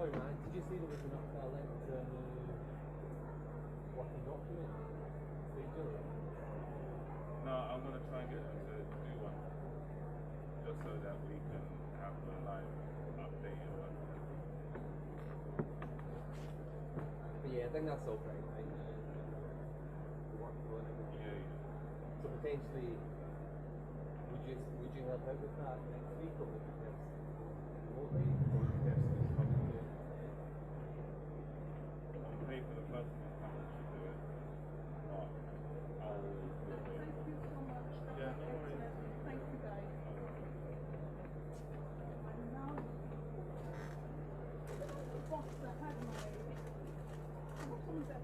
Sorry, man. Did you see there was an link to working document? Are you doing it? No, I'm going to try and get them to do one. Just so that we can have the live updated one. But yeah, I think that's all right, right? The workflow and everything. Yeah. So potentially, would you help out with that next week, or would you have remotely, or would you have to just come and do it? On paper, the person who's coming should do it. But I'll do it. Thank you so much. Yeah, no worries. Thank you, guys. And now, the box that had what was that?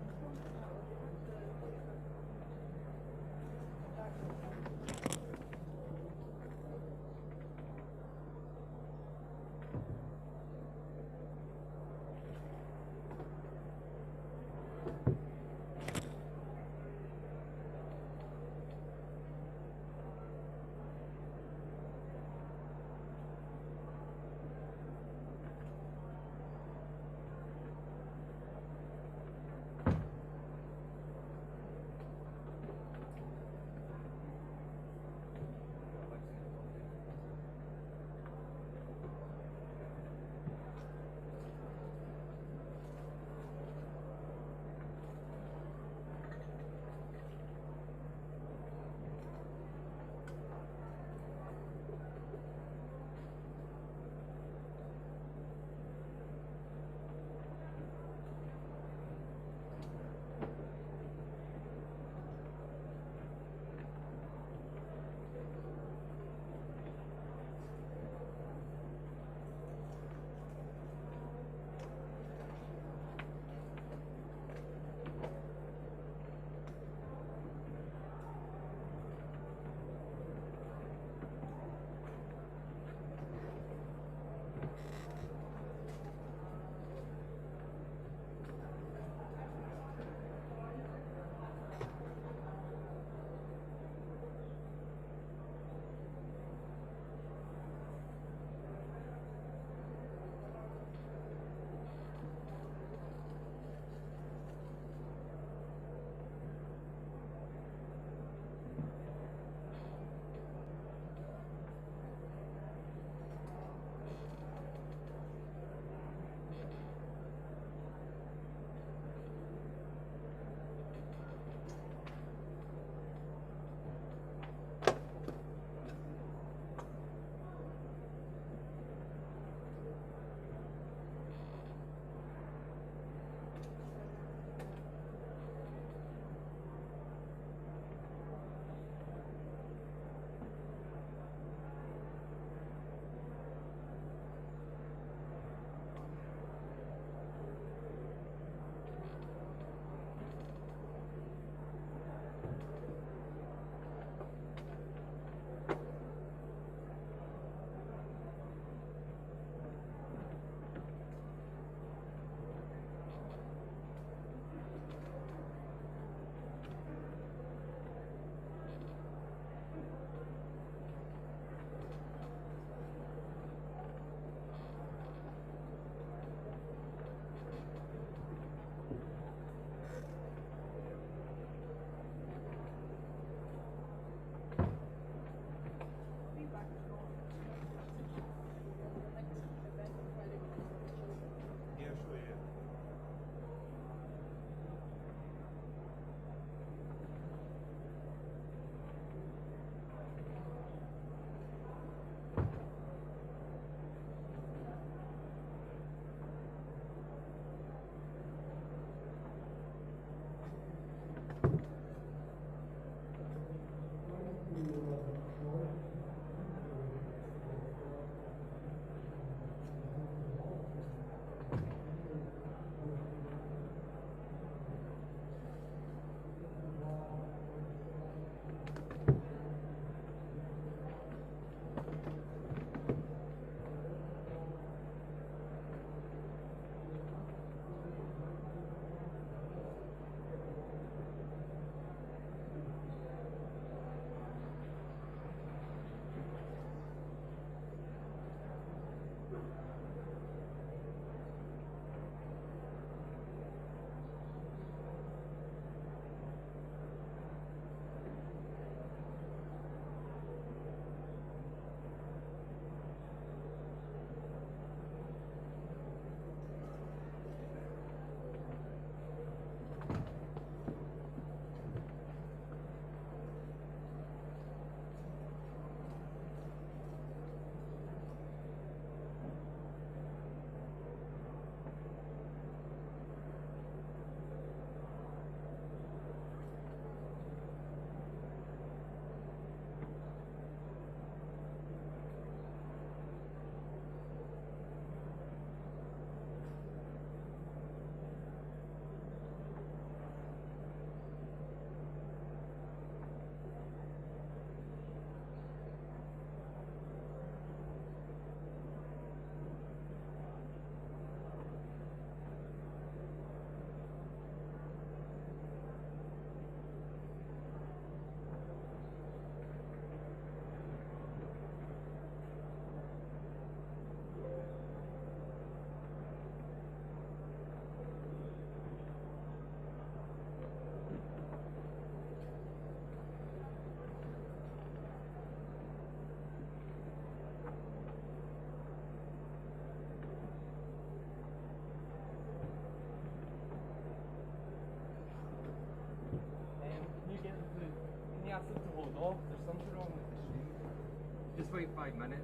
wait 5 minutes.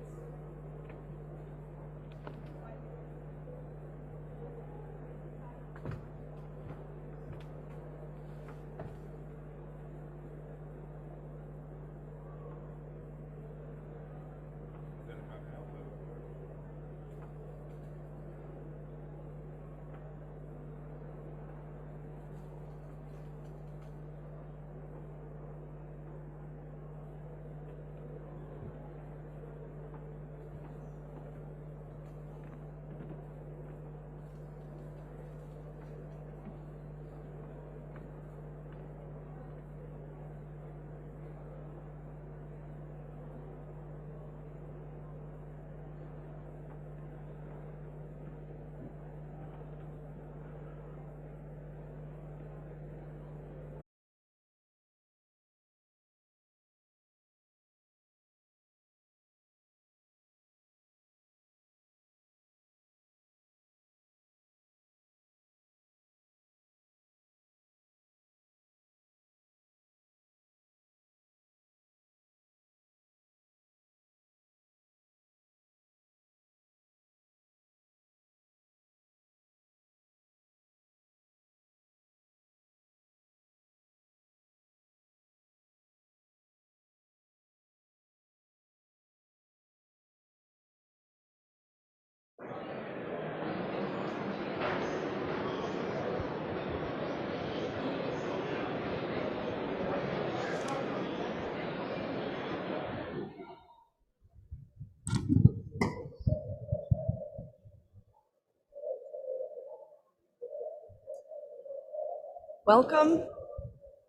Welcome.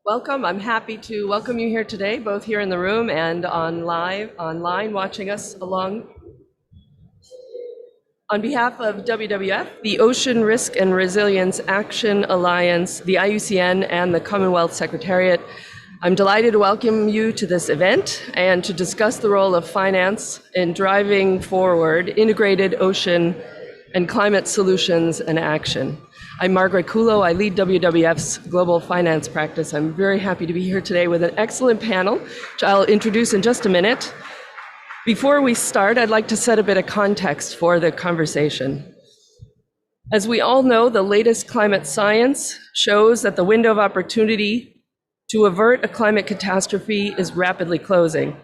Welcome. I'm happy to welcome you here today, both here in the room and online watching us along. On behalf of WWF, the Ocean Risk and Resilience Action Alliance, the IUCN, and the Commonwealth Secretariat, I'm delighted to welcome you to this event and to discuss the role of finance in driving forward integrated ocean and climate solutions and action. I'm Margaret Kulo. I lead WWF's global finance practice. I'm very happy to be here today with an excellent panel, which I'll introduce in just a minute. Before we start, I'd like to set a bit of context for the conversation. As we all know, the latest climate science shows that the window of opportunity to avert a climate catastrophe is rapidly closing.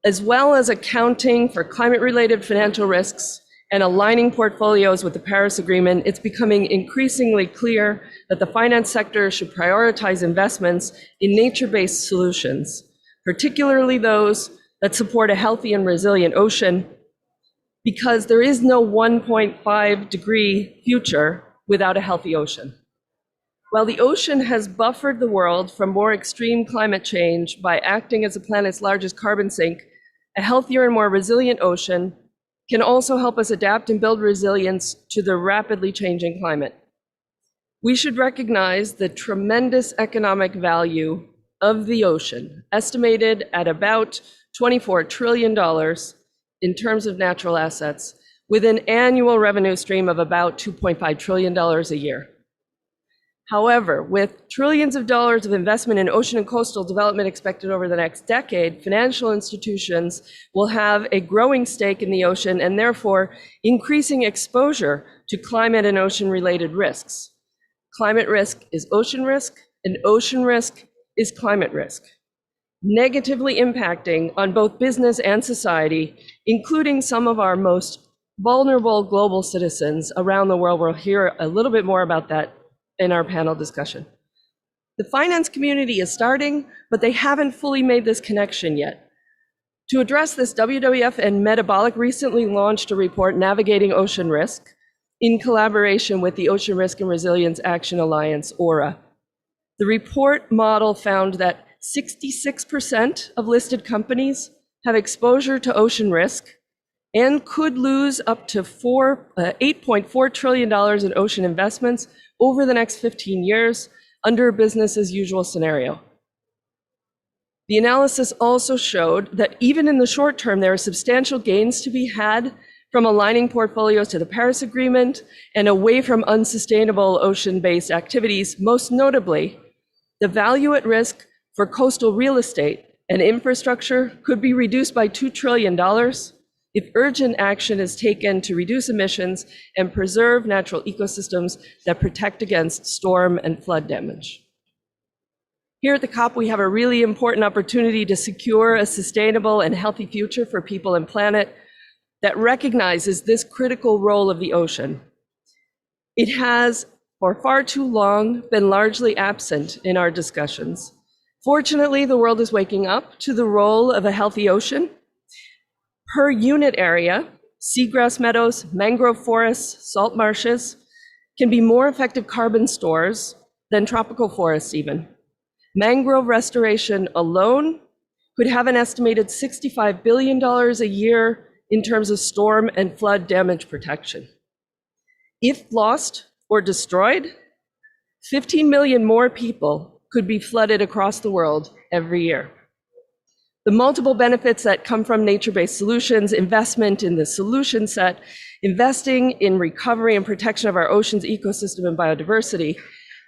As well as accounting for climate-related financial risks and aligning portfolios with the Paris Agreement, it's becoming increasingly clear that the finance sector should prioritize investments in nature-based solutions, particularly those that support a healthy and resilient ocean, because there is no 1.5 degree future without a healthy ocean. While the ocean has buffered the world from more extreme climate change by acting as the planet's largest carbon sink, a healthier and more resilient ocean can also help us adapt and build resilience to the rapidly changing climate. We should recognize the tremendous economic value of the ocean, estimated at about $24 trillion in terms of natural assets, with an annual revenue stream of about $2.5 trillion a year. However, with trillions of dollars of investment in ocean and coastal development expected over the next decade, financial institutions will have a growing stake in the ocean and therefore increasing exposure to climate and ocean-related risks. Climate risk is ocean risk, and ocean risk is climate risk, negatively impacting on both business and society, including some of our most vulnerable global citizens around the world. We'll hear a little bit more about that in our panel discussion. The finance community is starting, but they haven't fully made this connection yet. To address this, WWF and Metabolic recently launched a report, Navigating Ocean Risk, in collaboration with the Ocean Risk and Resilience Action Alliance, ORA. The report model found that 66% of listed companies have exposure to ocean risk and could lose up to $8.4 trillion in ocean investments over the next 15 years under a business as usual scenario. The analysis also showed that even in the short term, there are substantial gains to be had from aligning portfolios to the Paris Agreement and away from unsustainable ocean-based activities, most notably the value at risk for coastal real estate and infrastructure could be reduced by $2 trillion if urgent action is taken to reduce emissions and preserve natural ecosystems that protect against storm and flood damage. Here at the COP, we have a really important opportunity to secure a sustainable and healthy future for people and planet that recognizes this critical role of the ocean. It has, for far too long, been largely absent in our discussions. Fortunately, the world is waking up to the role of a healthy ocean. Per unit area, seagrass meadows, mangrove forests, salt marshes can be more effective carbon stores than tropical forests even. Mangrove restoration alone could have an estimated $65 billion a year in terms of storm and flood damage protection. If lost or destroyed, 15 million more people could be flooded across the world every year. The multiple benefits that come from nature-based solutions, investment in the solution set, investing in recovery and protection of our ocean's ecosystem and biodiversity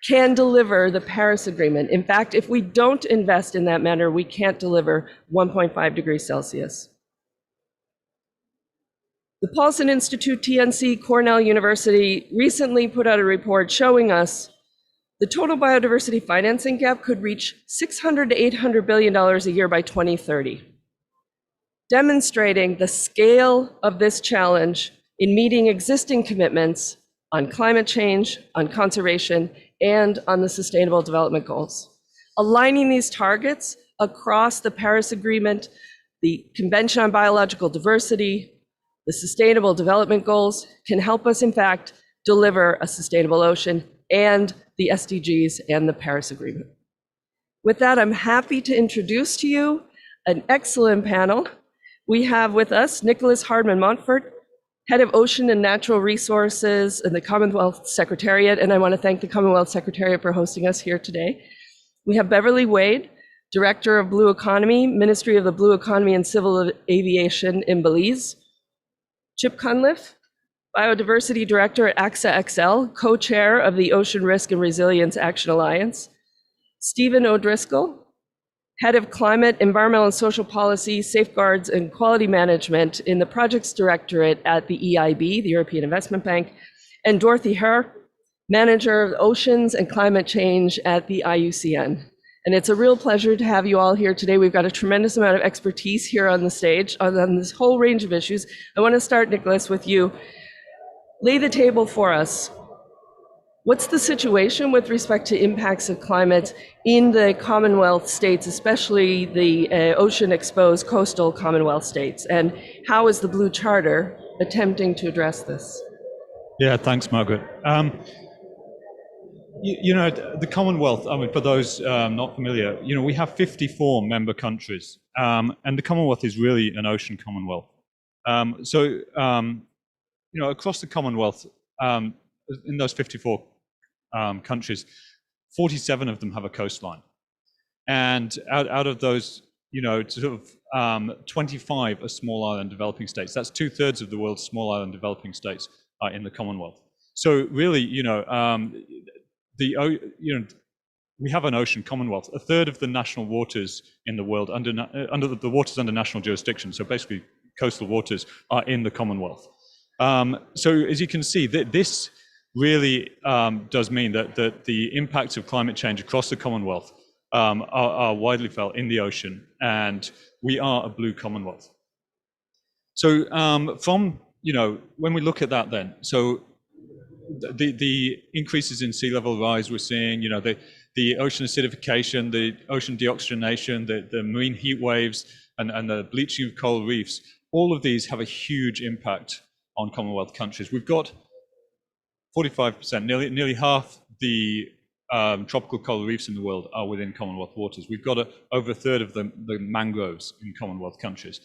can deliver the Paris Agreement. In fact, if we don't invest in that manner, we can't deliver 1.5 degrees Celsius. The Paulson Institute, TNC, Cornell University recently put out a report showing us the total biodiversity financing gap could reach $600 to $800 billion a year by 2030, demonstrating the scale of this challenge in meeting existing commitments on climate change, on conservation, and on the Sustainable Development Goals. Aligning these targets across the Paris Agreement, the Convention on Biological Diversity, the Sustainable Development Goals can help us, in fact, deliver a sustainable ocean and the SDGs and the Paris Agreement. With that, I'm happy to introduce to you an excellent panel. We have with us Nicholas Hardman-Montfort, Head of Ocean and Natural Resources in the Commonwealth Secretariat, and I want to thank the Commonwealth Secretariat for hosting us here today. We have Beverly Wade, Director of Blue Economy, Ministry of the Blue Economy and Civil Aviation in Belize. Chip Cunliffe, Biodiversity Director at AXA XL, co-chair of the Ocean Risk and Resilience Action Alliance. Stephen O'Driscoll, Head of Climate, Environmental and Social Policy, Safeguards and Quality Management in the Projects Directorate at the EIB, the European Investment Bank. And Dorothy Herr, Manager of Oceans and Climate Change at the IUCN. And it's a real pleasure to have you all here today. We've got a tremendous amount of expertise here on the stage on this whole range of issues. I want to start, Nicholas, with you. Lay the table for us. What's the situation with respect to impacts of climate in the Commonwealth states, especially the ocean-exposed coastal Commonwealth states? And how is the Blue Charter attempting to address this? Yeah, thanks, Margaret. You know, the Commonwealth, I mean, for those not familiar, you know, we have 54 member countries, and the Commonwealth is really an ocean Commonwealth. You know, across the Commonwealth, in those 54 countries, 47 of them have a coastline. And out of those, you know, sort of 25 are small island developing states. That's 2/3 of the world's small island developing states are in the Commonwealth. So really, you know, we have an ocean Commonwealth. 1/3 of the national waters in the world under the waters under national jurisdiction, so basically coastal waters, are in the Commonwealth. So as you can see, this really does mean that the impacts of climate change across the Commonwealth are widely felt in the ocean, and we are a blue Commonwealth. So from, you know, when we look at that then, so the increases in sea level rise we're seeing, you know, the ocean acidification, the ocean deoxygenation, the marine heat waves, and the bleaching of coral reefs, all of these have a huge impact on Commonwealth countries. We've got 45%, nearly half the tropical coral reefs in the world are within Commonwealth waters. We've got over 1/3 of the mangroves in Commonwealth countries.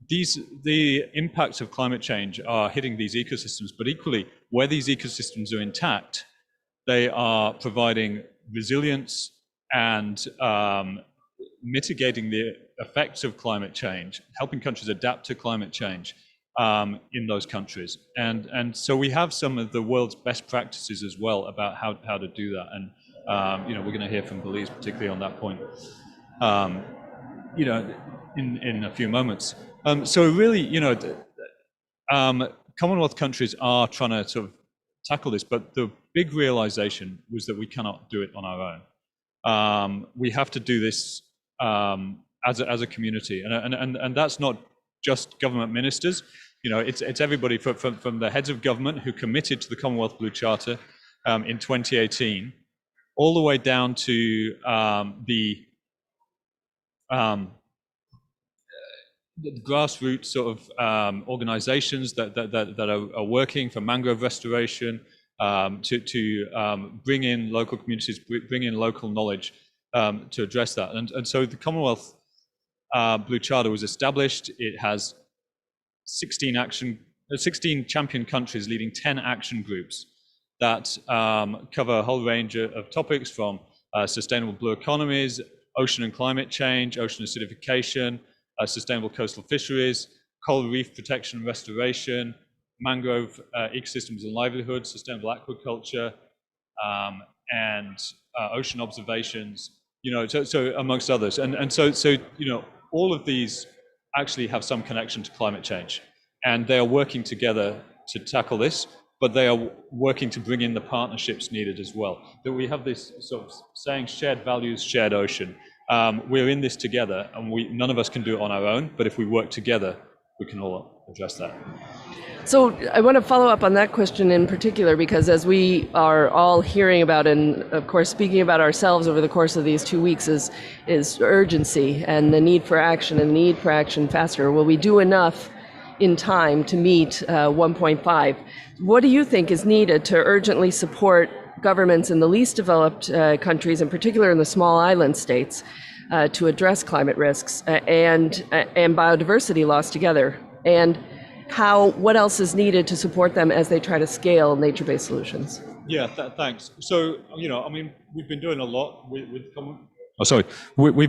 The impacts of climate change are hitting these ecosystems, but equally, where these ecosystems are intact, they are providing resilience and mitigating the effects of climate change, helping countries adapt to climate change in those countries. And so we have some of the world's best practices as well about how to do that. And We're going to hear from Belize particularly on that point, in a few moments. So really, Commonwealth countries are trying to sort of tackle this, but the big realization was that we cannot do it on our own. We have to do this as a community, and that's not just government ministers. It's everybody from the heads of government who committed to the Commonwealth Blue Charter in 2018, all the way down to the grassroots sort of organizations that are working for mangrove restoration, to bring in local communities, bring in local knowledge to address that. And so the Commonwealth Blue Charter was established. It has 16 champion countries leading 10 action groups that cover a whole range of topics, from sustainable blue economies, ocean and climate change, ocean acidification, sustainable coastal fisheries, coral reef protection and restoration, mangrove ecosystems and livelihoods, sustainable aquaculture, and ocean observations, so amongst others. And so all of these actually have some connection to climate change, and they are working together to tackle this, but they are working to bring in the partnerships needed as well. That we have this sort of saying, shared values, shared ocean. We're in this together, and none of us can do it on our own, but if we work together, we can all address that. So I want to follow up on that question in particular, because as we are all hearing about, and of course speaking about ourselves over the course of these 2 weeks, is urgency and the need for action, and the need for action faster. Will we do enough in time to meet 1.5? What do you think is needed to urgently support governments in the least developed countries, in particular in the small island states, to address climate risks and biodiversity loss together? And what else is needed to support them as they try to scale nature-based solutions? Yeah, thanks. So, we've been doing a lot we've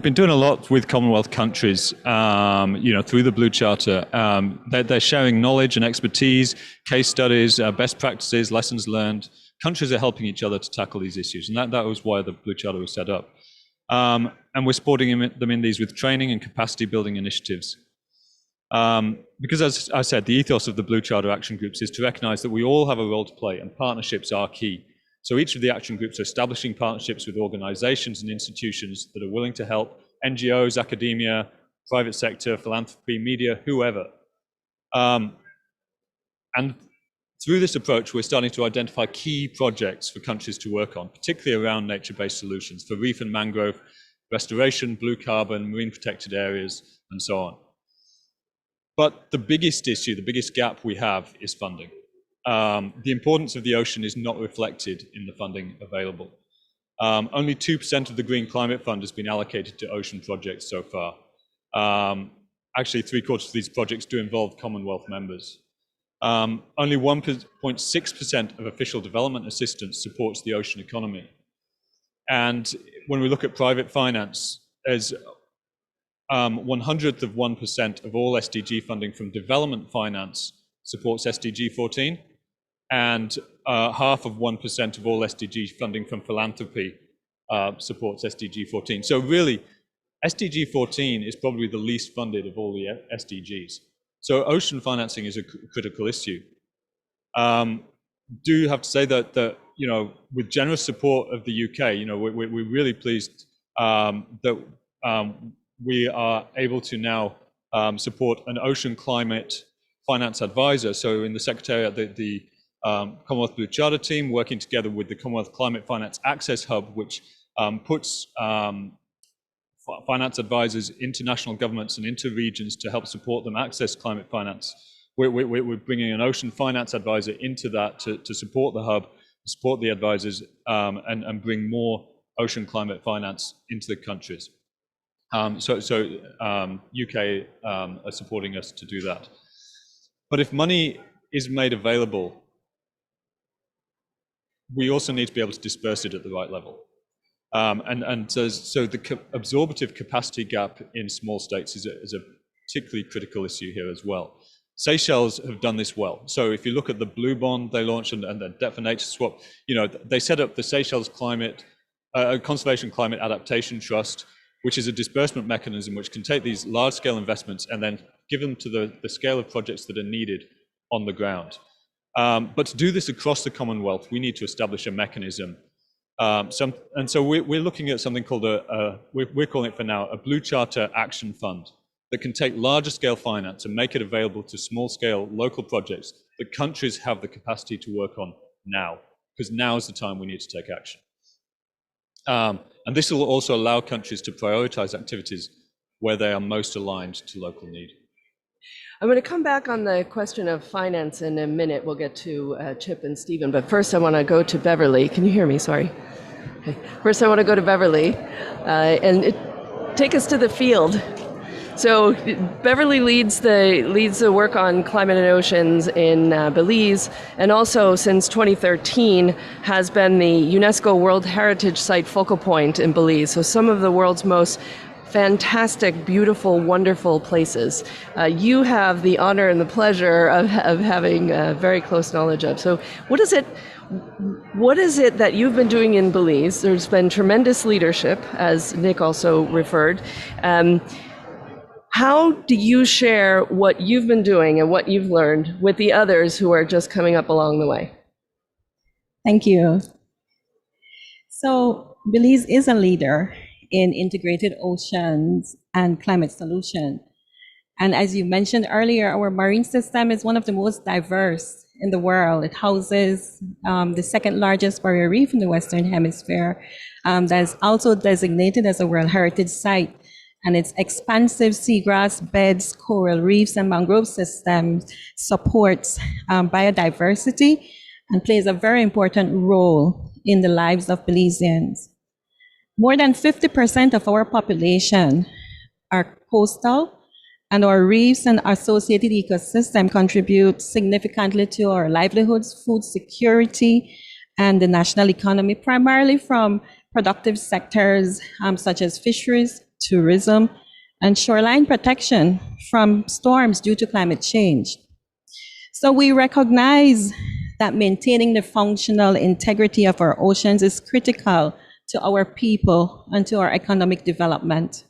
been doing a lot with Commonwealth countries, through the Blue Charter. They're sharing knowledge and expertise, case studies, best practices, lessons learned. Countries are helping each other to tackle these issues, and that was why the Blue Charter was set up. And we're supporting them in these with training and capacity building initiatives. Because, as I said, the ethos of the Blue Charter action groups is to recognize that we all have a role to play, and partnerships are key. So each of the action groups are establishing partnerships with organizations and institutions that are willing to help: NGOs, academia, private sector, philanthropy, media, whoever. And through this approach, we're starting to identify key projects for countries to work on, particularly around nature-based solutions for reef and mangrove restoration, blue carbon, marine protected areas, and so on. But the biggest issue, the biggest gap we have is funding. The importance of the ocean is not reflected in the funding available. Only 2% of the Green Climate Fund has been allocated to ocean projects so far. Actually, 3/4 of these projects do involve Commonwealth members. Only 1.6% of official development assistance supports the ocean economy. And when we look at private finance, there's 1/100th of 1% of all SDG funding from development finance supports SDG 14, and 1/2 of 1% of all SDG funding from philanthropy supports SDG 14. So really, SDG 14 is probably the least funded of all the SDGs. So ocean financing is a critical issue. Do have to say that with generous support of the UK, we're really pleased that we are able to now support an ocean climate finance advisor. So in the Secretariat, the Commonwealth Blue Charter team, working together with the Commonwealth Climate Finance Access Hub, which puts finance advisors into national governments and into regions to help support them access climate finance. We're bringing an ocean finance advisor into that to support the hub, support the advisors, and bring more ocean climate finance into the countries. UK are supporting us to do that. But if money is made available, we also need to be able to disperse it at the right level. So the absorptive capacity gap in small states is a particularly critical issue here as well. Seychelles have done this well. So if you look at the blue bond they launched and the debt for nature swap, they set up the Seychelles Climate a Conservation Climate Adaptation Trust, which is a disbursement mechanism which can take these large-scale investments and then give them to the scale of projects that are needed on the ground. But to do this across the Commonwealth, we need to establish a mechanism. So we're looking at something called we're calling it for now a Blue Charter Action Fund that can take larger scale finance and make it available to small scale local projects that countries have the capacity to work on now, because now is the time we need to take action. And this will also allow countries to prioritize activities where they are most aligned to local need. I'm going to come back on the question of finance in a minute. We'll get to Chip and Stephen, but first I want to go to Beverly. Can you hear me? Sorry. Okay. First I want to go to Beverly and take us to the field. So Beverly leads the work on climate and oceans in Belize, and also since 2013 has been the UNESCO World Heritage Site focal point in Belize. So some of the world's most fantastic, beautiful, wonderful places. You have the honor and the pleasure of having very close knowledge of. So what is it that you've been doing in Belize? There's been tremendous leadership, as Nick also referred. How do you share what you've been doing and what you've learned with the others who are just coming up along the way? Thank you. So Belize is a leader in integrated oceans and climate solution. And as you mentioned earlier, our marine system is one of the most diverse in the world. It houses the second largest barrier reef in the Western Hemisphere that is also designated as a World Heritage Site. And its expansive seagrass beds, coral reefs, and mangrove systems supports biodiversity and plays a very important role in the lives of Belizeans. More than 50% of our population are coastal, and our reefs and associated ecosystem contribute significantly to our livelihoods, food security, and the national economy, primarily from productive sectors such as fisheries, tourism, and shoreline protection from storms due to climate change. So we recognize that maintaining the functional integrity of our oceans is critical to our people and to our economic development.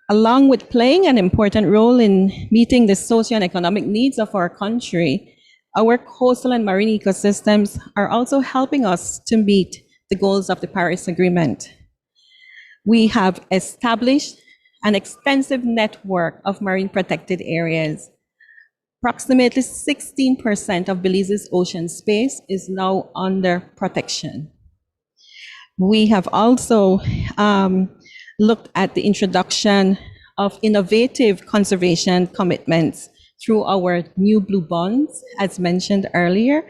Along with playing an important role in meeting the socio and economic needs of our country, our coastal and marine ecosystems are also helping us to meet the goals of the Paris Agreement. We have established an extensive network of marine protected areas. Approximately 16% of Belize's ocean space is now under protection. We have also looked at the introduction of innovative conservation commitments through our new blue bonds, as mentioned earlier.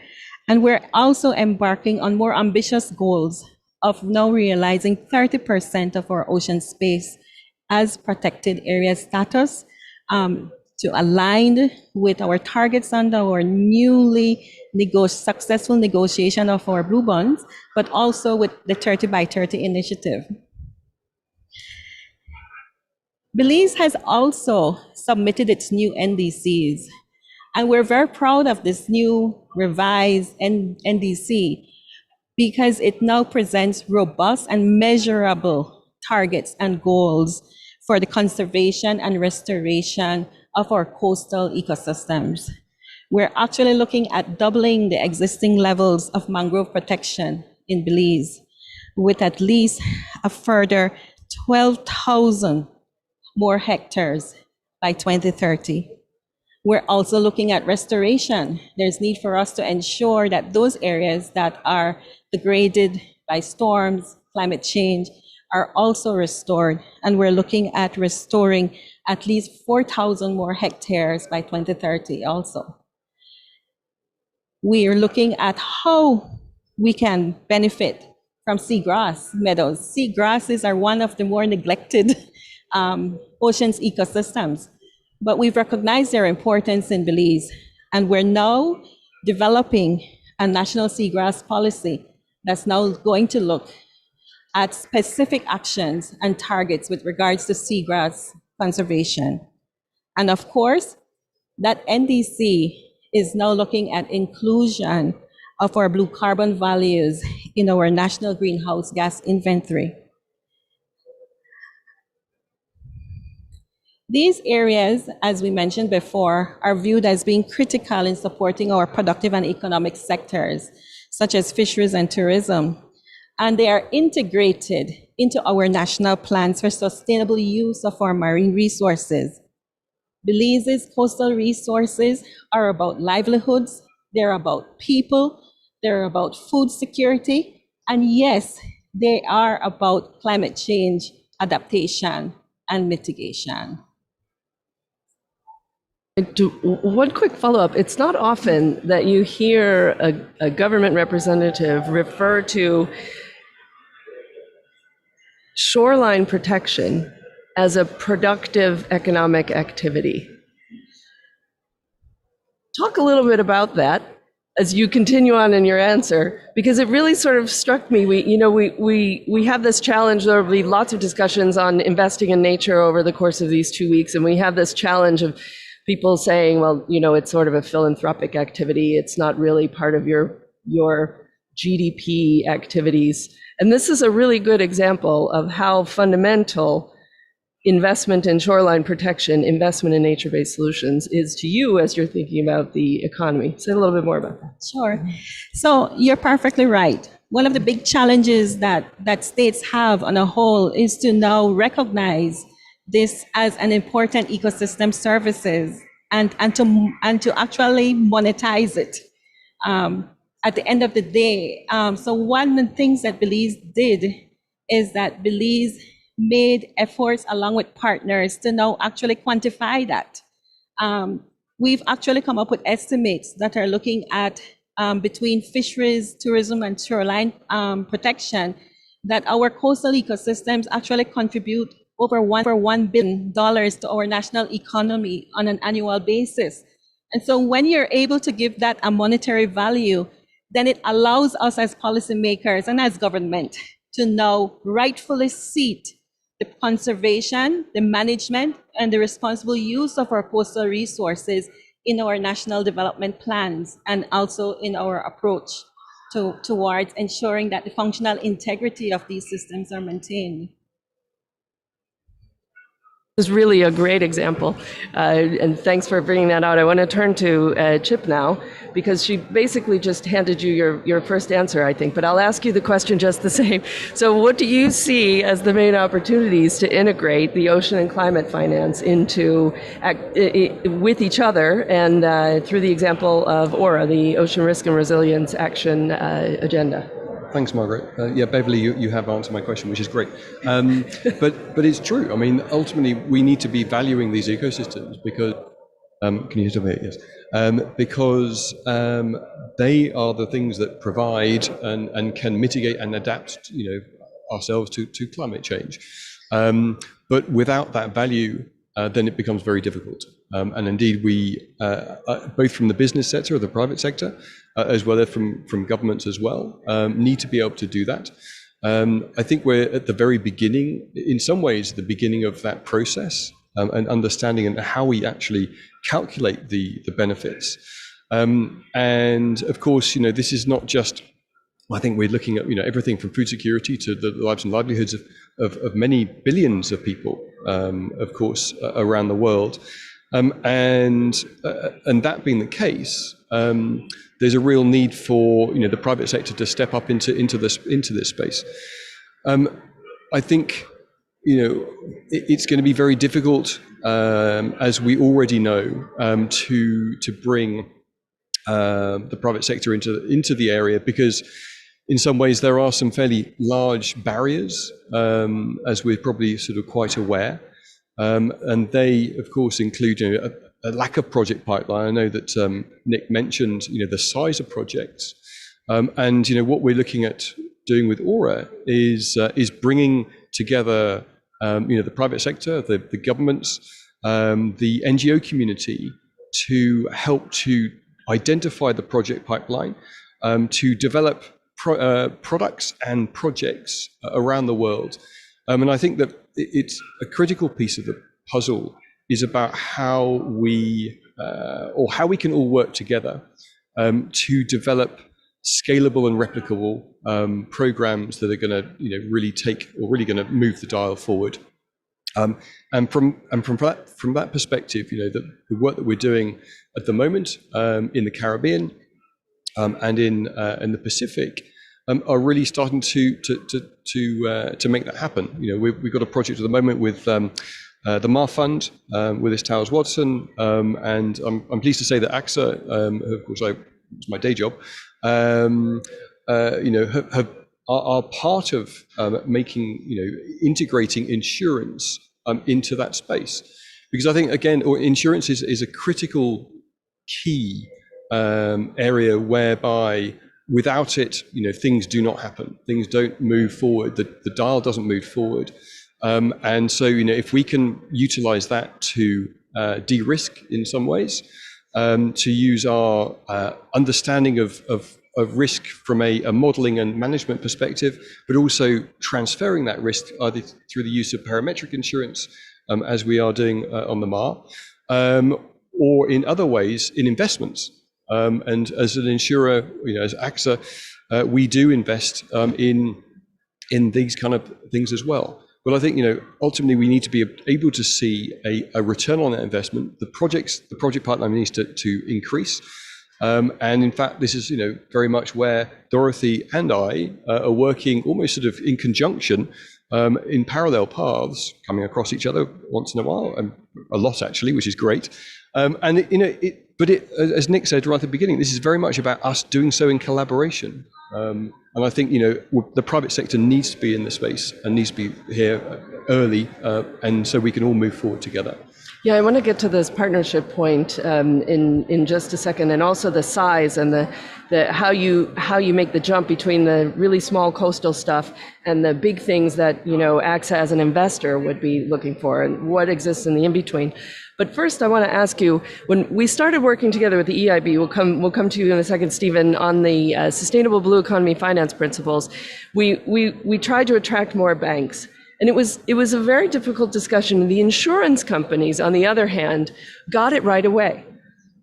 And we're also embarking on more ambitious goals of now realizing 30% of our ocean space as protected area status to align with our targets under our newly successful negotiation of our blue bonds, but also with the 30 by 30 initiative. Belize has also submitted its new NDCs, and we're very proud of this new revised NDC because it now presents robust and measurable targets and goals for the conservation and restoration of our coastal ecosystems. We're actually looking at doubling the existing levels of mangrove protection in Belize with at least a further 12,000 more hectares by 2030. We're also looking at restoration. There's need for us to ensure that those areas that are degraded by storms, climate change, are also restored. And we're looking at restoring at least 4,000 more hectares by 2030 also. We are looking at how we can benefit from seagrass meadows. Seagrasses are one of the more neglected oceans ecosystems, but we've recognized their importance in Belize, and we're now developing a national seagrass policy that's now going to look at specific actions and targets with regards to seagrass conservation. And of course, that NDC is now looking at inclusion of our blue carbon values in our national greenhouse gas inventory. These areas, as we mentioned before, are viewed as being critical in supporting our productive and economic sectors, such as fisheries and tourism. And they are integrated into our national plans for sustainable use of our marine resources. Belize's coastal resources are about livelihoods, they're about people, they're about food security, and yes, they are about climate change adaptation and mitigation. One quick follow-up. It's not often that you hear a government representative refer to shoreline protection as a productive economic activity. Talk a little bit about that as you continue on in your answer, because it really sort of struck me. We have this challenge. There will be lots of discussions on investing in nature over the course of these 2 weeks, and we have this challenge of people saying, well, it's sort of a philanthropic activity. It's not really part of your GDP activities. And this is a really good example of how fundamental investment in shoreline protection, investment in nature-based solutions is to you as you're thinking about the economy. Say a little bit more about that. Sure. So you're perfectly right. One of the big challenges that states have on a whole is to now recognize this as an important ecosystem services and to actually monetize it at the end of the day. So one of the things that Belize did is that Belize made efforts along with partners to now actually quantify that. We've actually come up with estimates that are looking at between fisheries, tourism, and shoreline protection, that our coastal ecosystems actually contribute over $1 billion to our national economy on an annual basis. And so when you're able to give that a monetary value, then it allows us as policymakers and as government to now rightfully seat the conservation, the management, and the responsible use of our coastal resources in our national development plans, and also in our approach towards ensuring that the functional integrity of these systems are maintained. This is really a great example, and thanks for bringing that out. I want to turn to Chip now, because she basically just handed you your first answer, I think, but I'll ask you the question just the same. So what do you see as the main opportunities to integrate the ocean and climate finance into with each other, and through the example of ORA, the Ocean Risk and Resilience Action Agenda? Thanks, Margaret. Yeah, Beverly, you have answered my question, which is great. But it's true. I mean, ultimately, we need to be valuing these ecosystems because, can you hear me? Yes. Because they are the things that provide and can mitigate and adapt, ourselves to climate change. But without that value, then it becomes very difficult. And indeed, we, both from the business sector or the private sector, as well as from governments as well, need to be able to do that. I think we're at the very beginning, in some ways, the beginning of that process, and understanding and how we actually calculate the benefits. And of course, this is not just, I think we're looking at everything from food security to the lives and livelihoods of many billions of people, of course, around the world. And that being the case, there's a real need for the private sector to step up into this space. I think it's going to be very difficult, as we already know, to bring the private sector into the area, because in some ways there are some fairly large barriers, as we're probably sort of quite aware. And they, of course, include a lack of project pipeline. I know that Nick mentioned the size of projects, and what we're looking at doing with ORA is bringing together the private sector, the governments, the NGO community, to help to identify the project pipeline, to develop products and projects around the world. And I think that it's a critical piece of the puzzle is about how we can all work together to develop scalable and replicable programs that are going to really take or really going to move the dial forward. And from that perspective, the work that we're doing at the moment in the Caribbean and in the Pacific are really starting to make that happen. We've got a project at the moment with the MAR Fund with this Towers Watson, and I'm pleased to say that AXA, of course, it's my day job, are part of integrating insurance into that space, because I think again, insurance is a critical key area whereby without it, things do not happen. Things don't move forward. The dial doesn't move forward. And so, if we can utilize that to de-risk in some ways, to use our understanding of risk from a modeling and management perspective, but also transferring that risk either through the use of parametric insurance, as we are doing on the MAR, or in other ways in investments. And as an insurer, as AXA, we do invest in these kind of things as well. But I think, ultimately we need to be able to see a return on that investment. The project pipeline needs to increase. And in fact, this is, very much where Dorothy and I are working almost sort of in conjunction, in parallel paths, coming across each other once in a while, and a lot actually, which is great. But as Nick said right at the beginning, this is very much about us doing so in collaboration. And I think, the private sector needs to be in the space and needs to be here early, and so we can all move forward together. Yeah, I want to get to this partnership point in just a second, and also the size and the how you make the jump between the really small coastal stuff and the big things that AXA as an investor would be looking for, and what exists in the in-between. But first, I want to ask you, when we started working together with the EIB, we'll come to you in a second, Stephen, on the Sustainable Blue Economy Finance Principles. We tried to attract more banks. And it was a very difficult discussion. The insurance companies, on the other hand, got it right away.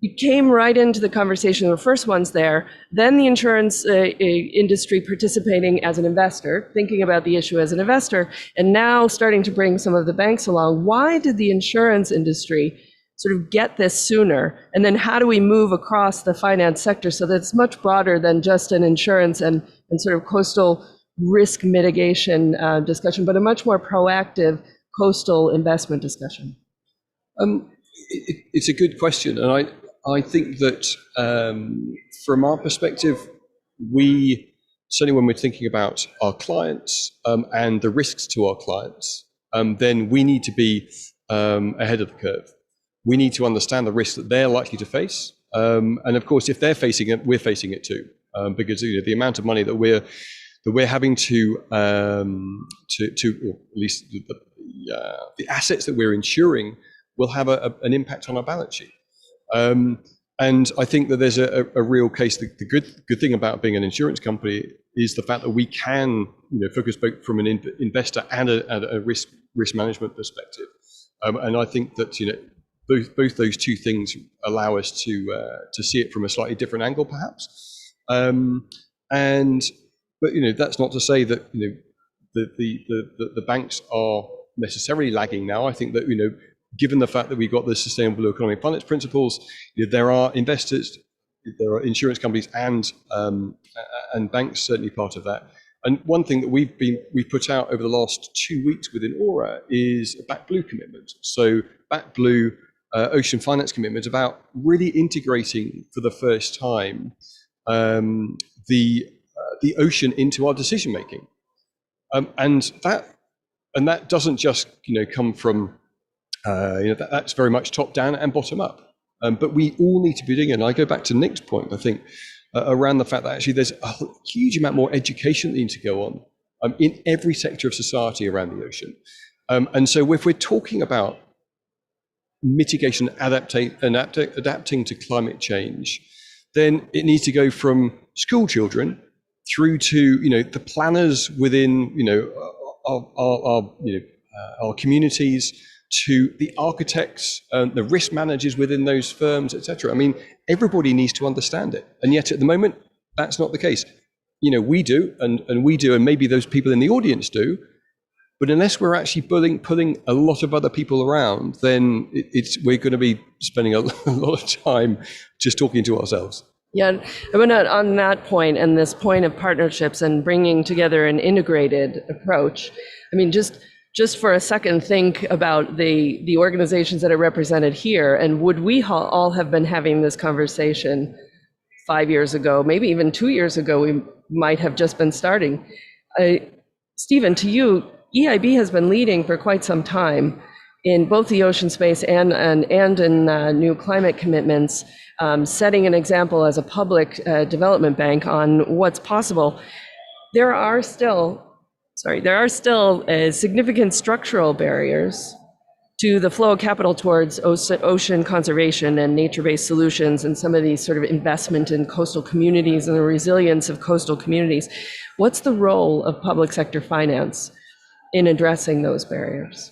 You came right into the conversation, the first ones there, then the insurance industry participating as an investor, thinking about the issue as an investor, and now starting to bring some of the banks along. Why did the insurance industry sort of get this sooner? And then how do we move across the finance sector so that it's much broader than just an insurance and sort of coastal risk mitigation discussion, but a much more proactive coastal investment discussion? It's a good question, and I think that from our perspective, we certainly when we're thinking about our clients and the risks to our clients, then we need to be ahead of the curve. We need to understand the risks that they're likely to face, and of course, if they're facing it, we're facing it too, because the amount of money that we're having to or at least the assets that we're insuring will have an impact on our balance sheet. And I think that there's a real case. The good thing about being an insurance company is the fact that we can focus both from an investor and a risk management perspective. And I think that both those two things allow us to see it from a slightly different angle, perhaps. But that's not to say that the banks are necessarily lagging now. I think that given the fact that we've got the Sustainable Blue Economy Finance Principles, there are investors, there are insurance companies, and banks certainly part of that. And one thing that we've put out over the last 2 weeks within Aura is a Back Blue commitment. So Back Blue Ocean Finance commitment about really integrating for the first time the ocean into our decision making, and that doesn't just come from that's very much top down and bottom up, but we all need to be doing it. And I go back to Nick's point, I think, around the fact that actually there's a huge amount more education that needs to go on in every sector of society around the ocean, and so if we're talking about mitigation, adapting to climate change, then it needs to go from school children through to the planners within our communities, to the architects, the risk managers within those firms, etc. I mean, everybody needs to understand it, and yet at the moment, That's not the case. You know, we do, and we do, and maybe those people in the audience do. But unless we're actually pulling a lot of other people around, then we're going to be spending a lot of time just talking to ourselves. Yeah, I want to, on that point and this point of partnerships and bringing together an integrated approach, I mean, just for a second, think about the organizations that are represented here, and would we all have been having this conversation 5 years ago, maybe even 2 years ago? We might have just been starting. Stephen, to you, EIB has been leading for quite some time in both the ocean space and in new climate commitments, setting an example as a public development bank on what's possible. There are still significant structural barriers to the flow of capital towards ocean conservation and nature-based solutions, and some of these sort of investment in coastal communities and the resilience of coastal communities. What's the role of public sector finance in addressing those barriers?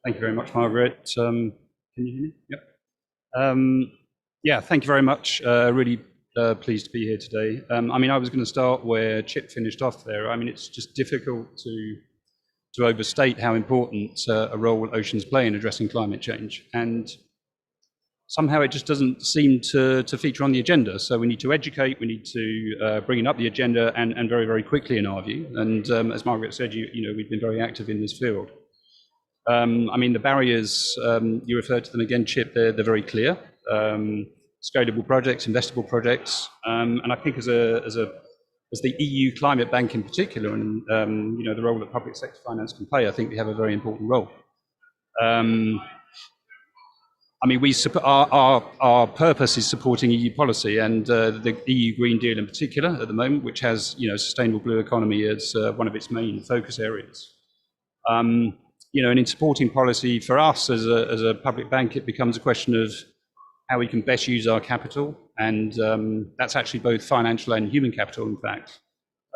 Thank you very much, Margaret. Can you hear me? Yep. Yeah, thank you very much. Really pleased to be here today. I mean, I was going to start where Chip finished off there. I mean, it's just difficult to overstate how important a role oceans play in addressing climate change. And somehow it just doesn't seem to feature on the agenda. So we need to educate, we need to bring it up the agenda, and very, very quickly in our view. And as Margaret said, you know, we've been very active in this field. I mean, the barriers, you referred to them again, Chip, they're very clear. Scalable projects, investable projects, and I think as the EU Climate Bank in particular, and you know, the role that public sector finance can play, I think we have a very important role. I mean, our purpose is supporting EU policy, and the EU Green Deal in particular at the moment, which has, you know, sustainable blue economy as one of its main focus areas. You know, and in supporting policy for us as a public bank, it becomes a question of how we can best use our capital, and that's actually both financial and human capital, in fact,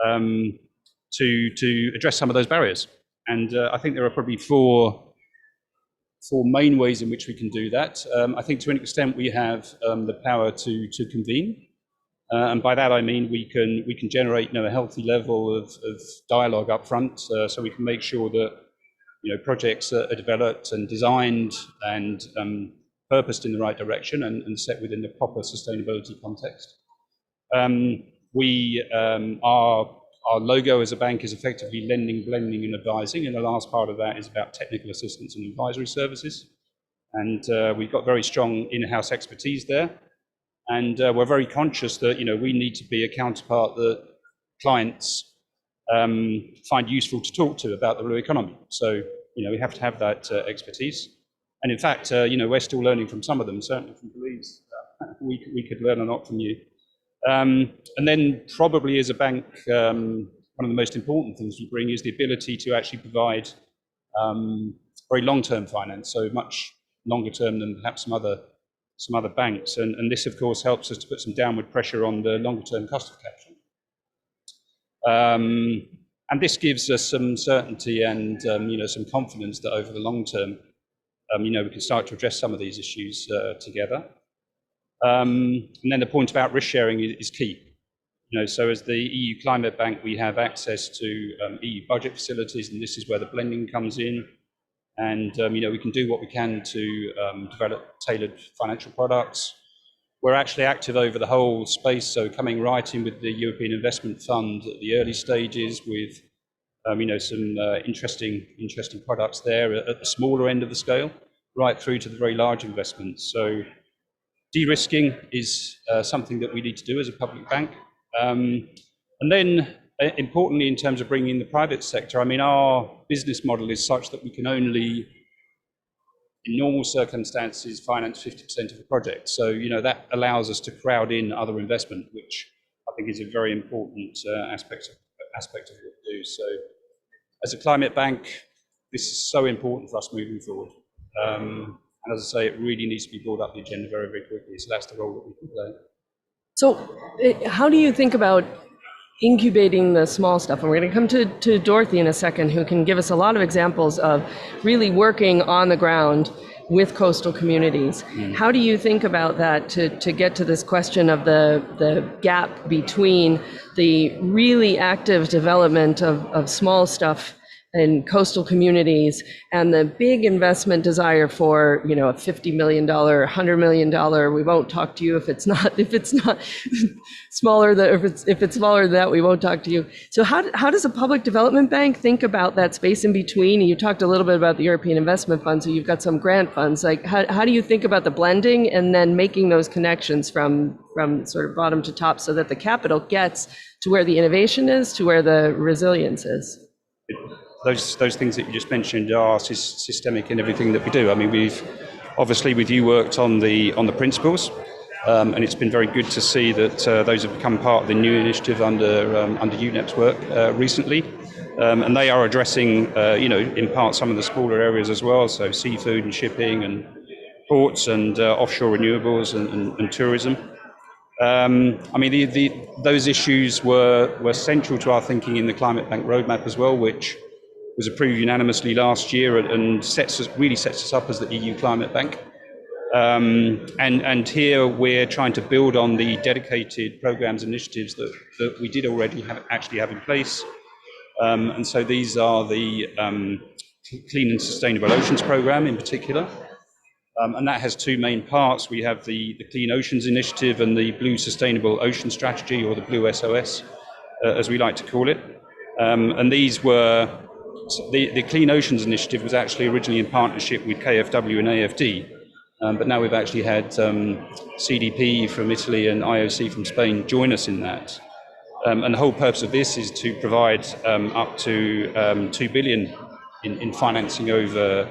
to address some of those barriers. And I think there are probably four main ways in which we can do that. I think to an extent we have the power to convene, and by that I mean we can generate, you know, a healthy level of dialogue up front, so we can make sure that, you know, projects are developed and designed and purposed in the right direction and set within the proper sustainability context. Our logo as a bank is effectively lending, blending and advising, and the last part of that is about technical assistance and advisory services. And we've got very strong in-house expertise there, and we're very conscious that, you know, we need to be a counterpart that clients find useful to talk to about the blue economy. So, you know, we have to have that expertise. And in fact, you know, we're still learning from some of them, certainly from Louise. We could learn a lot from you. And then probably as a bank, one of the most important things we bring is the ability to actually provide very long-term finance, so much longer term than perhaps some other banks. And this, of course, helps us to put some downward pressure on the longer-term cost of capital. And this gives us some certainty and, you know, some confidence that over the long term, you know, we can start to address some of these issues together. And then the point about risk sharing is key. You know, so as the EU Climate Bank, we have access to EU budget facilities, and this is where the blending comes in. And, you know, we can do what we can to develop tailored financial products. We're actually active over the whole space, so coming right in with the European Investment Fund at the early stages with, you know, some interesting products there at the smaller end of the scale, right through to the very large investments. So de-risking is something that we need to do as a public bank. And then importantly, in terms of bringing in the private sector, I mean, our business model is such that we can only, in normal circumstances, finance 50% of a project. So, you know, that allows us to crowd in other investment, which I think is a very important aspect of what we do. So, as a climate bank, this is so important for us moving forward. And as I say, it really needs to be brought up the agenda very, very quickly. So that's the role that we can play. So how do you think about incubating the small stuff? And we're going to come to Dorothy in a second, who can give us a lot of examples of really working on the ground with coastal communities. How do you think about that to get to this question of the gap between the really active development of small stuff in coastal communities and the big investment desire for, you know, a $50 million, $100 million, we won't talk to you if it's not smaller than, if it's smaller than that, we won't talk to you. So how does a public development bank think about that space in between? You talked a little bit about the European Investment Fund, so you've got some grant funds. Like how do you think about the blending and then making those connections from sort of bottom to top so that the capital gets to where the innovation is, to where the resilience is? Those things that you just mentioned are systemic in everything that we do. I mean, we've obviously with you worked on the principles, and it's been very good to see that those have become part of the new initiative under UNEP's work recently, and they are addressing, you know, in part some of the smaller areas as well, so seafood and shipping and ports and offshore renewables and tourism. I mean, those issues were central to our thinking in the Climate Bank Roadmap as well, which was approved unanimously last year and really sets us up as the EU Climate Bank. And here we're trying to build on the dedicated programs and initiatives that we did already actually have in place. And so these are the Clean and Sustainable Oceans Programme in particular. And that has two main parts. We have the Clean Oceans Initiative and the Blue Sustainable Ocean Strategy, or the Blue SOS, as we like to call it. And these were, the Clean Oceans Initiative was actually originally in partnership with KfW and AFD, but now we've actually had CDP from Italy and IOC from Spain join us in that. And the whole purpose of this is to provide up to $2 billion in financing over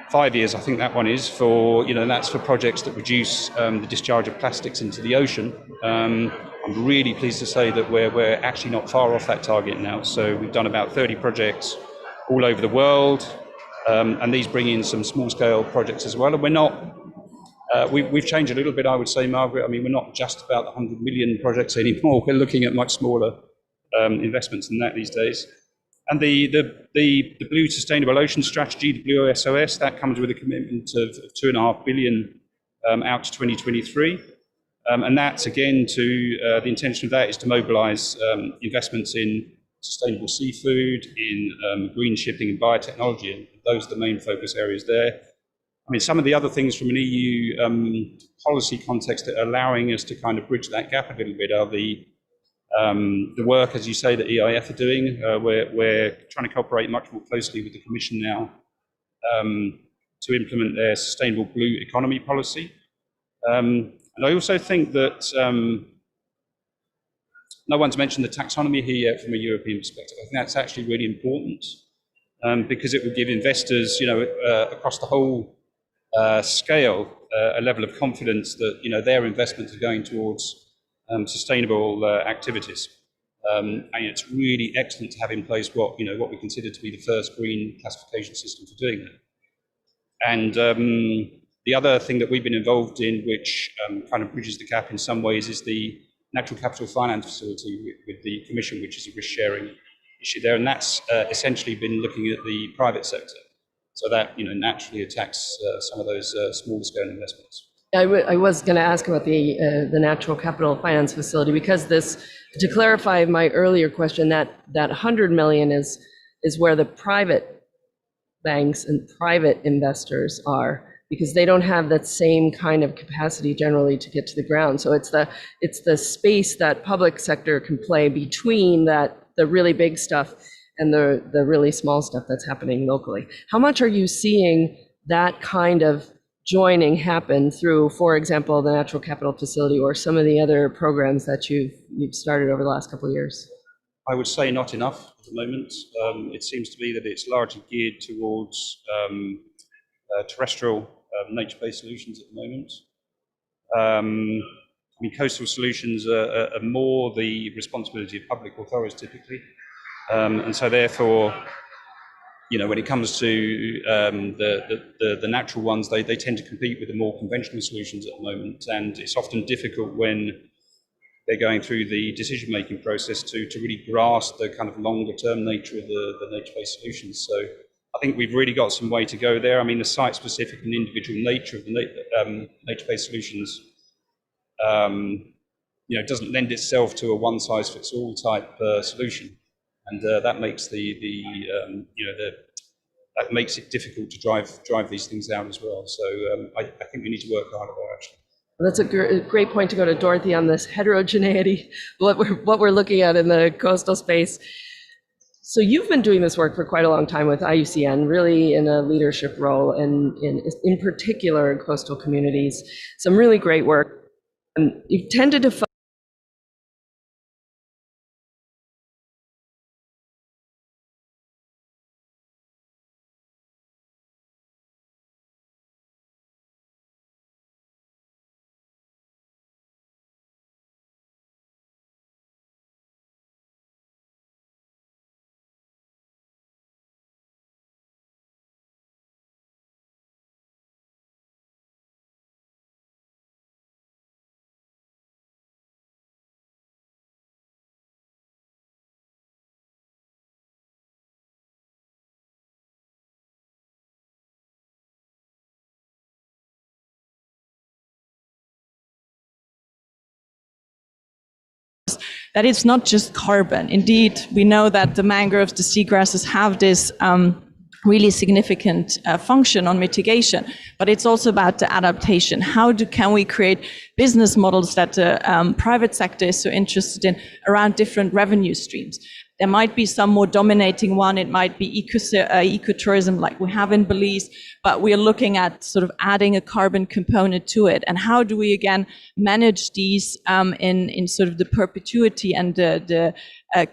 5 years, I think that one is, for, you know, and that's for projects that reduce the discharge of plastics into the ocean. I'm really pleased to say that we're actually not far off that target now. So we've done about 30 projects all over the world, and these bring in some small-scale projects as well. And we're not, we've changed a little bit, I would say, Margaret. I mean, we're not just about the 100 million projects anymore. We're looking at much smaller investments than that these days. And the Blue Sustainable Ocean Strategy, the Blue SOS, that comes with a commitment of $2.5 billion out to 2023. And that's, again, the intention of that is to mobilise investments in sustainable seafood, in green shipping and biotechnology, and those are the main focus areas there. I mean, some of the other things from an EU policy context that are allowing us to kind of bridge that gap a little bit are the work, as you say, that EIF are doing. We're trying to cooperate much more closely with the Commission now to implement their sustainable blue economy policy. And I also think that no one's mentioned the taxonomy here yet from a European perspective. I think that's actually really important because it will give investors, you know, across the whole scale, a level of confidence that, you know, their investments are going towards sustainable activities. And it's really excellent to have in place what we consider to be the first green classification system for doing that. And the other thing that we've been involved in, which kind of bridges the gap in some ways, is the Natural Capital Finance Facility with the Commission, which is a risk sharing issue there. And that's essentially been looking at the private sector. So that, you know, naturally attacks some of those smaller scale investments. I was going to ask about the Natural Capital Finance Facility, because this, to clarify my earlier question, that 100 million is where the private banks and private investors are, because they don't have that same kind of capacity generally to get to the ground. So it's the space that public sector can play between the really big stuff and the really small stuff that's happening locally. How much are you seeing that kind of joining happen through, for example, the Natural Capital Facility or some of the other programs that you've started over the last couple of years? I would say not enough at the moment. It seems to be that it's largely geared towards terrestrial nature-based solutions at the moment. I mean, coastal solutions are more the responsibility of public authorities typically. And so therefore, you know, when it comes to the natural ones, they tend to compete with the more conventional solutions at the moment. And it's often difficult when they're going through the decision-making process to really grasp the kind of longer-term nature of the nature-based solutions. So I think we've really got some way to go there. I mean, the site-specific and individual nature of the nature-based solutions, doesn't lend itself to a one-size-fits-all type solution, and that makes that makes it difficult to drive these things out as well. So I think we need to work harder there, actually. That's a great point to go to Dorothy on this heterogeneity, what we're looking at in the coastal space. So you've been doing this work for quite a long time with IUCN, really in a leadership role, and in particular in coastal communities. Some really great work. And you've tended to that it's not just carbon. Indeed, we know that the mangroves, the seagrasses have this really significant function on mitigation, but it's also about the adaptation. Can we create business models that the private sector is so interested in around different revenue streams? There might be some more dominating one. It might be ecotourism like we have in Belize, but we are looking at sort of adding a carbon component to it. And how do we, again, manage these in sort of the perpetuity and the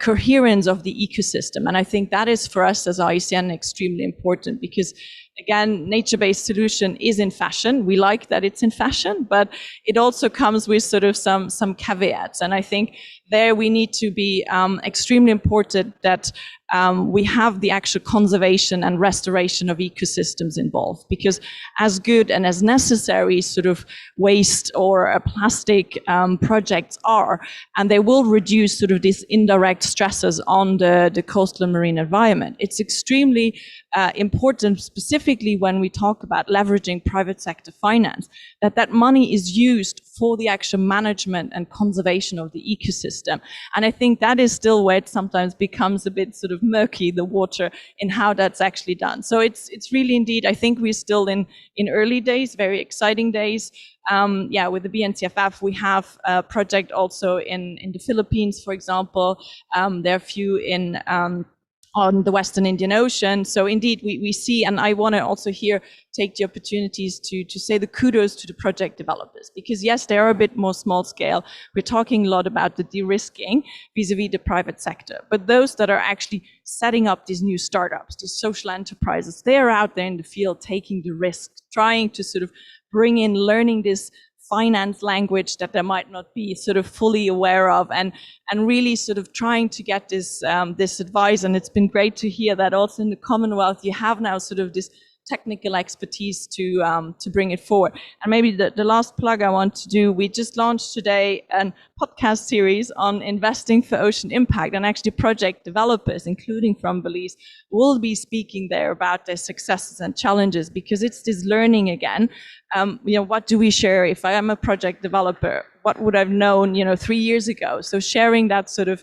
coherence of the ecosystem? And I think that is for us as IUCN extremely important, because again, nature-based solution is in fashion. We like that it's in fashion, but it also comes with sort of some caveats. And I think there we need to be extremely important that we have the actual conservation and restoration of ecosystems involved, because as good and as necessary sort of waste or plastic projects are, and they will reduce sort of these indirect stresses on the coastal and marine environment. It's extremely important, specifically when we talk about leveraging private sector finance, that money is used for the actual management and conservation of the ecosystem. And I think that is still where it sometimes becomes a bit sort of murky, the water, in how that's actually done. So it's really indeed, I think we're still in early days, very exciting days. With the BNCFF, we have a project also in the Philippines, for example. There are a few on the Western Indian Ocean. So indeed, we see, and I want to also here take the opportunities to say the kudos to the project developers, because yes, they are a bit more small scale. We're talking a lot about the de-risking vis-a-vis the private sector, but those that are actually setting up these new startups, these social enterprises, they are out there in the field taking the risk, trying to sort of bring in, learning this finance language that they might not be sort of fully aware of, and really sort of trying to get this advice. And it's been great to hear that also in the Commonwealth you have now sort of this technical expertise to bring it forward. And maybe the last plug I want to do, we just launched today a podcast series on investing for ocean impact, and actually project developers, including from Belize, will be speaking there about their successes and challenges, because it's this learning again. What do we share? If I am a project developer, what would I've known, 3 years ago? So sharing that sort of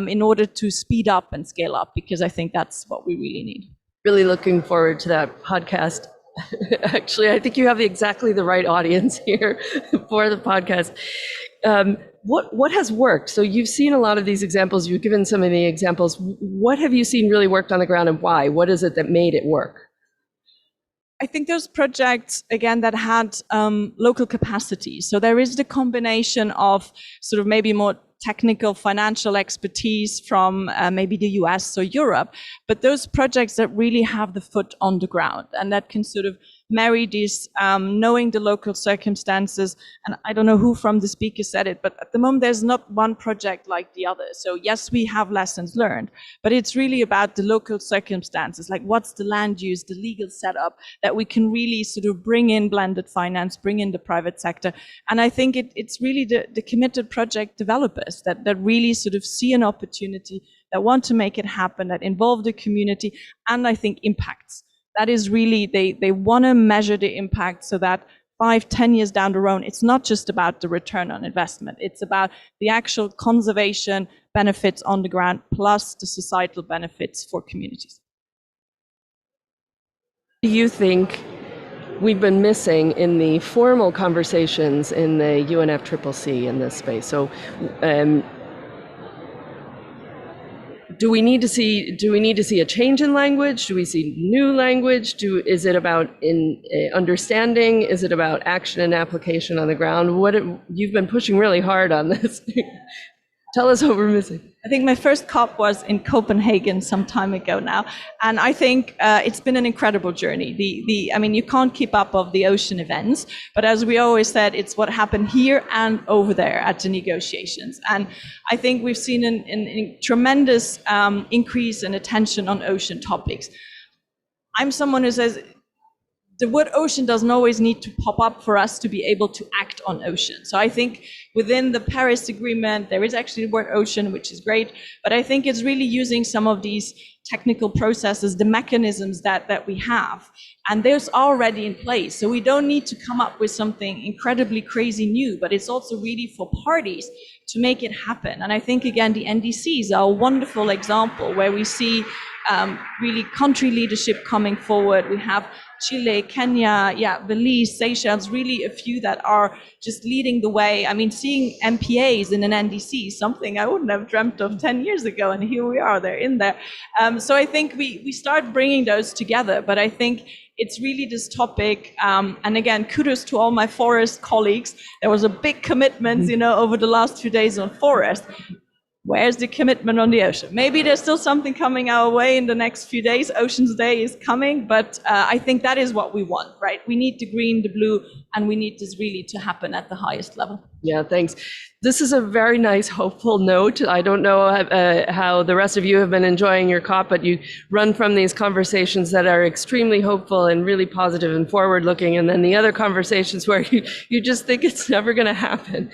in order to speed up and scale up, because I think that's what we really need. Really looking forward to that podcast. Actually, I think you have exactly the right audience here for the podcast. What has worked? So you've seen a lot of these examples. You've given some of the examples. What have you seen really worked on the ground, and why? What is it that made it work? I think those projects, again, that had local capacity. So there is the combination of sort of maybe more technical financial expertise from maybe the US or Europe, but those projects that really have the foot on the ground and that can sort of marry these, knowing the local circumstances. And I don't know who from the speaker said it, but at the moment there's not one project like the other. So yes, we have lessons learned, but it's really about the local circumstances, like what's the land use, the legal setup, that we can really sort of bring in blended finance, bring in the private sector. And I think it's really the committed project developers that really sort of see an opportunity, that want to make it happen, that involve the community, and I think impacts. That is really, they want to measure the impact so that 5-10 years down the road, it's not just about the return on investment. It's about the actual conservation benefits on the ground plus the societal benefits for communities. Do you think we've been missing in the formal conversations in the UNFCCC in this space? So, do we need to see a change in language? Do we see new language? Is it about understanding? Is it about action and application on the ground? You've been pushing really hard on this. Tell us what we're missing. I think my first COP was in Copenhagen some time ago now, and I think it's been an incredible journey. I mean, you can't keep up of the ocean events, but as we always said, it's what happened here and over there at the negotiations. And I think we've seen a tremendous increase in attention on ocean topics. I'm someone who says the word ocean doesn't always need to pop up for us to be able to act on ocean. So I think within the Paris Agreement, there is actually the word ocean, which is great, but I think it's really using some of these technical processes, the mechanisms that we have, and those are already in place. So we don't need to come up with something incredibly crazy new, but it's also really for parties to make it happen. And I think, again, the NDCs are a wonderful example where we see really country leadership coming forward. We have Chile, Kenya, Belize, Seychelles, really a few that are just leading the way. I mean, seeing MPAs in an NDC is something I wouldn't have dreamt of 10 years ago, and here we are, they're in there. So I think we start bringing those together, but I think it's really this topic, and again, kudos to all my forest colleagues. There was a big commitment, over the last few days on forest. Where's the commitment on the ocean? Maybe there's still something coming our way in the next few days. Oceans Day is coming, but I think that is what we want, right? We need the green, the blue, and we need this really to happen at the highest level. Yeah, thanks. This is a very nice, hopeful note. I don't know how the rest of you have been enjoying your COP, but you run from these conversations that are extremely hopeful and really positive and forward-looking, and then the other conversations where you just think it's never going to happen.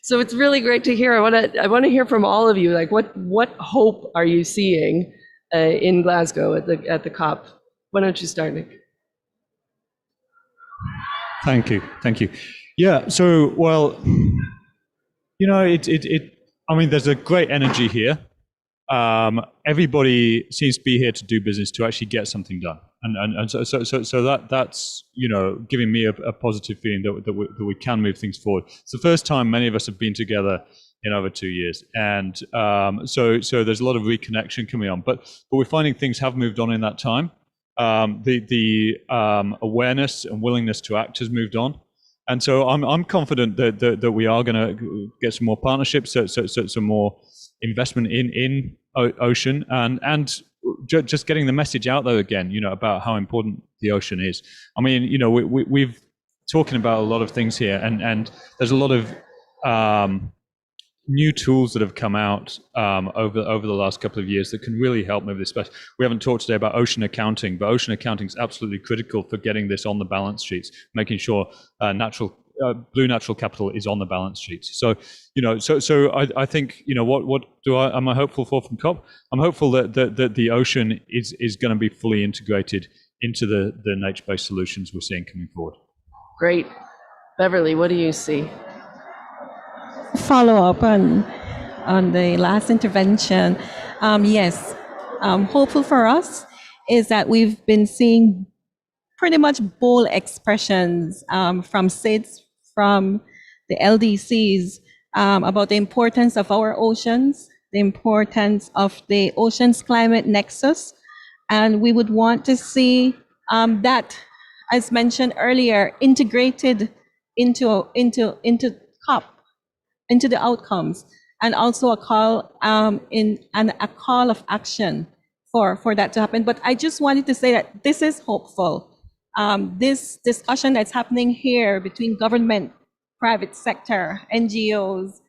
So it's really great to hear. I want to hear from all of you. Like, what hope are you seeing in Glasgow at the COP? Why don't you start, Nick? Thank you. Yeah. So, well, I mean, there's a great energy here. Everybody seems to be here to do business, to actually get something done, and so that's giving me a positive feeling that we can move things forward. It's the first time many of us have been together in over 2 years, and so there's a lot of reconnection coming on. But we're finding things have moved on in that time. The awareness and willingness to act has moved on. And so I'm confident that we are going to get some more partnerships, so some more investment in ocean, and just getting the message out there again, about how important the ocean is. I mean, we've talking about a lot of things here, and there's a lot of new tools that have come out over the last couple of years that can really help move this space. We haven't talked today about ocean accounting, but ocean accounting is absolutely critical for getting this on the balance sheets, making sure blue natural capital is on the balance sheets. So, I think, what am I hopeful for from COP? I'm hopeful that the ocean is going to be fully integrated into the nature-based solutions we're seeing coming forward. Great. Beverly, what do you see? Follow up on the last intervention. Yes, hopeful for us is that we've been seeing pretty much bold expressions from SIDS, from the LDCs, about the importance of our oceans, the importance of the oceans climate nexus. And we would want to see that, as mentioned earlier, integrated into COP, into the outcomes, and also a call a call of action for that to happen. But I just wanted to say that this is hopeful. This discussion that's happening here between government, private sector, NGOs,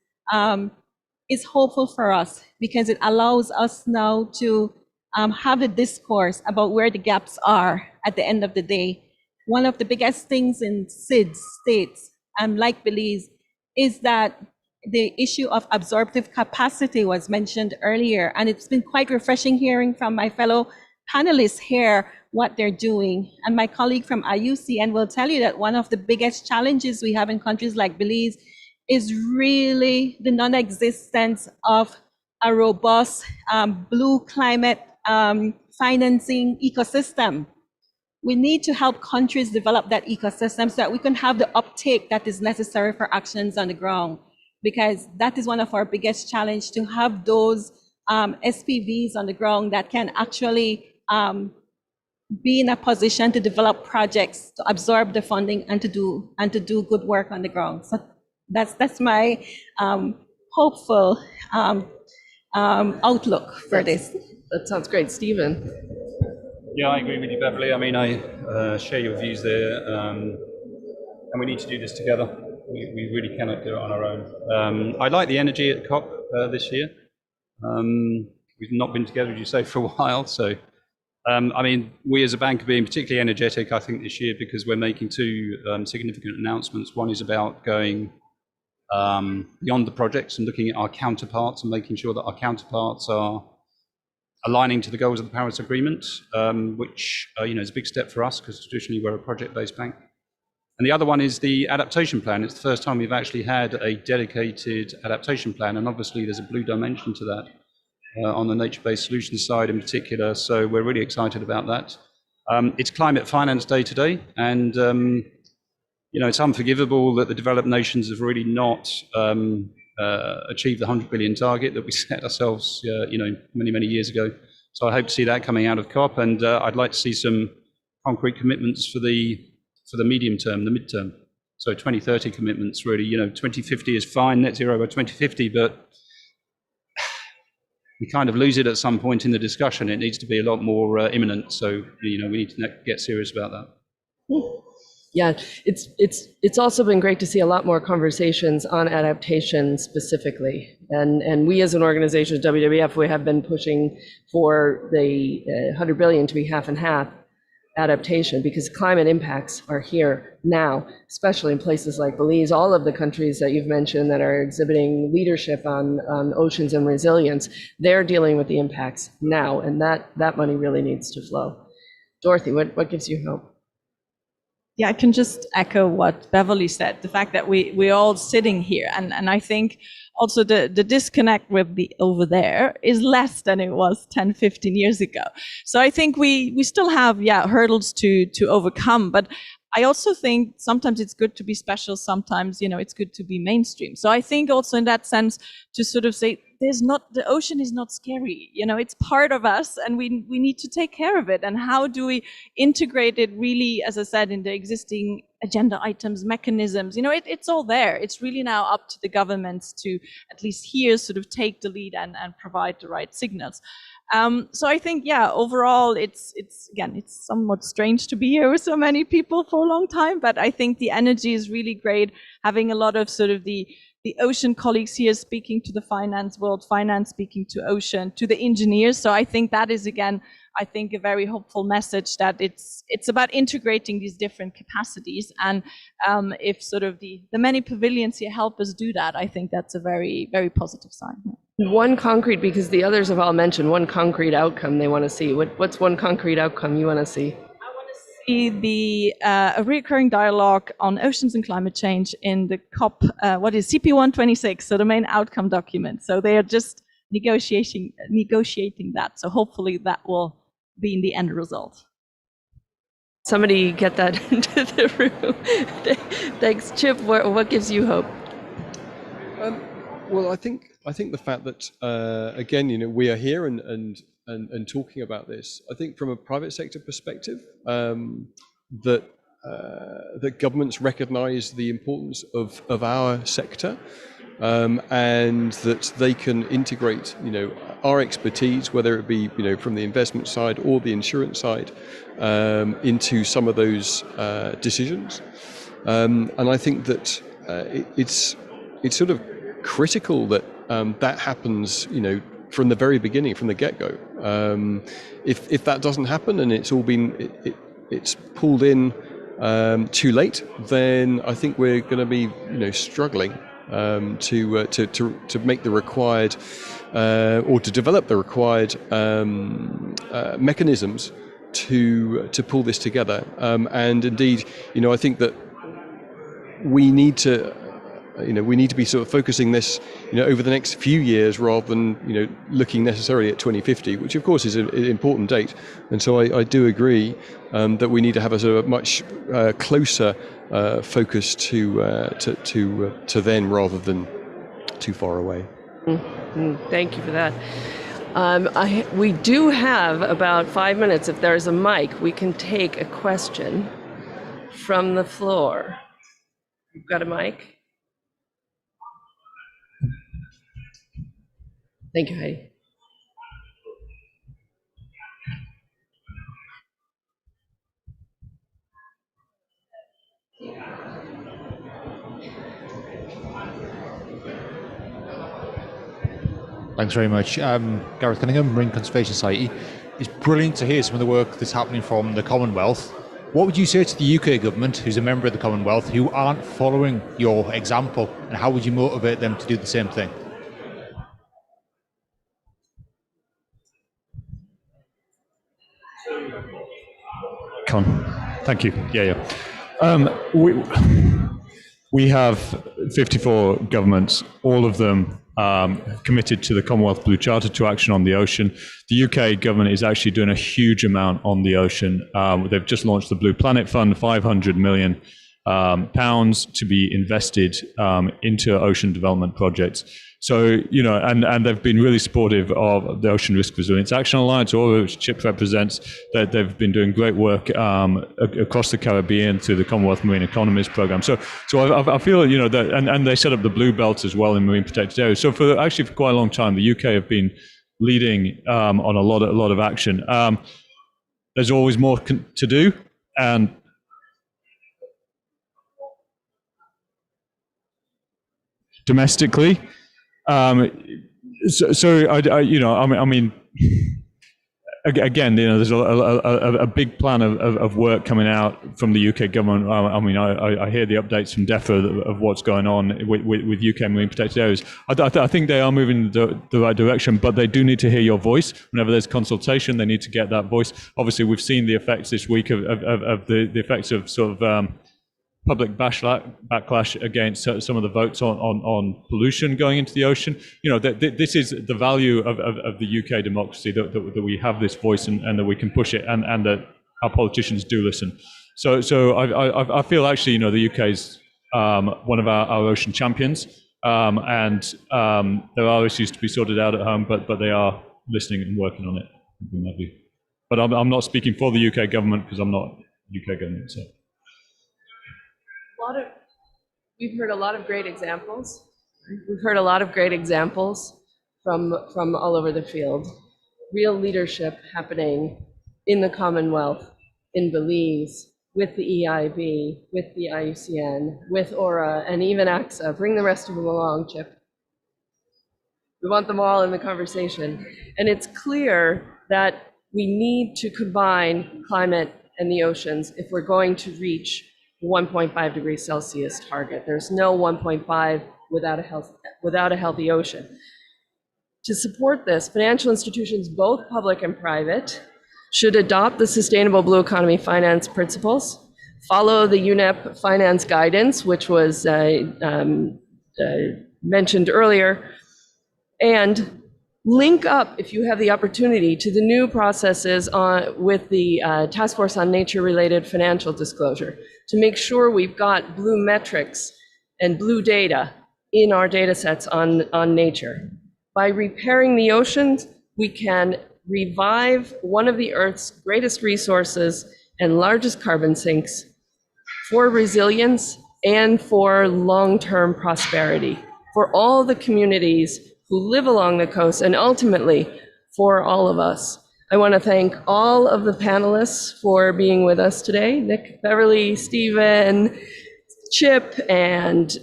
is hopeful for us because it allows us now to have a discourse about where the gaps are at the end of the day. One of the biggest things in SIDS states, like Belize, is that the issue of absorptive capacity was mentioned earlier, and it's been quite refreshing hearing from my fellow panelists here what they're doing. And my colleague from IUCN will tell you that one of the biggest challenges we have in countries like Belize is really the non-existence of a robust blue climate financing ecosystem. We need to help countries develop that ecosystem so that we can have the uptake that is necessary for actions on the ground, because that is one of our biggest challenges, to have those SPVs on the ground that can actually be in a position to develop projects, to absorb the funding, and to do good work on the ground. So that's my hopeful outlook for this. That sounds great. Stephen? Yeah, I agree with you, Beverly. I mean, I share your views there, and we need to do this together. We really cannot do it on our own. I like the energy at COP this year. We've not been together, as you say, for a while. So, I mean, we as a bank are being particularly energetic, I think, this year, because we're making two significant announcements. One is about going beyond the projects and looking at our counterparts and making sure that our counterparts are aligning to the goals of the Paris Agreement, which is a big step for us, because traditionally we're a project-based bank. And the other one is the adaptation plan. It's the first time we've actually had a dedicated adaptation plan, and obviously there's a blue dimension to that on the nature-based solutions side in particular, so we're really excited about that. It's Climate Finance Day today, and it's unforgivable that the developed nations have really not achieved the 100 billion target that we set ourselves many years ago. So I hope to see that coming out of COP, and I'd like to see some concrete commitments for the medium term, the midterm. So 2030 commitments, really. 2050 is fine, net zero by 2050, but we kind of lose it at some point in the discussion. It needs to be a lot more imminent. So we need to get serious about that. Yeah, it's also been great to see a lot more conversations on adaptation specifically, and we as an organization, WWF, we have been pushing for the 100 billion to be half and half adaptation, because climate impacts are here now, especially in places like Belize. All of the countries that you've mentioned that are exhibiting leadership on oceans and resilience, they're dealing with the impacts now, and that money really needs to flow. Dorothy, what gives you hope? Yeah, I can just echo what Beverly said, the fact that we're all sitting here. And I think also the disconnect with the over there is less than it was 10, 15 years ago. So I think we still have, hurdles to overcome. But I also think sometimes it's good to be special. Sometimes, it's good to be mainstream. So I think also in that sense to sort of say, the ocean is not scary. It's part of us, and we need to take care of it. And how do we integrate it really, as I said, in the existing agenda items, mechanisms? It's all there. It's really now up to the governments to at least here sort of take the lead and provide the right signals. So I think, overall, it's somewhat strange to be here with so many people for a long time, but I think the energy is really great, having a lot of sort of the ocean colleagues here speaking to the finance world, finance speaking to ocean, to the engineers. So I think that is, again, I think a very hopeful message, that it's about integrating these different capacities. And if sort of the many pavilions here help us do that, I think that's a very, very positive sign. One concrete, because the others have all mentioned one concrete outcome they want to see. What's one concrete outcome you want to see? A recurring dialogue on oceans and climate change in the COP, CP126, so the main outcome document. So they are just negotiating that. So hopefully that will be in the end result. Somebody get that into the room. Thanks, Chip. What gives you hope? Well, I think the fact that again, we are here and talking about this. I think from a private sector perspective, that governments recognise the importance of our sector, and that they can integrate, our expertise, whether it be, from the investment side or the insurance side, into some of those decisions. And I think that it's sort of critical that that happens, from the very beginning, from the get-go. If that doesn't happen and it's all been it's pulled in too late, then I think we're going to be struggling to make the required or to develop the required mechanisms to pull this together. And indeed, I think that we need to be sort of focusing this, over the next few years rather than, looking necessarily at 2050, which of course is an important date. And so I do agree that we need to have a sort of much closer focus to then rather than too far away. Thank you for that. We do have about 5 minutes. If there's a mic, we can take a question from the floor. You've got a mic? Thank you, Heidi. Thanks very much. Gareth Cunningham, Marine Conservation Society. It's brilliant to hear some of the work that's happening from the Commonwealth. What would you say to the UK government, who's a member of the Commonwealth, who aren't following your example, and how would you motivate them to do the same thing? Con. Thank you. Yeah. We have 54 governments, all of them committed to the Commonwealth Blue Charter to action on the ocean. The UK government is actually doing a huge amount on the ocean. They've just launched the Blue Planet Fund, £500 million to be invested into ocean development projects. So, and they've been really supportive of the Ocean Risk Resilience Action Alliance, or which CHIP represents, that they've been doing great work across the Caribbean through the Commonwealth Marine Economist Program. So I feel, that, and they set up the Blue Belt as well in marine protected areas. So for quite a long time, the UK have been leading on a lot of action. There's always more to do, and domestically. Again, there's a big plan of work coming out from the UK government. I hear the updates from DEFRA of what's going on with UK marine protected areas. I think they are moving the right direction, but they do need to hear your voice. Whenever there's consultation, they need to get that voice. Obviously, we've seen the effects this week of the effects of sort of public backlash against some of the votes on pollution going into the ocean. This is the value of the UK democracy, that we have this voice and that we can push it, and that our politicians do listen. So I feel actually, the UK is one of our ocean champions, and there are issues to be sorted out at home, but they are listening and working on it. But I'm not speaking for the UK government because I'm not UK government. So. We've heard a lot of great examples. We've heard a lot of great examples from all over the field. Real leadership happening in the Commonwealth, in Belize, with the EIB, with the IUCN, with ORA, and even AXA. Bring the rest of them along, Chip. We want them all in the conversation. And it's clear that we need to combine climate and the oceans if we're going to reach 1.5 degrees Celsius target. There's no 1.5 without a healthy ocean. To support this, financial institutions, both public and private, should adopt the Sustainable Blue Economy Finance Principles, follow the UNEP finance guidance, which was mentioned earlier, and link up, if you have the opportunity, to the new processes with the Task Force on Nature-related Financial Disclosure, to make sure we've got blue metrics and blue data in our data sets on nature. By repairing the oceans, we can revive one of the Earth's greatest resources and largest carbon sinks for resilience and for long-term prosperity, for all the communities who live along the coast, and ultimately for all of us. I want to thank all of the panelists for being with us today: Nick, Beverly, Stephen, Chip, and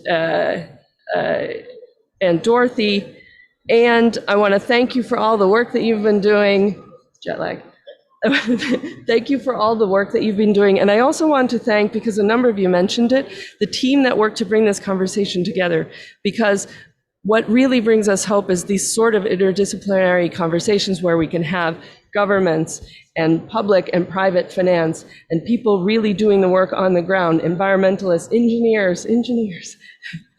Dorothy. And I want to thank you for all the work that you've been doing, jet lag, Thank you for all the work that you've been doing. And I also want to thank, because a number of you mentioned it, the team that worked to bring this conversation together. Because what really brings us hope is these sort of interdisciplinary conversations where we can have governments and public and private finance and people really doing the work on the ground, environmentalists, engineers,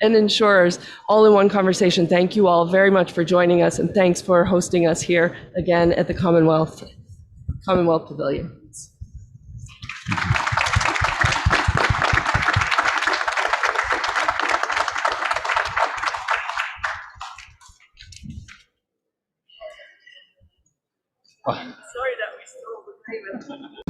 and insurers, all in one conversation. Thank you all very much for joining us, and thanks for hosting us here again at the Commonwealth Pavilion. Sorry that we stole the payment.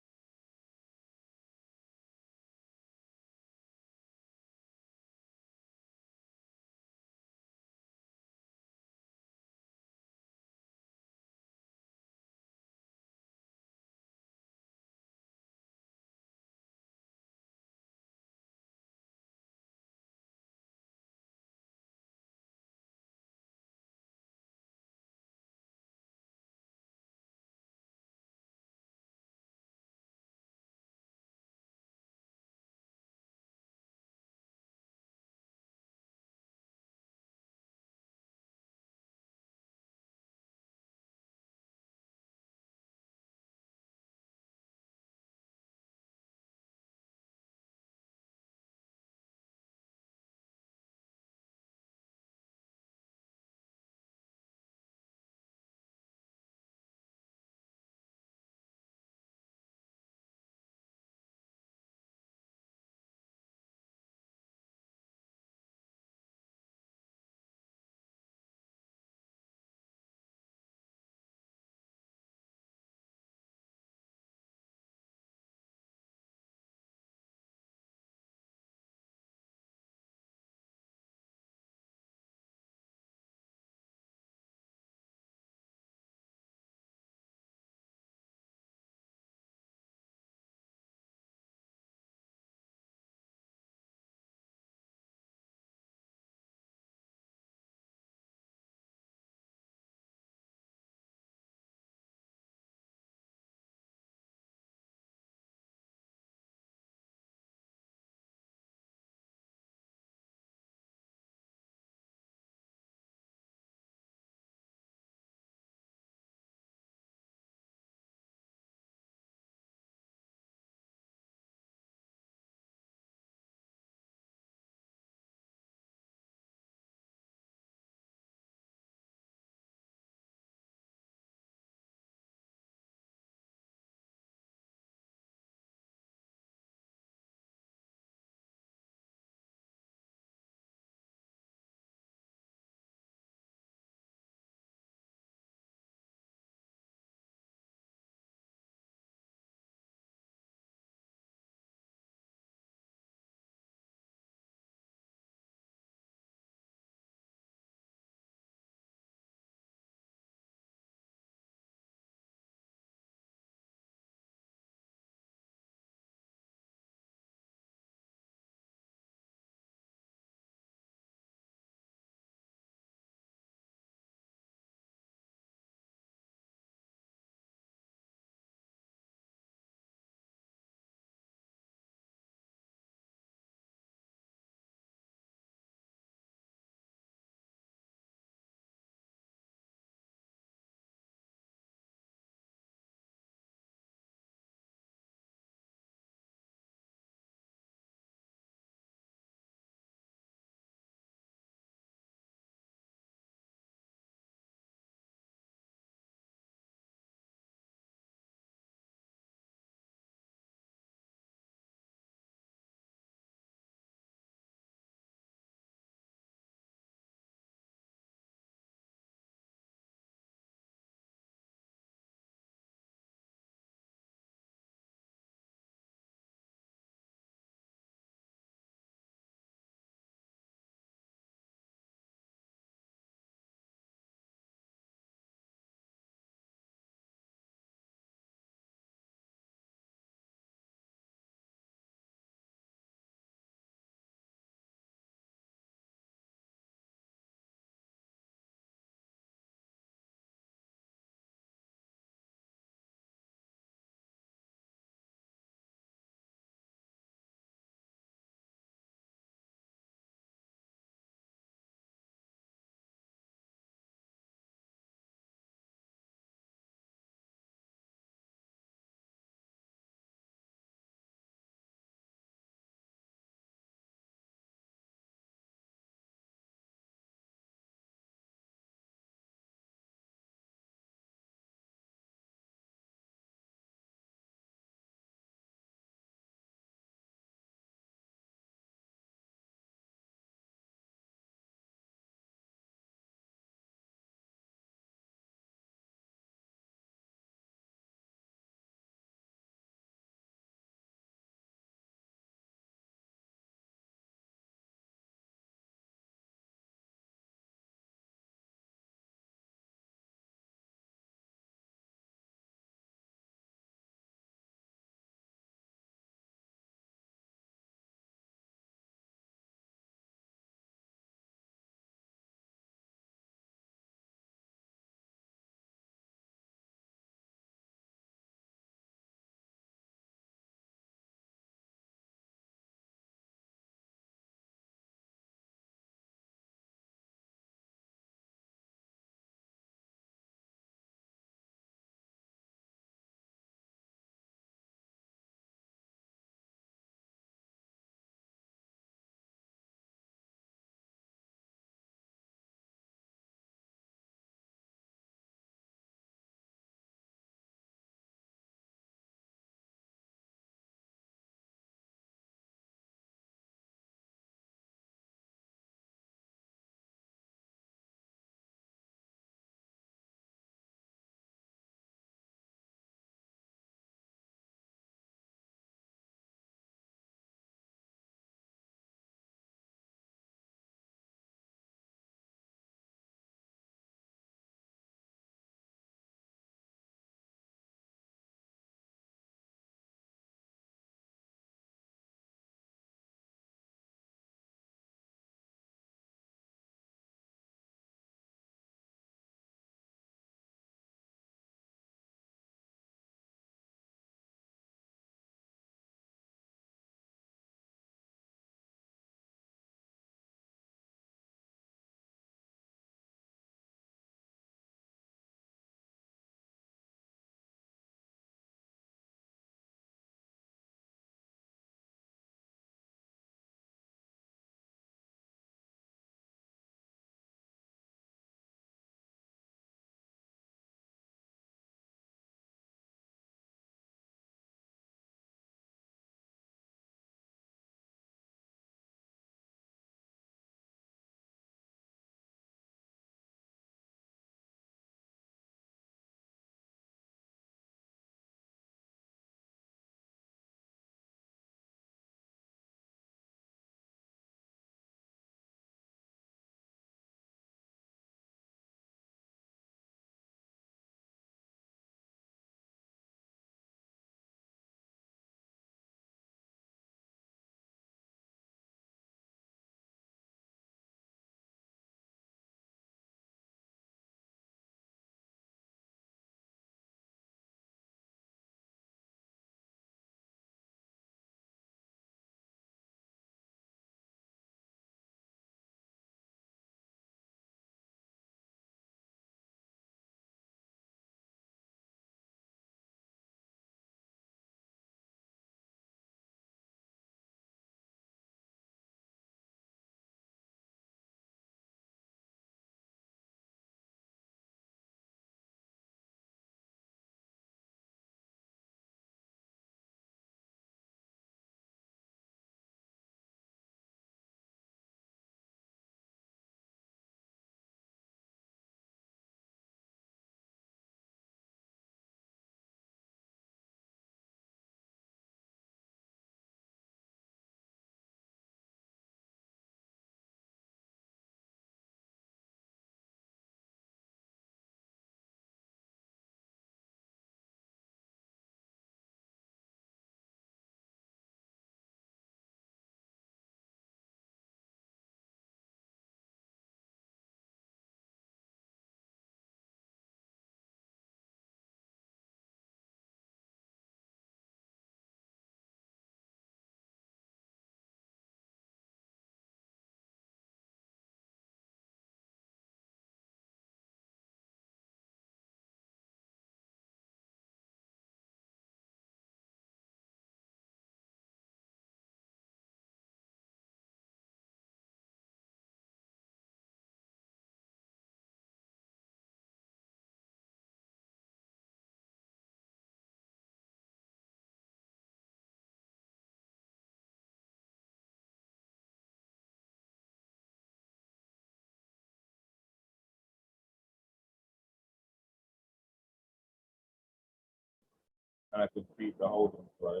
and I can feed the holding flow.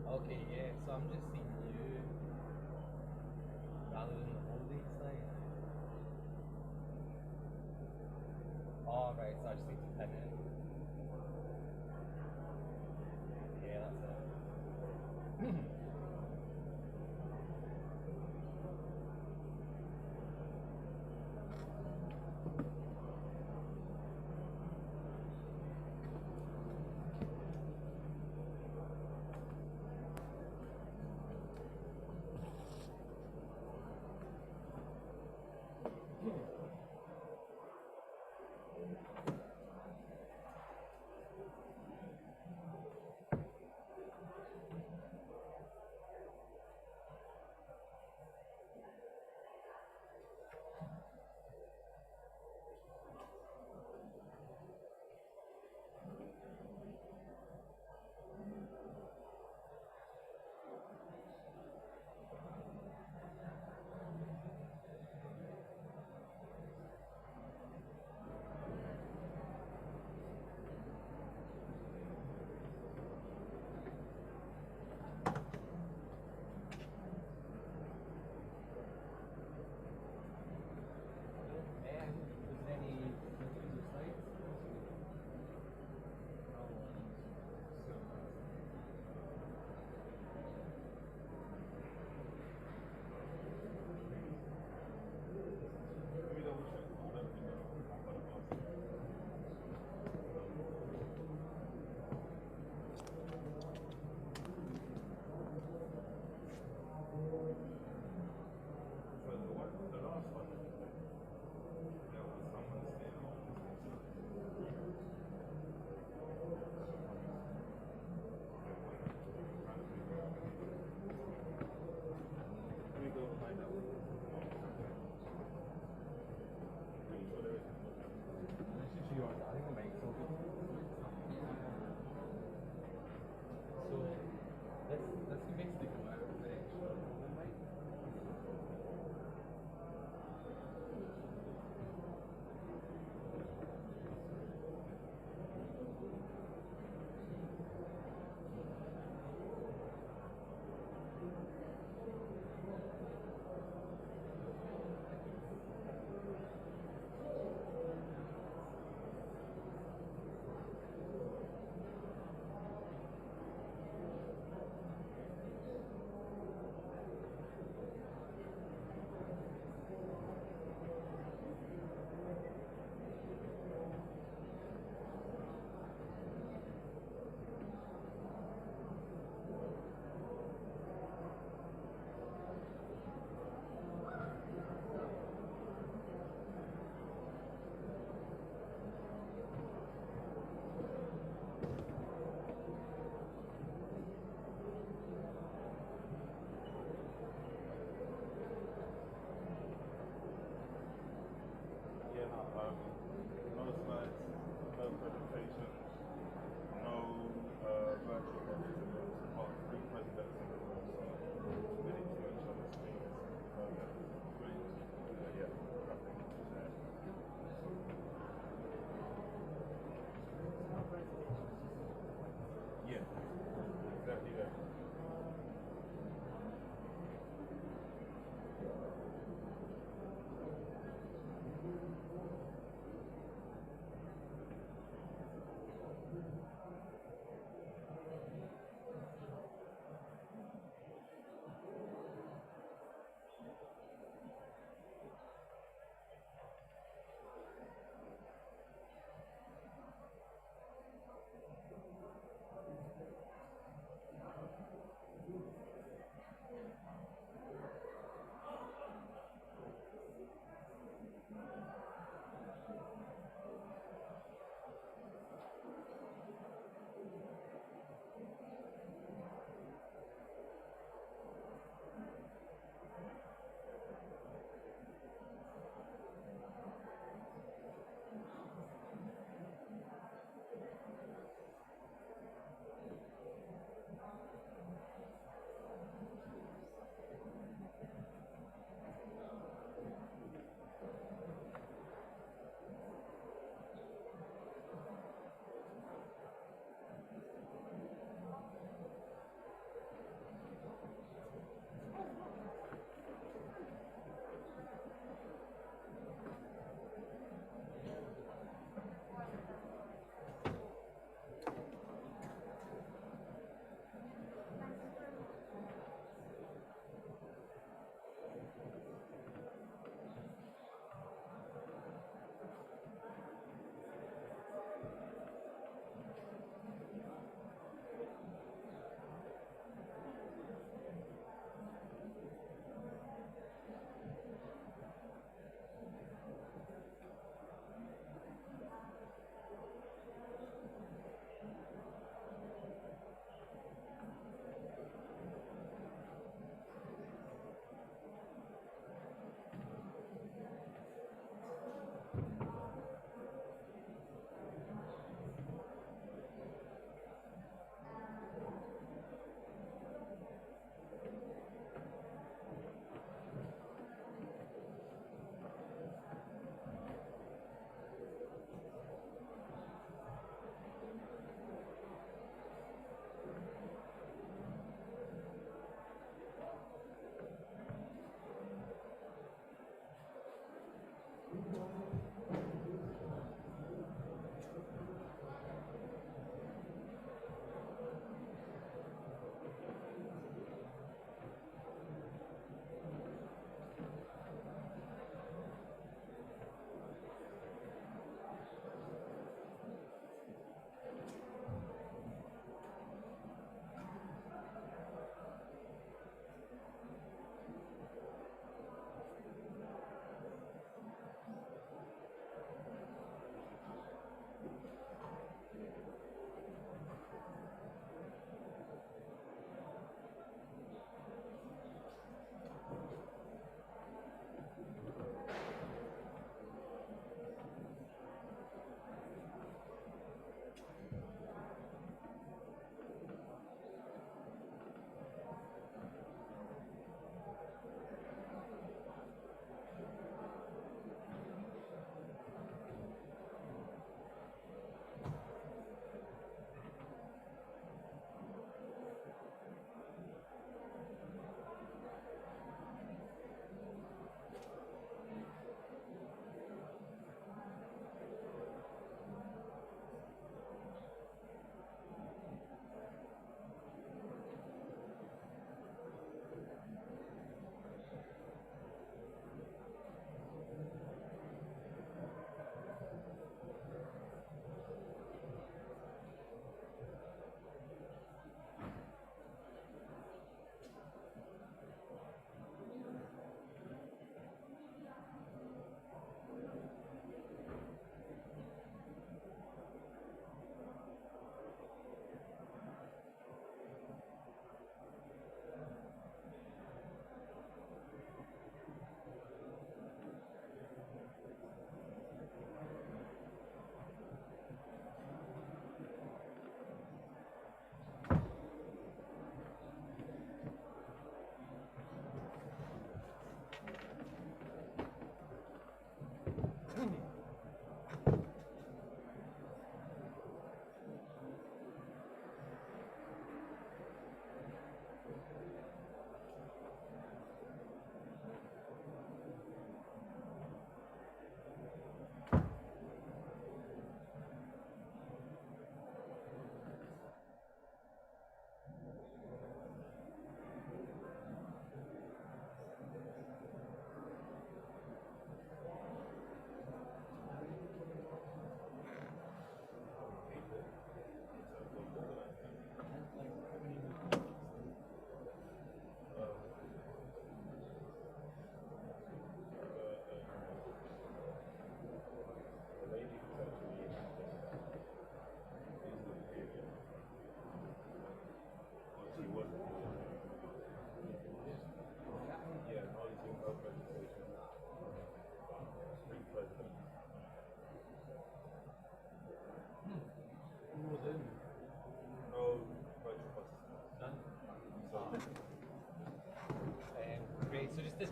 Okay, yeah, so I'm just seeing you rather than the holding side. Oh, right, so I just need to pin it. Yeah, that's it.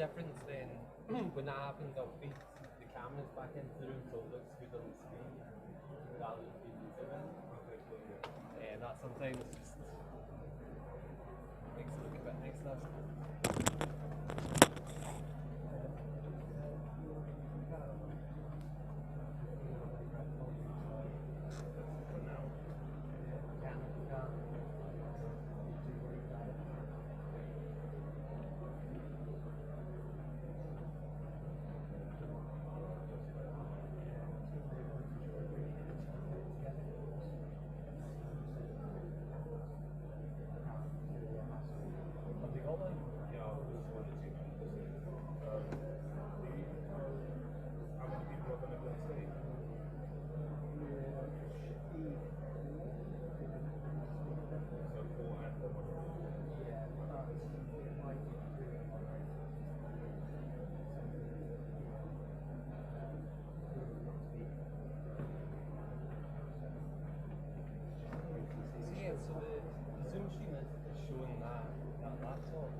difference then, when that happens, I'll feed the cameras back into the room so it looks good on the screen rather than feeding it in. And that sometimes just makes it look a bit nicer. So the Zoom machine is showing that laptop.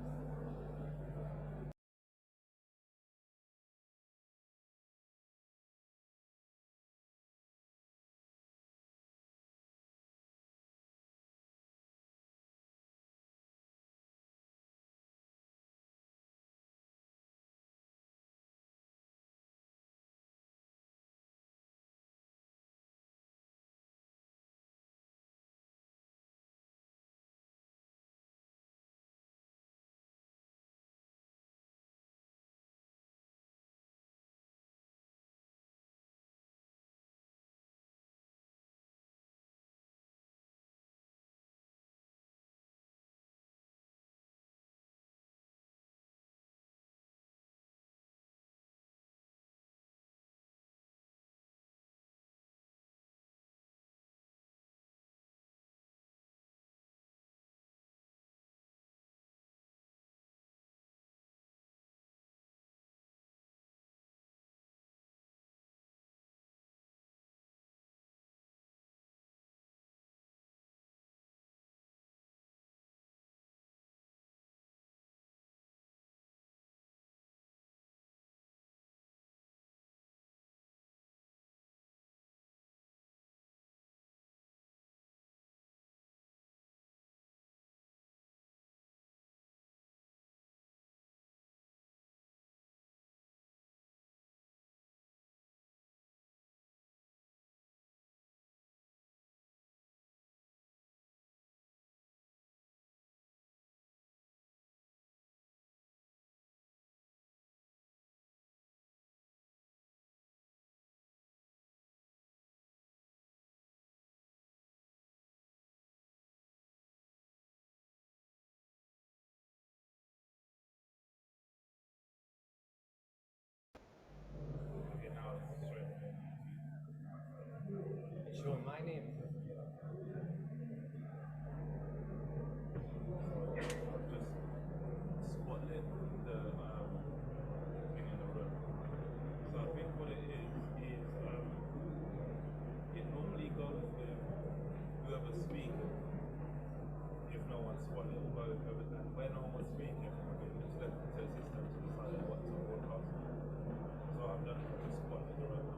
Showing my name. Just spotlit the thing in the room. So I think what it is it normally goes with whoever's speaking. If no one's spotlit, it will go with whoever's that. When no one's speaking, it's left to the system to decide what to broadcast. So I've done it to spotlit the room.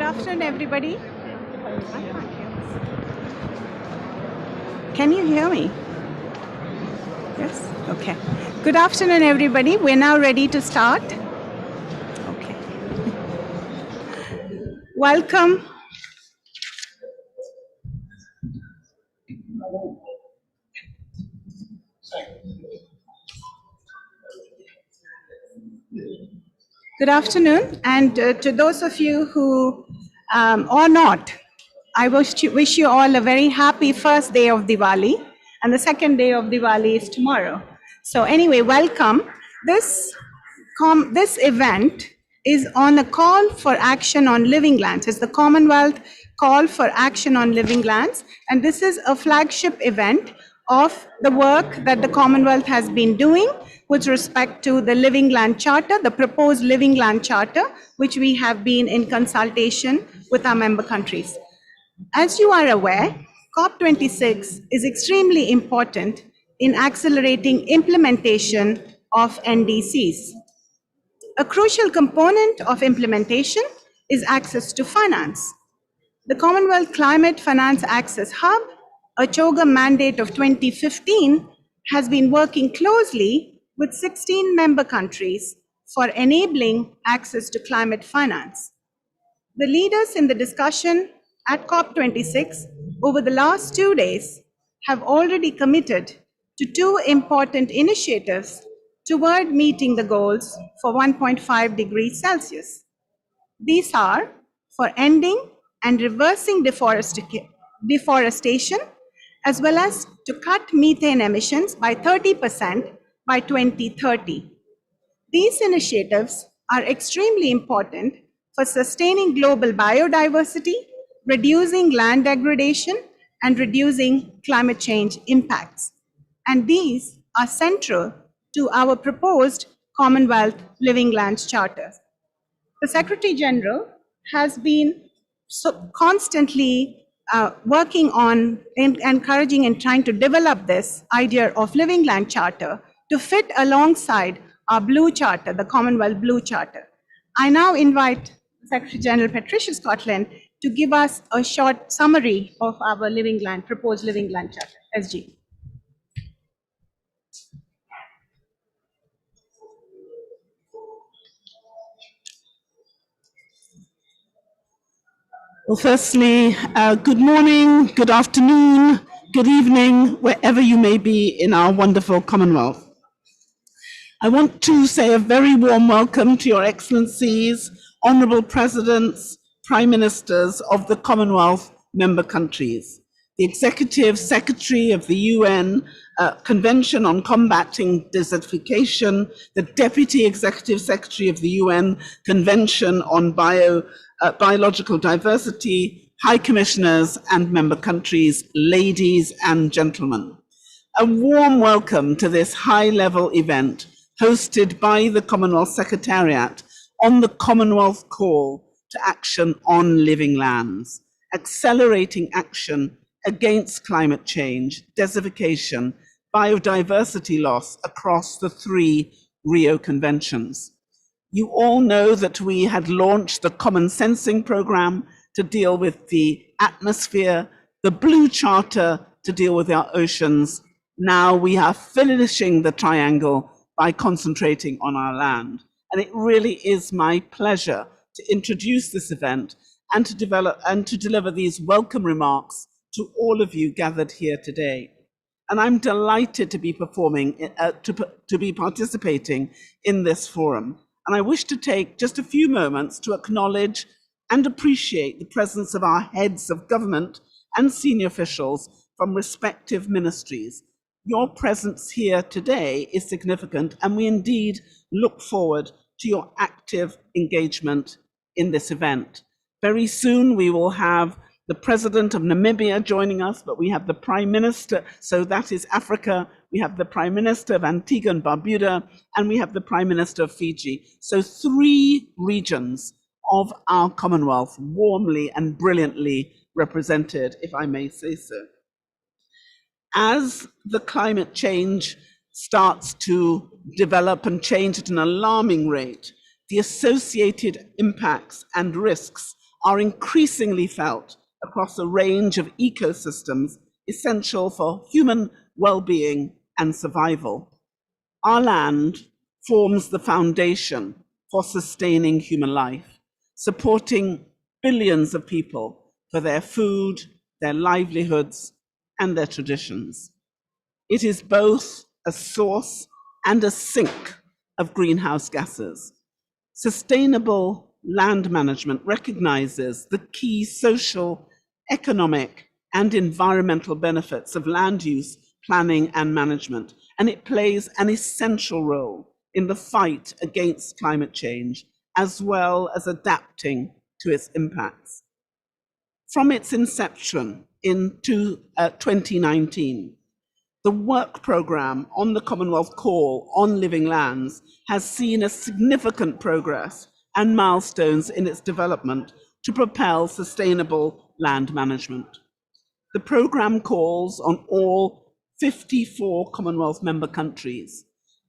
afternoon, everybody. Can you hear me? Yes? Okay. Good afternoon, everybody. We're now ready to start. Okay. Welcome. Good afternoon, and to those of you who or not, I wish you all a very happy first day of Diwali, and the second day of Diwali is tomorrow. So anyway, welcome. This event is on a call for action on living lands. It's the Commonwealth Call for Action on Living Lands, and this is a flagship event of the work that the Commonwealth has been doing with respect to the Living Land Charter, the proposed Living Land Charter, which we have been in consultation with our member countries. As you are aware, Cop26 is extremely important in accelerating implementation of NDCs. A crucial component of implementation is access to finance. The Commonwealth Climate Finance Access Hub, a CHOGA mandate of 2015, has been working closely with 16 member countries for enabling access to climate finance. The leaders in the discussion at COP26 over the last 2 days have already committed to 2 important initiatives toward meeting the goals for 1.5 degrees Celsius. These are for ending and reversing deforestation, as well as to cut methane emissions by 30% by 2030. These initiatives are extremely important for sustaining global biodiversity, reducing land degradation, and reducing climate change impacts. And these are central to our proposed Commonwealth Living Lands Charter. The Secretary General has been constantly working on encouraging and trying to develop this idea of Living Land Charter to fit alongside our Blue Charter, the Commonwealth Blue Charter. I now invite Secretary General Patricia Scotland to give us a short summary of our proposed Living Land Charter. SG. Well, firstly, good morning, good afternoon, good evening, wherever you may be in our wonderful Commonwealth. I want to say a very warm welcome to Your Excellencies, Honourable Presidents, Prime Ministers of the Commonwealth member countries, the Executive Secretary of the UN Convention on Combating Desertification, the Deputy Executive Secretary of the UN Convention on Biological Diversity, High Commissioners and member countries, ladies and gentlemen. A warm welcome to this high-level event hosted by the Commonwealth Secretariat on the Commonwealth Call to Action on Living Lands, accelerating action against climate change, desertification, biodiversity loss across the 3 Rio Conventions. You all know that we had launched the Common Sensing Programme to deal with the atmosphere, the Blue Charter to deal with our oceans. Now we are finishing the triangle by concentrating on our land. And it really is my pleasure to introduce this event and to deliver these welcome remarks to all of you gathered here today. And I'm delighted to be participating in this forum. And I wish to take just a few moments to acknowledge and appreciate the presence of our heads of government and senior officials from respective ministries. Your presence here today is significant, and we indeed look forward to your active engagement in this event. Very soon we will have the President of Namibia joining us, but we have the Prime Minister, so that is Africa. We have the Prime Minister of Antigua and Barbuda, and we have the Prime Minister of Fiji. So 3 regions of our Commonwealth warmly and brilliantly represented, if I may say so. As the climate change starts to develop and change at an alarming rate, the associated impacts and risks are increasingly felt across a range of ecosystems essential for human well-being and survival. Our land forms the foundation for sustaining human life, supporting billions of people for their food, their livelihoods, and their traditions. It is both a source and a sink of greenhouse gases. Sustainable land management recognizes the key social, economic, and environmental benefits of land use, planning, and management, and it plays an essential role in the fight against climate change, as well as adapting to its impacts. From its inception in 2019, the work programme on the Commonwealth Call on Living Lands has seen a significant progress and milestones in its development to propel sustainable land management. The programme calls on all 54 Commonwealth member countries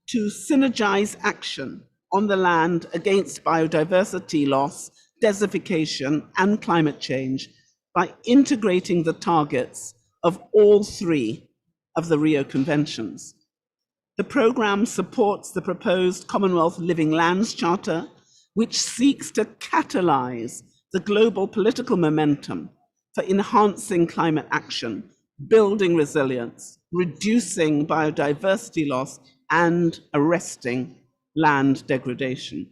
to synergise action on the land against biodiversity loss, desertification, and climate change by integrating the targets of all three of the Rio Conventions. The programme supports the proposed Commonwealth Living Lands Charter, which seeks to catalyse the global political momentum for enhancing climate action, building resilience, reducing biodiversity loss, and arresting land degradation.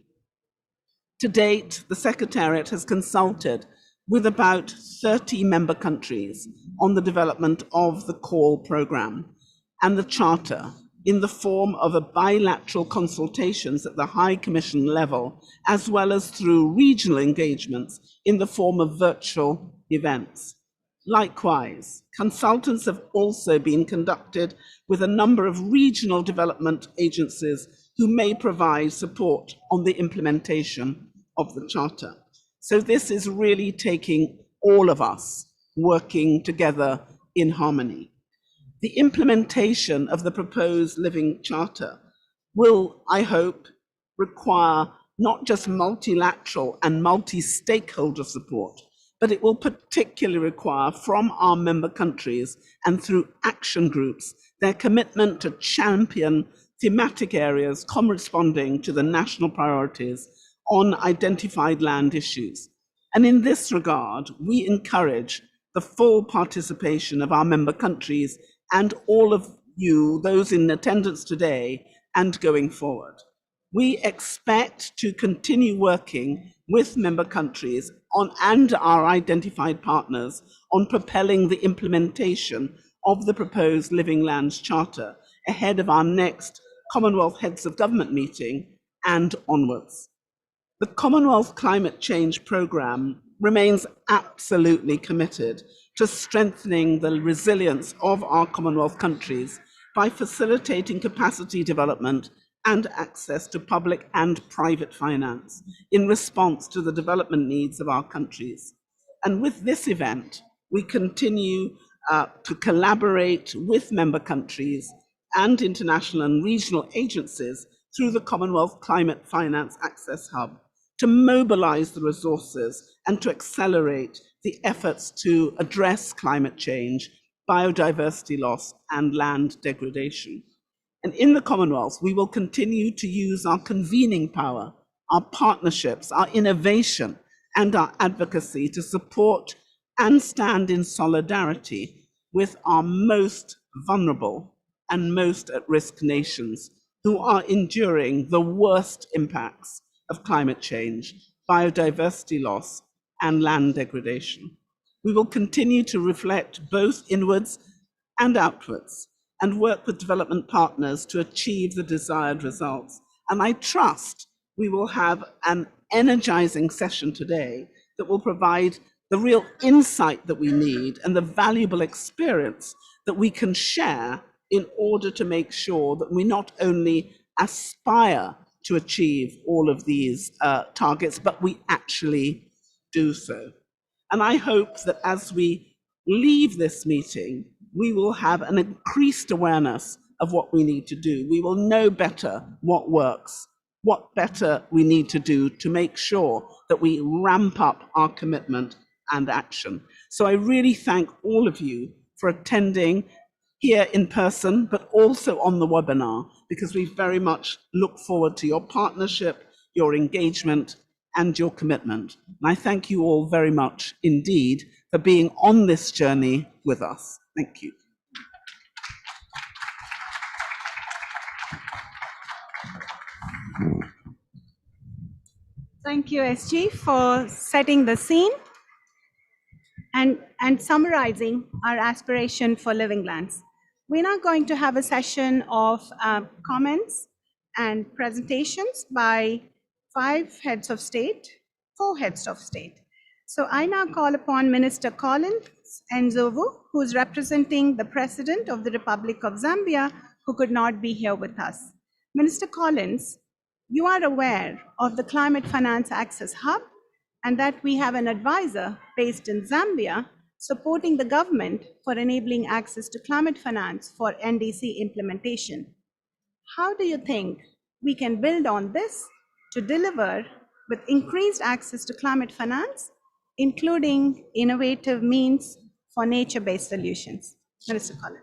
To date, the Secretariat has consulted with about 30 member countries on the development of the Call programme and the Charter in the form of a bilateral consultations at the High Commission level, as well as through regional engagements in the form of virtual events. Likewise, consultants have also been conducted with a number of regional development agencies who may provide support on the implementation of the Charter. So this is really taking all of us working together in harmony. The implementation of the proposed Living Charter will, I hope, require not just multilateral and multi-stakeholder support, but it will particularly require from our member countries and through action groups their commitment to champion thematic areas corresponding to the national priorities on identified land issues. And in this regard, we encourage the full participation of our member countries and all of you, those in attendance today and going forward. We expect to continue working with member countries on and our identified partners on propelling the implementation of the proposed Living Lands Charter ahead of our next Commonwealth Heads of Government meeting and onwards. The Commonwealth Climate Change Programme remains absolutely committed to strengthening the resilience of our Commonwealth countries by facilitating capacity development and access to public and private finance in response to the development needs of our countries. And with this event, we continue to collaborate with member countries and international and regional agencies through the Commonwealth Climate Finance Access Hub to mobilize the resources and to accelerate the efforts to address climate change, biodiversity loss, and land degradation. And in the Commonwealth, we will continue to use our convening power, our partnerships, our innovation, and our advocacy to support and stand in solidarity with our most vulnerable and most at-risk nations who are enduring the worst impacts of climate change, biodiversity loss, and land degradation. We will continue to reflect both inwards and outwards and work with development partners to achieve the desired results. And I trust we will have an energizing session today that will provide the real insight that we need and the valuable experience that we can share in order to make sure that we not only aspire to achieve all of these targets, but we actually do so. And I hope that as we leave this meeting, we will have an increased awareness of what we need to do. We will know better what works, what better we need to do to make sure that we ramp up our commitment and action. So I really thank all of you for attending here in person, but also on the webinar, because we very much look forward to your partnership, your engagement, and your commitment. And I thank you all very much indeed for being on this journey with us. Thank you. Thank you, SG, for setting the scene and summarizing our aspiration for living lands. We're now going to have a session of comments and presentations by four heads of state. So I now call upon Minister Collins Nzovu, who is representing the President of the Republic of Zambia, who could not be here with us. Minister Collins, you are aware of the Climate Finance Access Hub and that we have an advisor based in Zambia supporting the government for enabling access to climate finance for NDC implementation. How do you think we can build on this to deliver with increased access to climate finance, including innovative means for nature-based solutions? Minister Collins.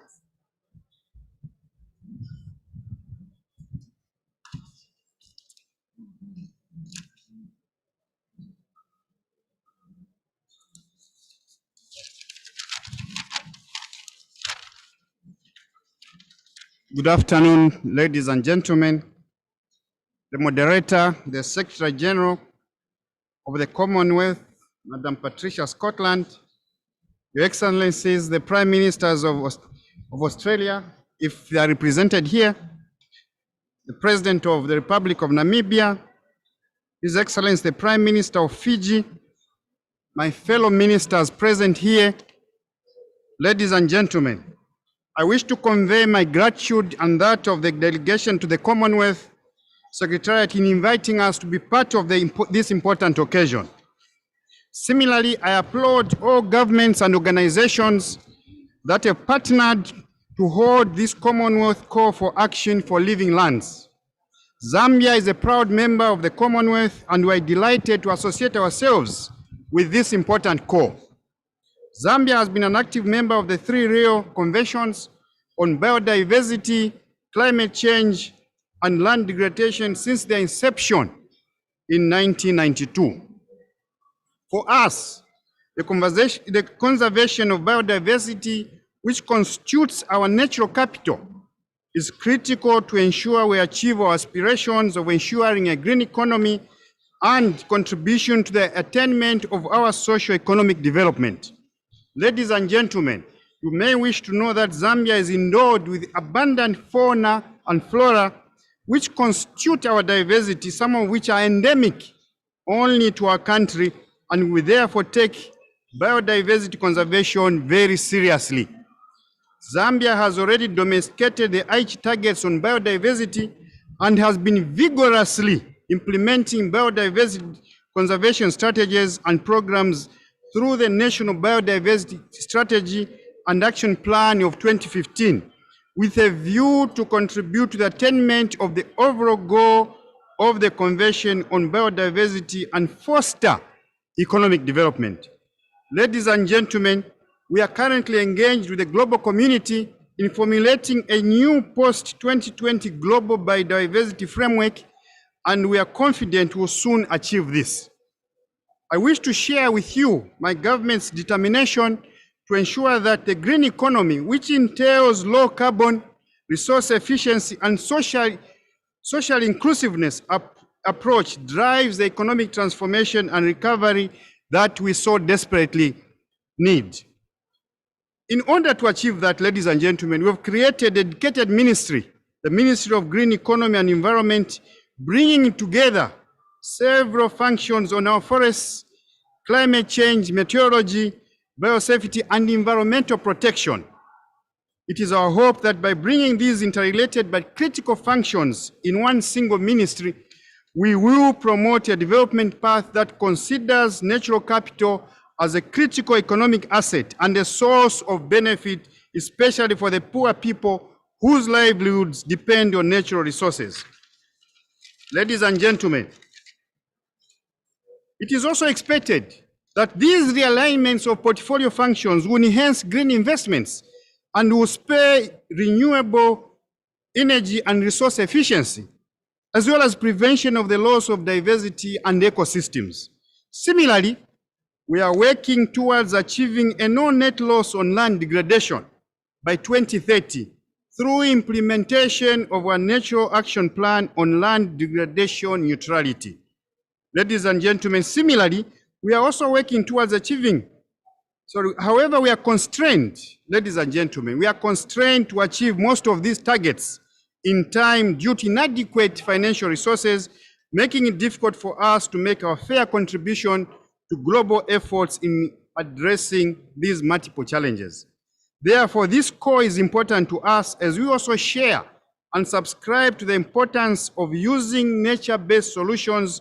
Good afternoon, ladies and gentlemen. The moderator, the Secretary General of the Commonwealth, Madam Patricia Scotland, Your Excellencies, the Prime Ministers of Australia, if they are represented here, the President of the Republic of Namibia, His Excellency, the Prime Minister of Fiji, my fellow ministers present here, ladies and gentlemen, I wish to convey my gratitude and that of the delegation to the Commonwealth Secretariat in inviting us to be part of this important occasion. Similarly, I applaud all governments and organizations that have partnered to hold this Commonwealth Call for Action for Living Lands. Zambia is a proud member of the Commonwealth, and we are delighted to associate ourselves with this important call. Zambia has been an active member of the 3 Rio Conventions on biodiversity, climate change, and land degradation since their inception in 1992. For us, the conservation of biodiversity, which constitutes our natural capital, is critical to ensure we achieve our aspirations of ensuring a green economy and contribution to the attainment of our socio-economic development. Ladies and gentlemen, you may wish to know that Zambia is endowed with abundant fauna and flora which constitute our diversity, some of which are endemic only to our country, and we therefore take biodiversity conservation very seriously. Zambia has already domesticated the Aichi targets on biodiversity and has been vigorously implementing biodiversity conservation strategies and programs through the National Biodiversity Strategy and Action Plan of 2015, with a view to contribute to the attainment of the overall goal of the Convention on Biodiversity and foster economic development. Ladies and gentlemen, we are currently engaged with the global community in formulating a new post-2020 global biodiversity framework, and we are confident we'll soon achieve this. I wish to share with you my government's determination to ensure that the green economy, which entails low carbon, resource efficiency, and social inclusiveness approach, drives the economic transformation and recovery that we so desperately need. In order to achieve that, ladies and gentlemen, we have created a dedicated ministry, the Ministry of Green Economy and Environment, bringing together several functions on our forests, climate change, meteorology, biosafety, and environmental protection. It is our hope that by bringing these interrelated but critical functions in one single ministry, we will promote a development path that considers natural capital as a critical economic asset and a source of benefit, especially for the poor people whose livelihoods depend on natural resources. Ladies and gentlemen, it is also expected that these realignments of portfolio functions will enhance green investments and will spur renewable energy and resource efficiency, as well as prevention of the loss of diversity and ecosystems. Similarly, we are working towards achieving a no net loss on land degradation by 2030 through implementation of our Natural Action Plan on land degradation neutrality. Ladies and gentlemen, similarly, we are also working towards achieving, however, we are constrained, ladies and gentlemen, we are constrained to achieve most of these targets in time due to inadequate financial resources, making it difficult for us to make our fair contribution to global efforts in addressing these multiple challenges. Therefore, this call is important to us as we also share and subscribe to the importance of using nature-based solutions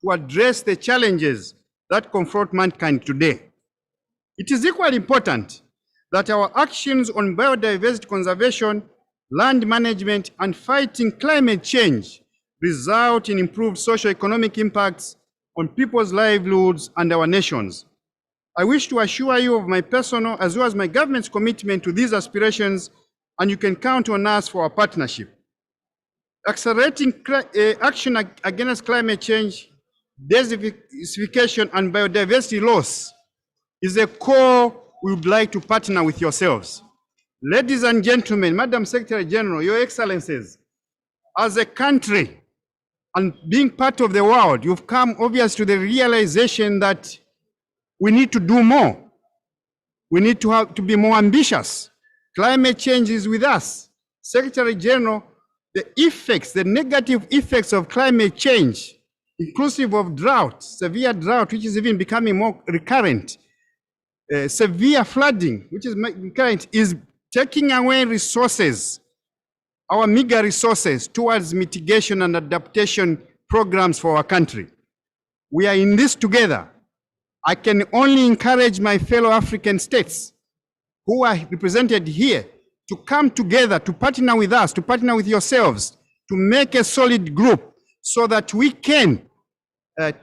to address the challenges that confront mankind today. It is equally important that our actions on biodiversity conservation, land management, and fighting climate change result in improved socio-economic impacts on people's livelihoods and our nations. I wish to assure you of my personal as well as my government's commitment to these aspirations, and you can count on us for our partnership. Accelerating action against climate change, desertification, and biodiversity loss is a call we would like to partner with yourselves. Ladies and gentlemen, Madam Secretary General, Your Excellencies, as a country and being part of the world, you've come obviously to the realization that we need to do more. We need to be more ambitious. Climate change is with us. Secretary General, the effects, the negative effects of climate change, inclusive of drought, severe drought, which is even becoming more recurrent, severe flooding, which is recurrent, is taking away resources, our meager resources, towards mitigation and adaptation programs for our country. We are in this together. I can only encourage my fellow African states who are represented here to come together, to partner with us, to partner with yourselves, to make a solid group so that we can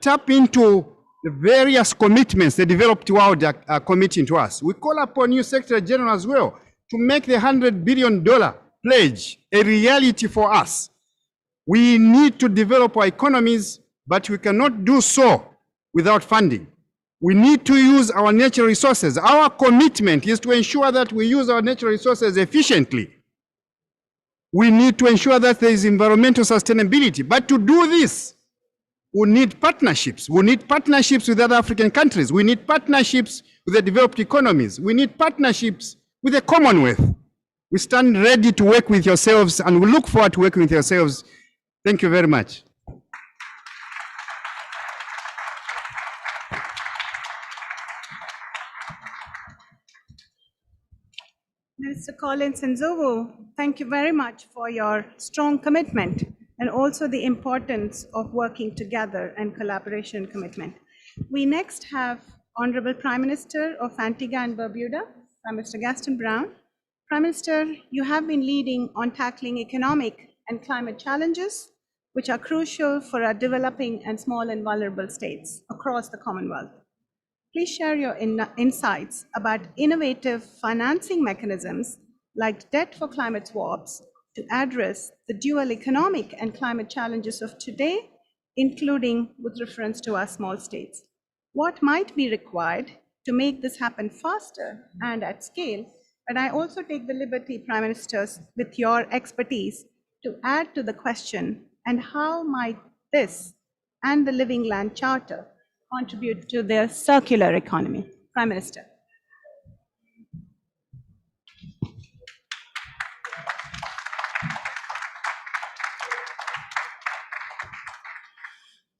tap into the various commitments the developed world are committing to us. We call upon you, Secretary General, as well, to make the $100 billion pledge a reality for us. We need to develop our economies, but we cannot do so without funding. We need to use our natural resources. Our commitment is to ensure that we use our natural resources efficiently. We need to ensure that there is environmental sustainability. But to do this, we need partnerships. We need partnerships with other African countries. We need partnerships with the developed economies. We need partnerships with the Commonwealth. We stand ready to work with yourselves, and we look forward to working with yourselves. Thank you very much. Mr. Collins Nzovu, thank you very much for your strong commitment and also the importance of working together and collaboration commitment. We next have Honorable Prime Minister of Antigua and Barbuda, Prime Minister Gaston Brown. Prime Minister, you have been leading on tackling economic and climate challenges, which are crucial for our developing and small and vulnerable states across the Commonwealth. Please share your insights about innovative financing mechanisms like debt for climate swaps to address the dual economic and climate challenges of today, including with reference to our small states. What might be required to make this happen faster and at scale? And I also take the liberty, Prime Ministers, with your expertise to add to the question, and how might this and the Living Land Charter contribute to the circular economy? Prime Minister.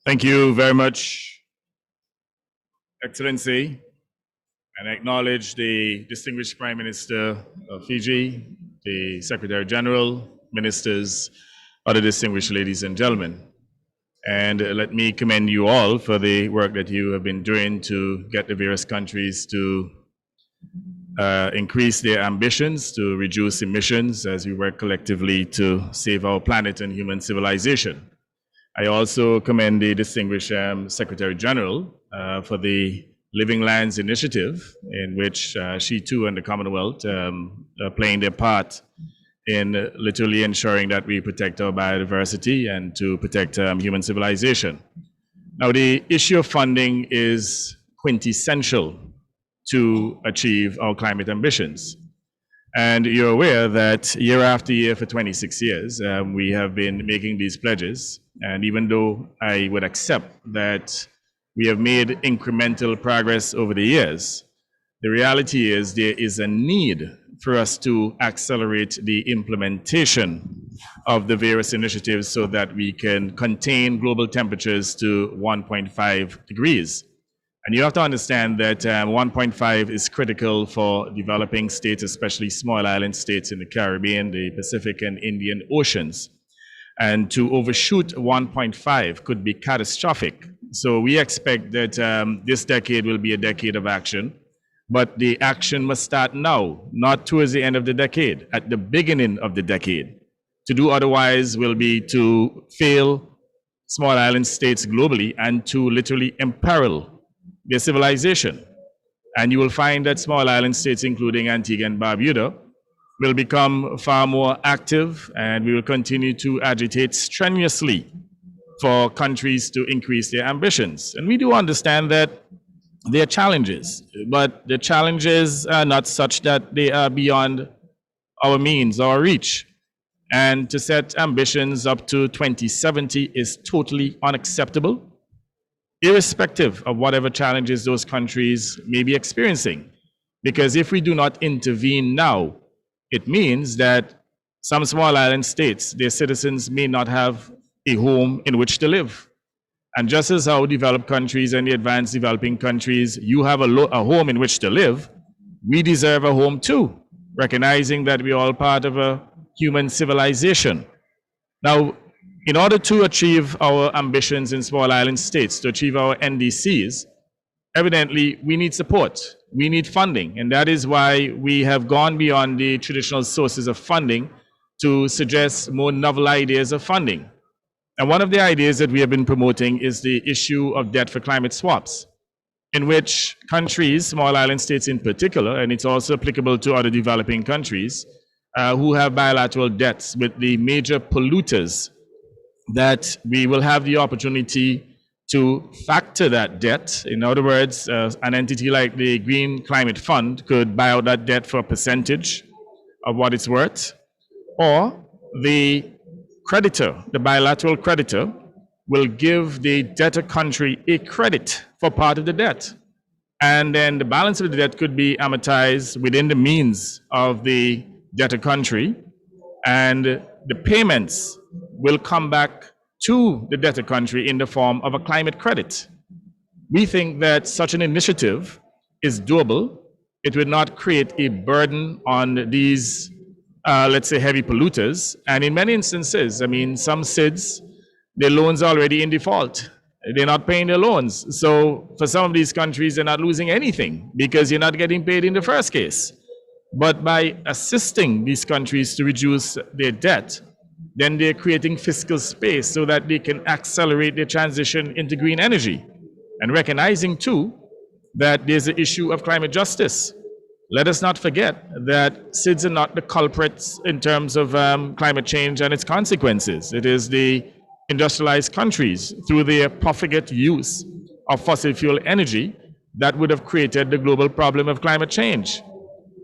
Thank you very much, Excellency, and I acknowledge the distinguished Prime Minister of Fiji, the Secretary General, ministers, other distinguished ladies and gentlemen. And let me commend you all for the work that you have been doing to get the various countries to increase their ambitions to reduce emissions as we work collectively to save our planet and human civilization. I also commend the distinguished Secretary General for the Living Lands Initiative, in which she too and the Commonwealth are playing their part in literally ensuring that we protect our biodiversity and to protect human civilization. Now, the issue of funding is quintessential to achieve our climate ambitions. And you're aware that year after year for 26 years, we have been making these pledges. And even though I would accept that we have made incremental progress over the years, the reality is there is a need for us to accelerate the implementation of the various initiatives so that we can contain global temperatures to 1.5 degrees. And you have to understand that 1.5 is critical for developing states, especially small island states in the Caribbean, the Pacific and Indian Oceans. And to overshoot 1.5 could be catastrophic. So we expect that this decade will be a decade of action, but the action must start now, not towards the end of the decade, at the beginning of the decade. To do otherwise will be to fail small island states globally and to literally imperil their civilization. And you will find that small island states, including Antigua and Barbuda, will become far more active, and we will continue to agitate strenuously for countries to increase their ambitions. And we do understand that there are challenges, but the challenges are not such that they are beyond our means, our reach. And to set ambitions up to 2070 is totally unacceptable, irrespective of whatever challenges those countries may be experiencing. Because if we do not intervene now, it means that some small island states, their citizens may not have a home in which to live. And just as how developed countries and the advanced developing countries, you have a home in which to live, we deserve a home too, recognizing that we're all part of a human civilization. Now, in order to achieve our ambitions in small island states, to achieve our NDCs, evidently we need support, we need funding, and that is why we have gone beyond the traditional sources of funding to suggest more novel ideas of funding. And one of the ideas that we have been promoting is the issue of debt for climate swaps, in which countries, small island states in particular, and it's also applicable to other developing countries, who have bilateral debts with the major polluters, that we will have the opportunity to factor that debt. In other words, an entity like the Green Climate Fund could buy out that debt for a percentage of what it's worth, or the creditor, the bilateral creditor, will give the debtor country a credit for part of the debt. And then the balance of the debt could be amortized within the means of the debtor country, and the payments will come back to the debtor country in the form of a climate credit. We think that such an initiative is doable. It would not create a burden on these, let's say, heavy polluters. And in many instances, I mean, some SIDS, their loans are already in default. They're not paying their loans. So for some of these countries, they're not losing anything because you're not getting paid in the first case. But by assisting these countries to reduce their debt, then they're creating fiscal space so that they can accelerate their transition into green energy. And recognizing too that there's an issue of climate justice. Let us not forget that SIDS are not the culprits in terms of climate change and its consequences. It is the industrialized countries, through their profligate use of fossil fuel energy, that would have created the global problem of climate change.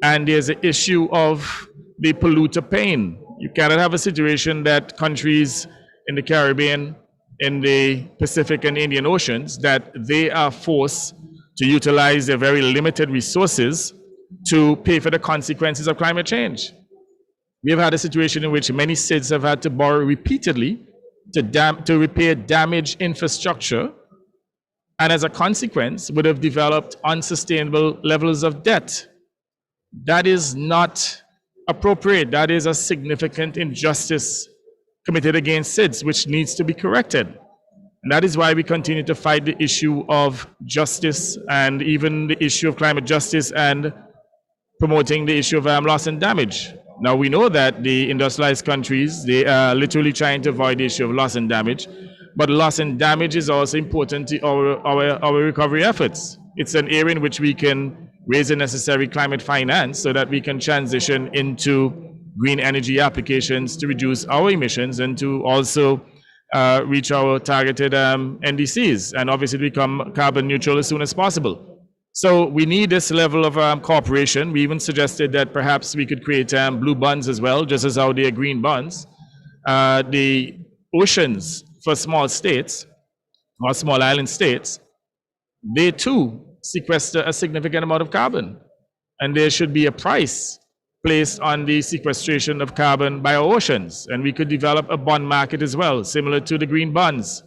And there's an issue of the polluter paying. You cannot have a situation that countries in the Caribbean, in the Pacific and Indian Oceans, that they are forced to utilize their very limited resources to pay for the consequences of climate change. We have had a situation in which many SIDS have had to borrow repeatedly to repair damaged infrastructure, and as a consequence would have developed unsustainable levels of debt. That is not appropriate. That is a significant injustice committed against SIDS, which needs to be corrected. And that is why we continue to fight the issue of justice, and even the issue of climate justice, and promoting the issue of loss and damage. Now we know that the industrialized countries, they are literally trying to avoid the issue of loss and damage, but loss and damage is also important to our recovery efforts. It's an area in which we can raise the necessary climate finance so that we can transition into green energy applications to reduce our emissions and to also reach our targeted NDCs and obviously become carbon neutral as soon as possible. So we need this level of cooperation. We even suggested that perhaps we could create blue bonds as well, just as how they are green bonds. The oceans for small states or small island states, they too sequester a significant amount of carbon. And there should be a price placed on the sequestration of carbon by our oceans. And we could develop a bond market as well, similar to the green bonds.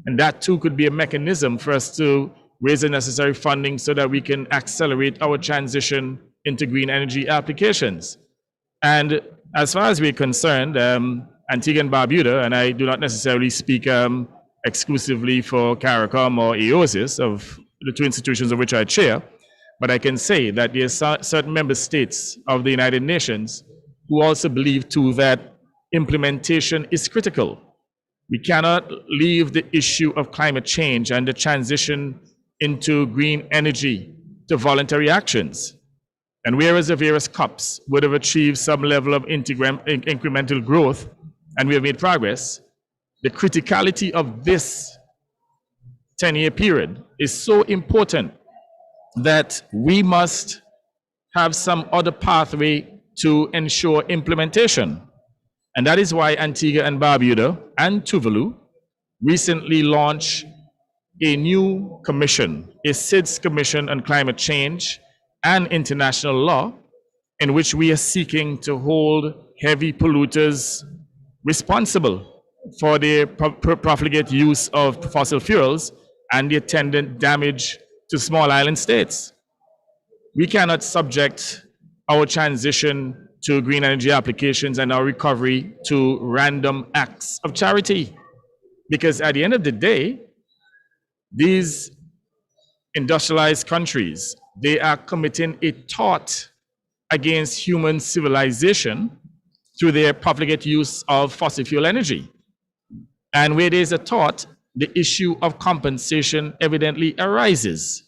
And that too could be a mechanism for us to raise the necessary funding so that we can accelerate our transition into green energy applications. And as far as we're concerned, Antigua and Barbuda, and I do not necessarily speak exclusively for CARICOM or EOSIS, of the two institutions of which I chair, but I can say that there are certain member states of the United Nations who also believe too that implementation is critical. We cannot leave the issue of climate change and the transition into green energy to voluntary actions. And whereas the various COPs would have achieved some level of incremental growth, and we have made progress, the criticality of this 10-year period is so important that we must have some other pathway to ensure implementation. And that is why Antigua and Barbuda and Tuvalu recently launched a new commission, a SIDS Commission on Climate Change and International Law, in which we are seeking to hold heavy polluters responsible for their profligate use of fossil fuels and the attendant damage to small island states. We cannot subject our transition to green energy applications and our recovery to random acts of charity. Because at the end of the day, these industrialized countries, they are committing a tort against human civilization through their profligate use of fossil fuel energy. And where there's a tort, the issue of compensation evidently arises.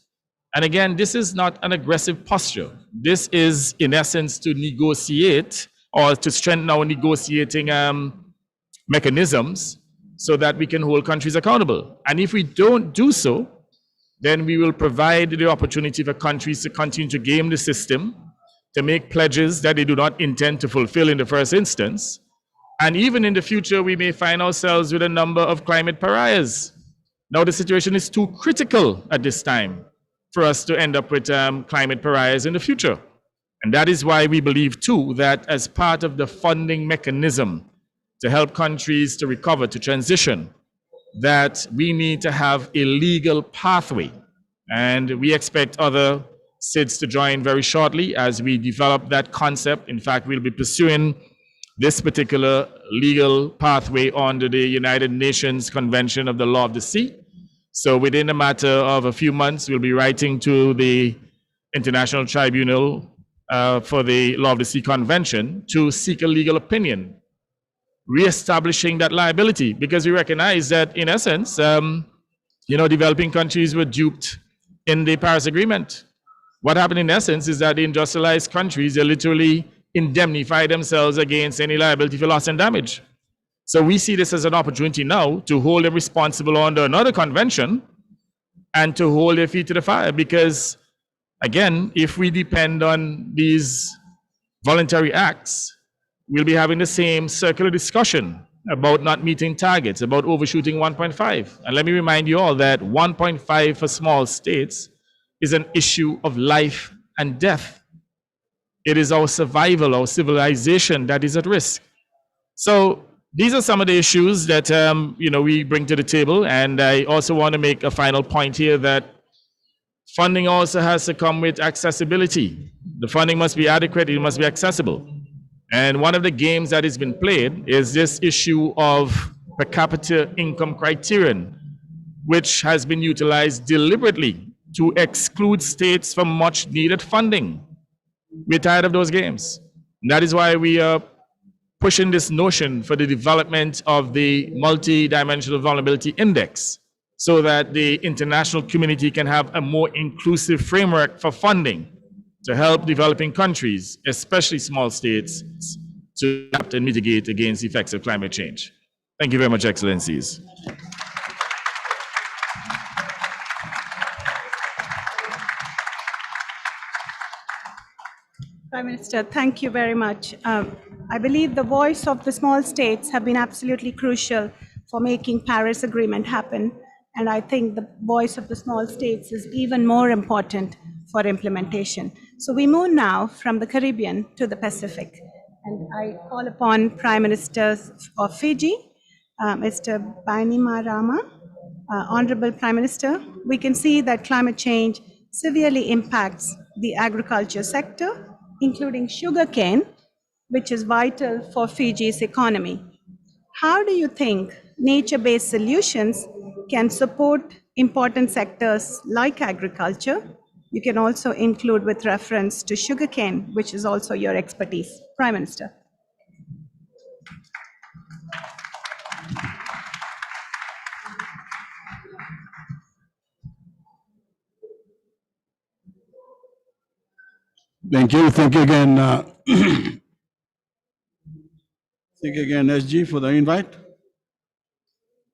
And again, this is not an aggressive posture. This is, in essence, to negotiate or to strengthen our negotiating mechanisms so that we can hold countries accountable. And if we don't do so, then we will provide the opportunity for countries to continue to game the system, to make pledges that they do not intend to fulfill in the first instance. And even in the future, we may find ourselves with a number of climate pariahs. Now, the situation is too critical at this time for us to end up with climate pariahs in the future. And that is why we believe, too, that as part of the funding mechanism to help countries to recover, to transition, that we need to have a legal pathway. And we expect other SIDS to join very shortly as we develop that concept. In fact, we'll be pursuing this particular legal pathway under the United Nations Convention of the Law of the Sea. So within a matter of a few months, we'll be writing to the International Tribunal for the Law of the Sea Convention to seek a legal opinion, reestablishing that liability, because we recognize that, in essence, developing countries were duped in the Paris Agreement. What happened, in essence, is that the industrialized countries, they literally indemnify themselves against any liability for loss and damage. So we see this as an opportunity now to hold them responsible under another convention and to hold their feet to the fire. Because, again, if we depend on these voluntary acts, we'll be having the same circular discussion about not meeting targets, about overshooting 1.5. And let me remind you all that 1.5 for small states is an issue of life and death. It is our survival, our civilization that is at risk. So these are some of the issues that we bring to the table. And I also want to make a final point here that funding also has to come with accessibility. The funding must be adequate, it must be accessible. And one of the games that has been played is this issue of per capita income criterion, which has been utilized deliberately to exclude states from much needed funding. We're tired of those games. And that is why we are pushing this notion for the development of the multi-dimensional vulnerability index so that the international community can have a more inclusive framework for funding to help developing countries, especially small states, to adapt and mitigate against the effects of climate change. Thank you very much, Excellencies. Prime Minister, thank you very much. I believe the voice of the small states have been absolutely crucial for making Paris Agreement happen. And I think the voice of the small states is even more important for implementation. So we move now from the Caribbean to the Pacific. And I call upon Prime Minister of Fiji, Mr. Bainimarama. Honorable Prime Minister, we can see that climate change severely impacts the agriculture sector, including sugarcane, which is vital for Fiji's economy. How do you think nature-based solutions can support important sectors like agriculture? You can also include with reference to sugarcane, which is also your expertise. Prime Minister. Thank you again. Thank you again, SG, for the invite.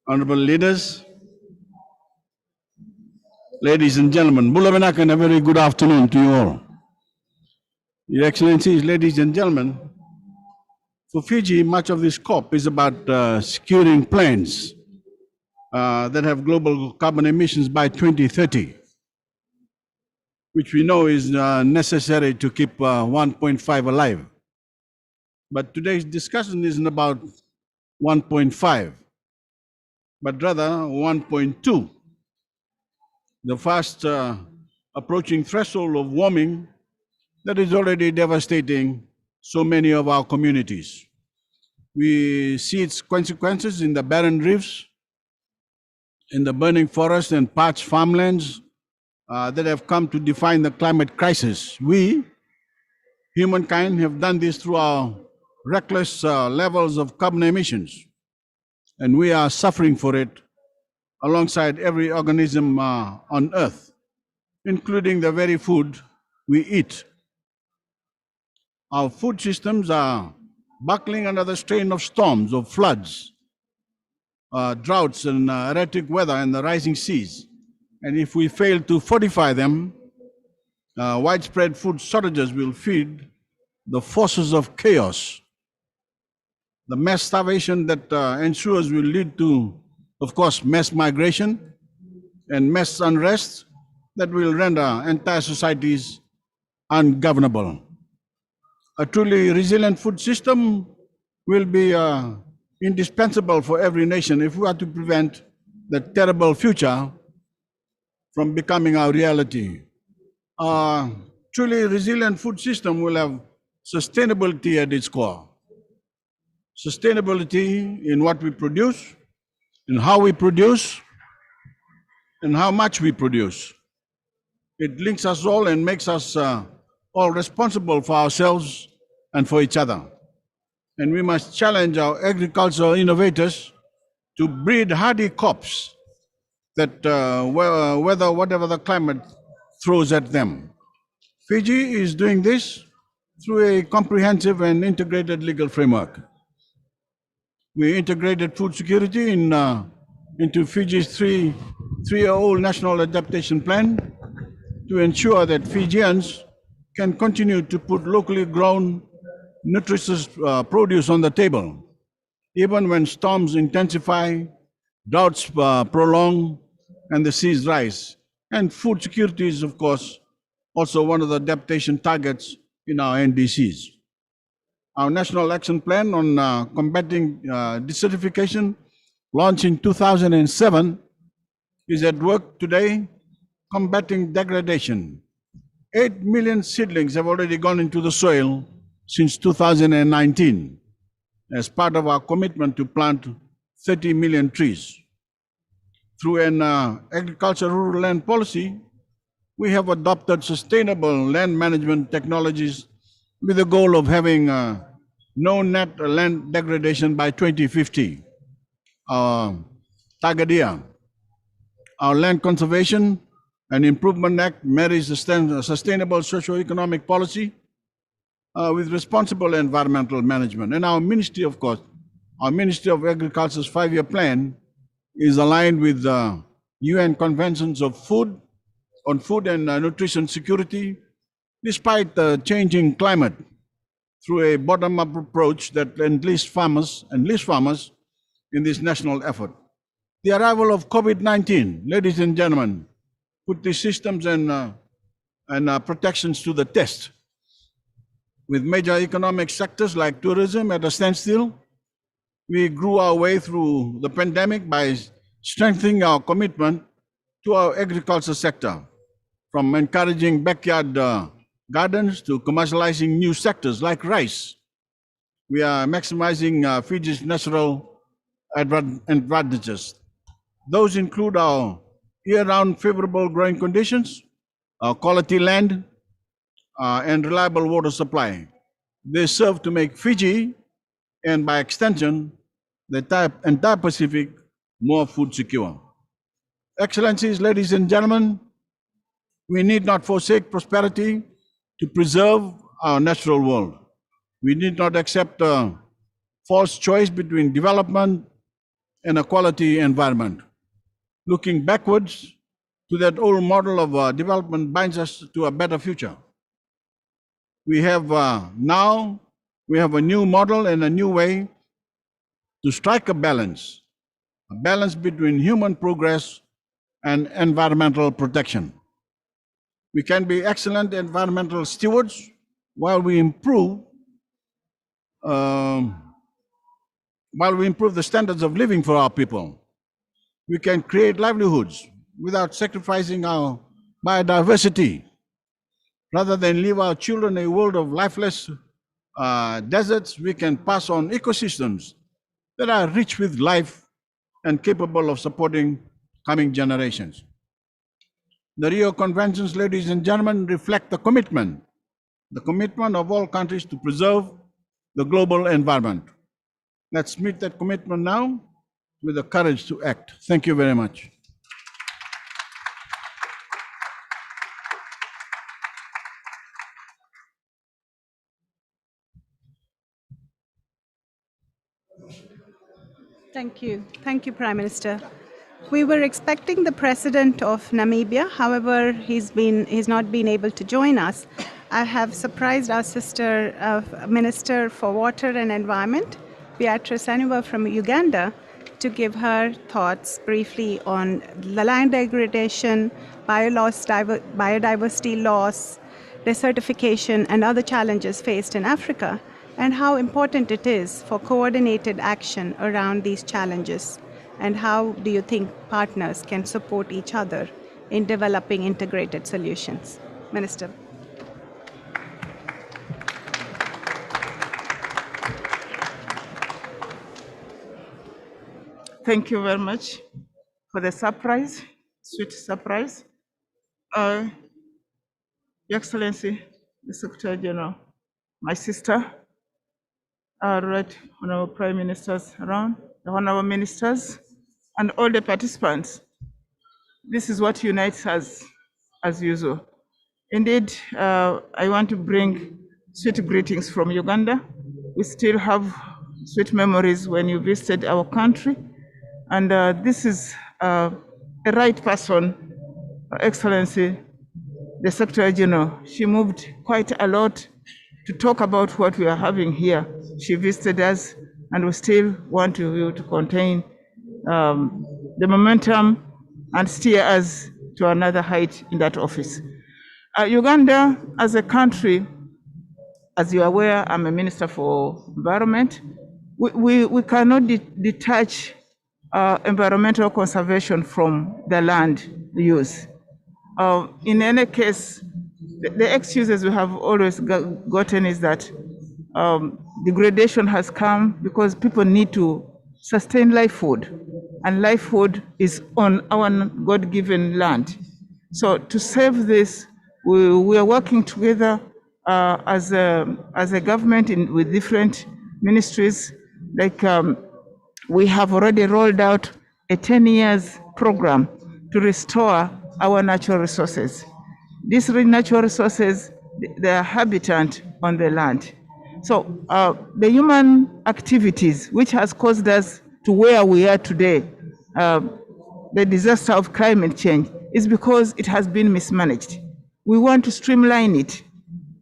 Honorable leaders, ladies and gentlemen, Bulabenak, and a very good afternoon to you all. Your Excellencies, ladies and gentlemen, for Fiji, much of this COP is about securing plans that have global carbon emissions by 2030, which we know is necessary to keep 1.5 alive. But today's discussion isn't about 1.5, but rather 1.2. The fast approaching threshold of warming that is already devastating so many of our communities. We see its consequences in the barren reefs, in the burning forests and parched farmlands that have come to define the climate crisis. We, humankind, have done this through our reckless levels of carbon emissions, and we are suffering for it alongside every organism on Earth, including the very food we eat. Our food systems are buckling under the strain of storms, of floods, droughts and erratic weather and the rising seas. And if we fail to fortify them, widespread food shortages will feed the forces of chaos. The mass starvation that ensures will lead to, of course, mass migration and mass unrest that will render entire societies ungovernable. A truly resilient food system will be indispensable for every nation if we are to prevent the terrible future from becoming our reality. A truly resilient food system will have sustainability at its core. Sustainability in what we produce, in how we produce, and how much we produce. It links us all and makes us all responsible for ourselves and for each other. And we must challenge our agricultural innovators to breed hardy crops that weather whatever the climate throws at them. Fiji is doing this through a comprehensive and integrated legal framework. We integrated food security into Fiji's three-year-old national adaptation plan to ensure that Fijians can continue to put locally grown, nutritious produce on the table, even when storms intensify, droughts prolong, and the seas rise. And food security is, of course, also one of the adaptation targets in our NDCs. Our National Action Plan on combating desertification, launched in 2007, is at work today combating degradation. 8 million seedlings have already gone into the soil since 2019 as part of our commitment to plant 30 million trees. Through an agriculture rural land policy, we have adopted sustainable land management technologies with the goal of having no net land degradation by 2050. Tagadia, our Land Conservation and Improvement Act marries sustainable socio-economic policy with responsible environmental management. And our ministry, of course, our Ministry of Agriculture's 5-year plan is aligned with the UN Conventions of Food, on food and nutrition security, despite the changing climate, through a bottom-up approach that enlists farmers in this national effort. The arrival of COVID-19, ladies and gentlemen, put these systems and protections to the test. With major economic sectors like tourism at a standstill, we grew our way through the pandemic by strengthening our commitment to our agriculture sector, from encouraging backyard gardens to commercializing new sectors like rice. We are maximizing Fiji's natural advantages. Those include our year-round favorable growing conditions, our quality land, and reliable water supply. They serve to make Fiji, and by extension, the entire Pacific, more food secure. Excellencies, ladies and gentlemen, we need not forsake prosperity to preserve our natural world. We need not accept a false choice between development and a quality environment. Looking backwards to that old model of development binds us to a better future. We have now a new model and a new way to strike a balance between human progress and environmental protection. We can be excellent environmental stewards while we improve the standards of living for our people. We can create livelihoods without sacrificing our biodiversity. Rather than leave our children a world of lifeless deserts, we can pass on ecosystems that are rich with life and capable of supporting coming generations. The Rio Conventions, ladies and gentlemen, reflect the commitment of all countries to preserve the global environment. Let's meet that commitment now with the courage to act. Thank you very much. Thank you. Thank you, Prime Minister. We were expecting the President of Namibia. However, he's not been able to join us. I have surprised our sister Minister for Water and Environment, Beatrice Anuwa from Uganda, to give her thoughts briefly on the land degradation, biodiversity loss, desertification, and other challenges faced in Africa, and how important it is for coordinated action around these challenges, and how do you think partners can support each other in developing integrated solutions? Minister. Thank you very much for the surprise, sweet surprise. Your Excellency, the Secretary General, my sister, our right honorable Prime Ministers around, the honorable ministers, and all the participants. This is what unites us as usual. Indeed, I want to bring sweet greetings from Uganda. We still have sweet memories when you visited our country. And this is the right person, Excellency, the Secretary General. She moved quite a lot to talk about what we are having here. She visited us, and we still want you to contain the momentum and steer us to another height in that office. Uganda, as a country, as you are aware, I'm a Minister for Environment. We cannot detach environmental conservation from the land use. In any case, the excuses we have always gotten is that degradation has come because people need to sustain livelihood, and livelihood is on our God-given land. So to save this, we are working together as a government with different ministries. Like we have already rolled out a 10 years program to restore our natural resources. These natural resources, they are habitat on the land. So the human activities which has caused us to where we are today, the disaster of climate change, is because it has been mismanaged. We want to streamline it.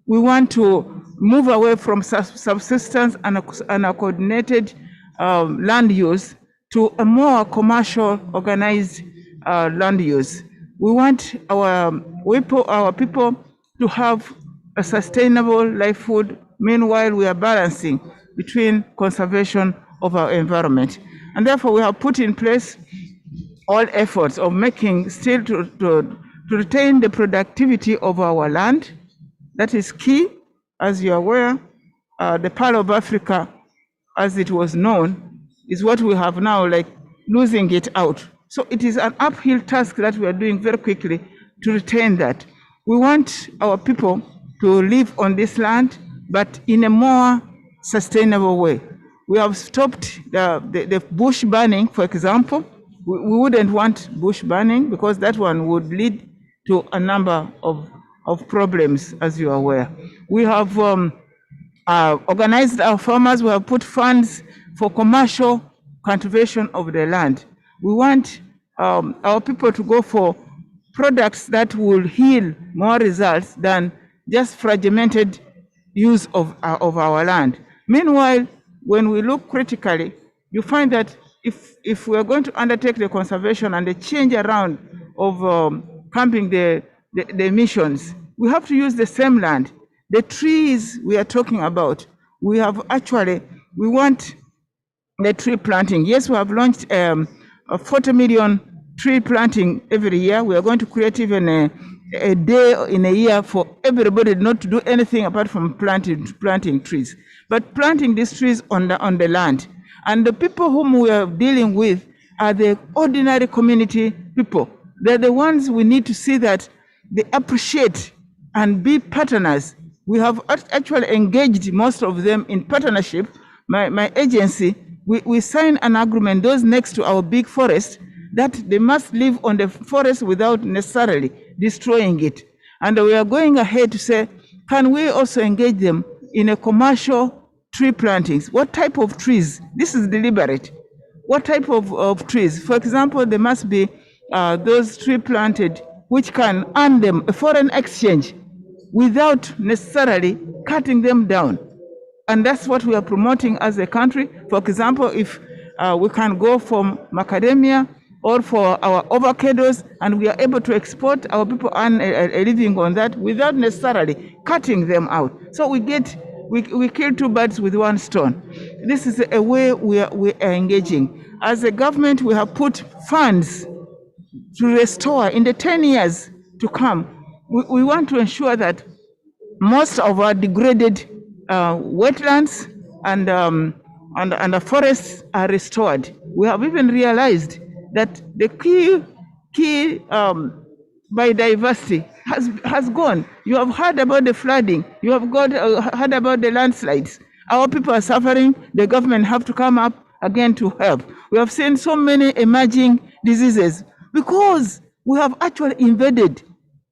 We want to move away from subsistence and a coordinated land use to a more commercial, organized land use. We want our people to have a sustainable livelihood. Meanwhile, we are balancing between conservation of our environment. And therefore, we have put in place all efforts of making still to retain the productivity of our land. That is key. As you are aware, the Pearl of Africa, as it was known, is what we have now, like losing it out. So it is an uphill task that we are doing very quickly to retain that. We want our people to live on this land, but in a more sustainable way. We have stopped the bush burning, for example. We wouldn't want bush burning because that one would lead to a number of problems, as you are aware. We have organized our farmers. We have put funds for commercial cultivation of the land. We want our people to go for products that will yield more results than just fragmented use of our land. Meanwhile, when we look critically, you find that if we are going to undertake the conservation and the change around of camping the emissions, we have to use the same land. The trees we are talking about, we want the tree planting. Yes, we have launched a 40 million tree planting every year. We are going to create even a day in a year for everybody not to do anything apart from planting trees, but planting these trees on the land. And the people whom we are dealing with are the ordinary community people. They're the ones we need to see that they appreciate and be partners. We have actually engaged most of them in partnership. My agency, we sign an agreement, those next to our big forest, that they must live on the forest without necessarily destroying it. And we are going ahead to say, can we also engage them in a commercial tree plantings? What type of trees? This is deliberate. What type of trees? For example, there must be those trees planted which can earn them a foreign exchange without necessarily cutting them down. And that's what we are promoting as a country. For example, if we can go from macadamia or for our avocados, and we are able to export, our people earn a living on that without necessarily cutting them out. So we kill two birds with one stone. This is a way we are engaging. As a government, we have put funds to restore in the 10 years to come. We want to ensure that most of our degraded wetlands and the forests are restored. We have even realized that the key biodiversity has gone. You have heard about the flooding. You have heard about the landslides. Our people are suffering. The government have to come up again to help. We have seen so many emerging diseases because we have actually invaded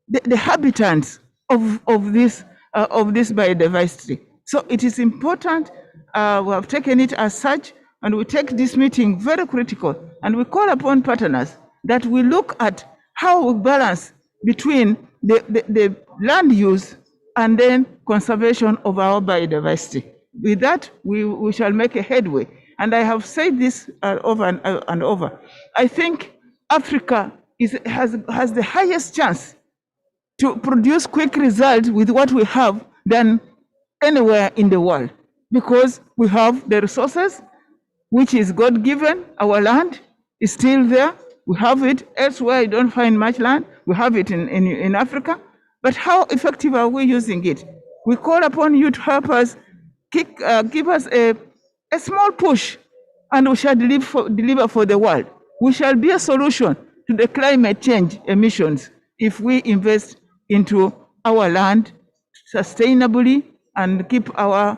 the habitats of this biodiversity. So it is important. We have taken it as such, and we take this meeting very critical, and we call upon partners that we look at how we balance between the land use and then conservation of our biodiversity. With that, we shall make a headway. And I have said this over and over. I think Africa has the highest chance to produce quick results with what we have than anywhere in the world, because we have the resources, which is God-given. Our land is still there. We have it elsewhere. You don't find much land. We have it in Africa. But how effective are we using it? We call upon you to help us, give us a small push, and we shall deliver for the world. We shall be a solution to the climate change emissions if we invest into our land sustainably and keep our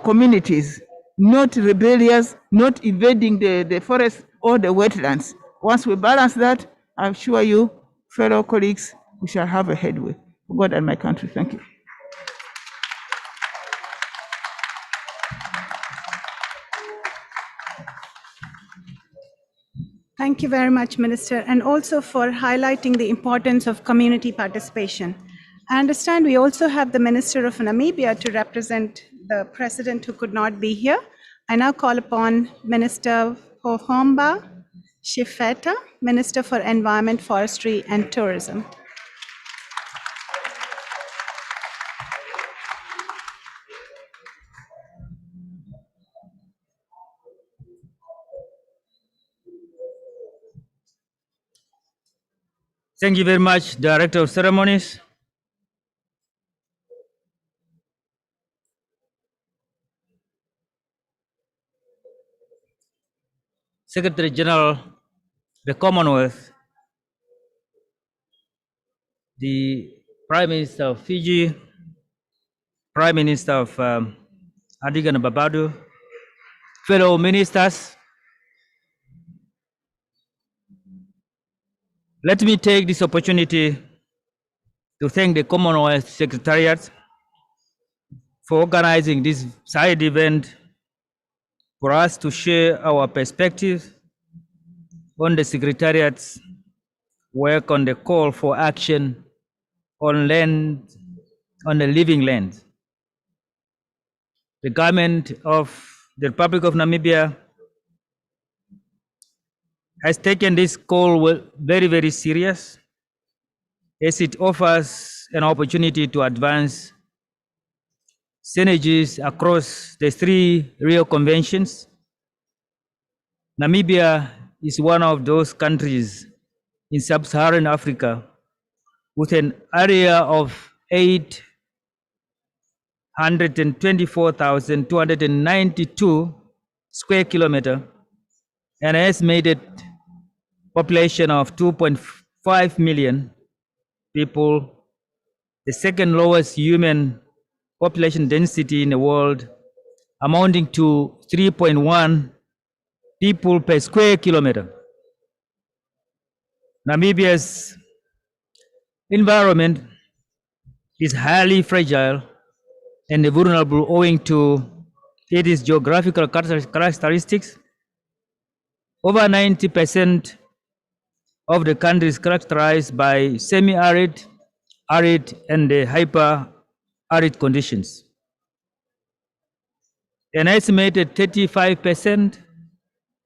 communities not rebellious, not invading the forest or the wetlands. Once we balance that, I'm sure you, fellow colleagues, we shall have a headway for God and my country. Thank you. Thank you very much, Minister, and also for highlighting the importance of community participation. I understand we also have the Minister of Namibia to represent the President who could not be here. I now call upon Minister Pohomba Shifeta, Minister for Environment, Forestry and Tourism. Thank you very much, Director of Ceremonies. Secretary General, the Commonwealth, the Prime Minister of Fiji, Prime Minister of Antigua and Barbuda, fellow ministers, let me take this opportunity to thank the Commonwealth Secretariat for organizing this side event for us to share our perspective on the Secretariat's work on the call for action on land, on the living land. The government of the Republic of Namibia has taken this call very, very serious, as it offers an opportunity to advance synergies across the three Rio Conventions. Namibia is one of those countries in sub-Saharan Africa with an area of 824,292 square kilometers, an estimated population of 2.5 million people, the second lowest human population density in the world, amounting to 3.1 people per square kilometer. Namibia's environment is highly fragile and vulnerable owing to its geographical characteristics. Over 90% of the country is characterized by semi-arid, arid, and hyper-arid conditions. An estimated 35%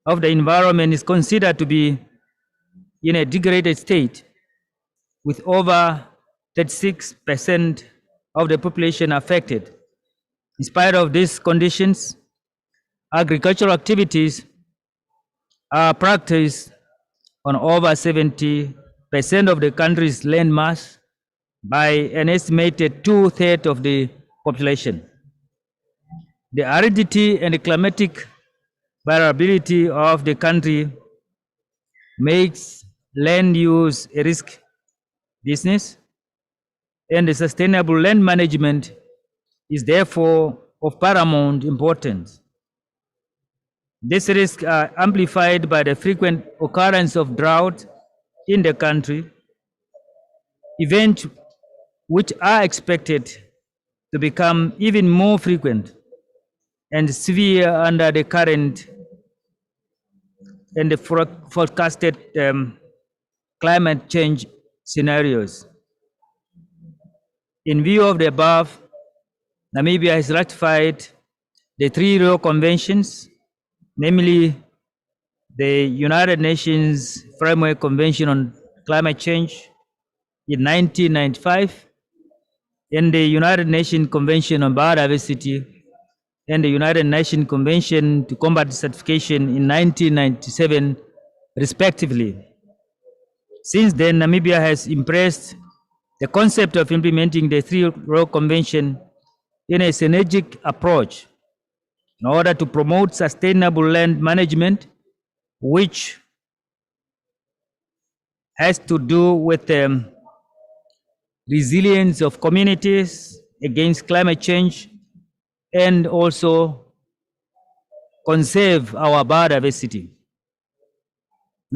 of the environment is considered to be in a degraded state, with over 36% of the population affected. In spite of these conditions, agricultural activities are practiced on over 70% of the country's land mass by an estimated 2/3 of the population. The aridity and the climatic variability of the country makes land use a risk business, and the sustainable land management is therefore of paramount importance. These risks are amplified by the frequent occurrence of drought in the country, events which are expected to become even more frequent and severe under the current and the forecasted climate change scenarios. In view of the above, Namibia has ratified the three Rio Conventions, namely the United Nations Framework Convention on Climate Change in 1995, and the United Nations Convention on Biodiversity, and the United Nations Convention to Combat Desertification in 1997, respectively. Since then, Namibia has embraced the concept of implementing the three Rio Convention in a synergic approach in order to promote sustainable land management, which has to do with the resilience of communities against climate change, and also conserve our biodiversity.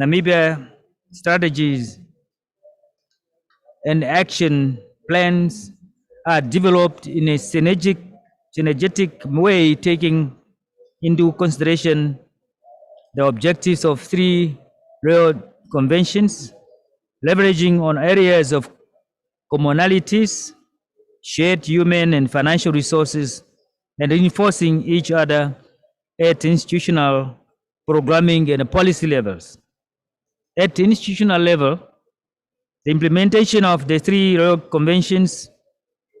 Namibia strategies and action plans are developed in a synergetic way, taking into consideration the objectives of 3 Rio conventions, leveraging on areas of commonalities, shared human and financial resources, and reinforcing each other at institutional, programming, and policy levels. At the institutional level, the implementation of the 3 Rio conventions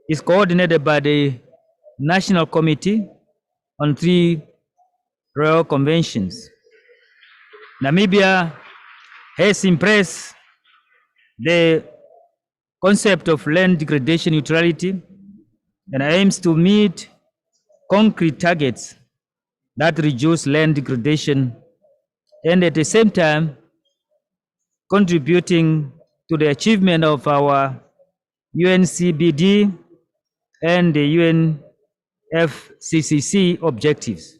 is coordinated by the National Committee on 3 Rio conventions. Namibia has embraced the concept of land degradation neutrality and aims to meet concrete targets that reduce land degradation and at the same time contributing to the achievement of our UNCBD and the UNFCCC objectives.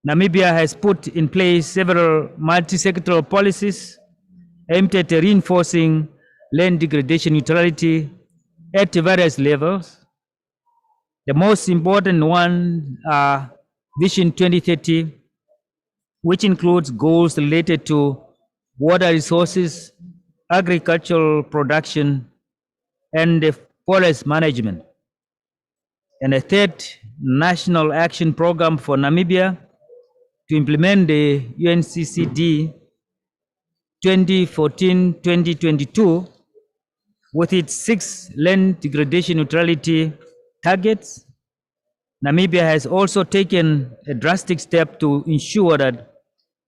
Namibia has put in place several multi-sectoral policies aimed at reinforcing land degradation neutrality at various levels. The most important one are Vision 2030, which includes goals related to water resources, agricultural production, and forest management. And a third national action program for Namibia to implement the UNCCD 2014-2022 with its 6 land degradation neutrality targets. Namibia has also taken a drastic step to ensure that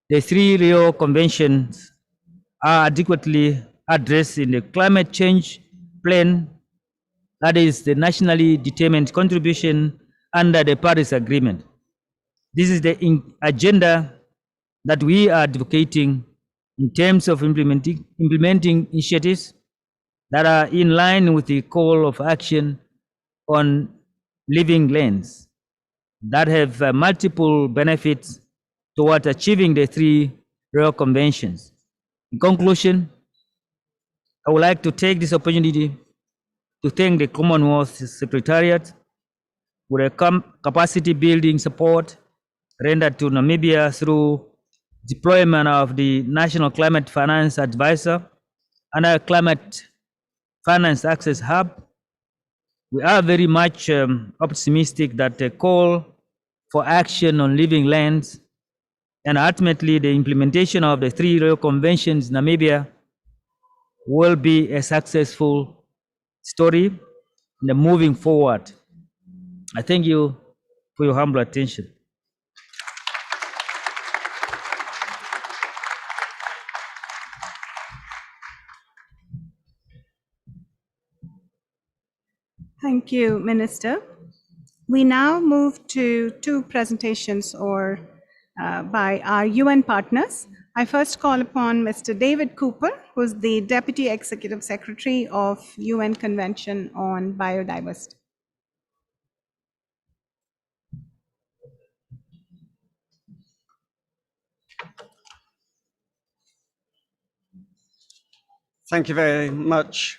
the 3 Rio conventions are adequately addressed in the climate change plan, that is the nationally determined contribution under the Paris Agreement. This is the agenda that we are advocating in terms of implementing initiatives that are in line with the call of action on living lands that have multiple benefits toward achieving the 3 Rio conventions. In conclusion, I would like to take this opportunity to thank the Commonwealth Secretariat for the capacity building support rendered to Namibia through deployment of the National Climate Finance Advisor and our Climate Finance Access Hub. We are very much optimistic that the call for action on living lands and ultimately the implementation of the 3 Rio conventions in Namibia will be a successful story in moving forward. I thank you for your humble attention. Thank you, Minister. We now move to 2 presentations by our UN partners. I first call upon Mr. David Cooper, who's the Deputy Executive Secretary of UN Convention on Biodiversity. Thank you very much,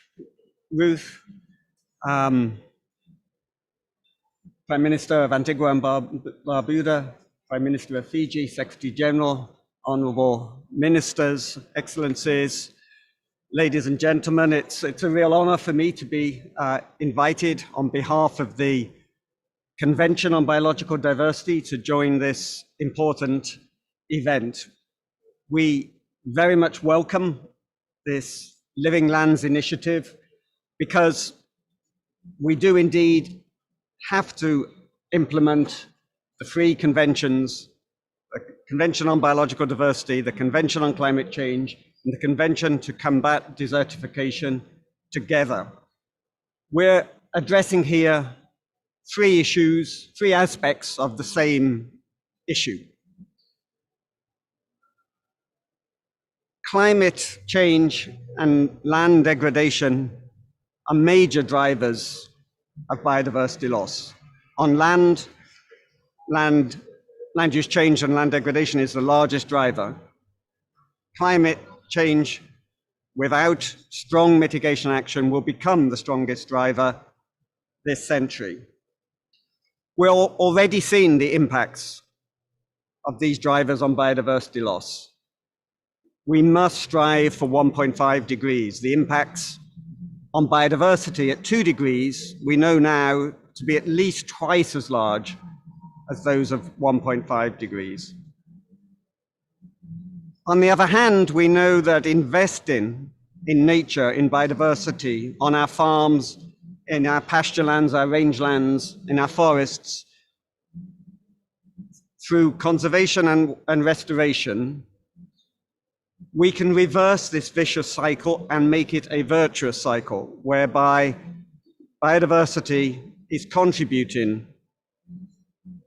Ruth. Prime Minister of Antigua and Barbuda, Prime Minister of Fiji, Secretary General, Honorable Ministers, Excellencies, ladies and gentlemen, it's a real honor for me to be invited on behalf of the Convention on Biological Diversity to join this important event. We very much welcome this Living Lands initiative because we do indeed have to implement the 3 conventions, the Convention on Biological Diversity, the Convention on Climate Change, and the Convention to Combat Desertification together. We're addressing here 3 issues, 3 aspects of the same issue. Climate change and land degradation are major drivers of biodiversity loss. On land land use change and land degradation is the largest driver. Climate change without strong mitigation action will become the strongest driver this century. We're already seeing the impacts of these drivers on biodiversity loss. We must strive for 1.5 degrees. The impacts on biodiversity at 2 degrees, we know now to be at least twice as large as those of 1.5 degrees. On the other hand, we know that investing in nature, in biodiversity, on our farms, in our pasture lands, our rangelands, in our forests, through conservation and restoration, we can reverse this vicious cycle and make it a virtuous cycle, whereby biodiversity is contributing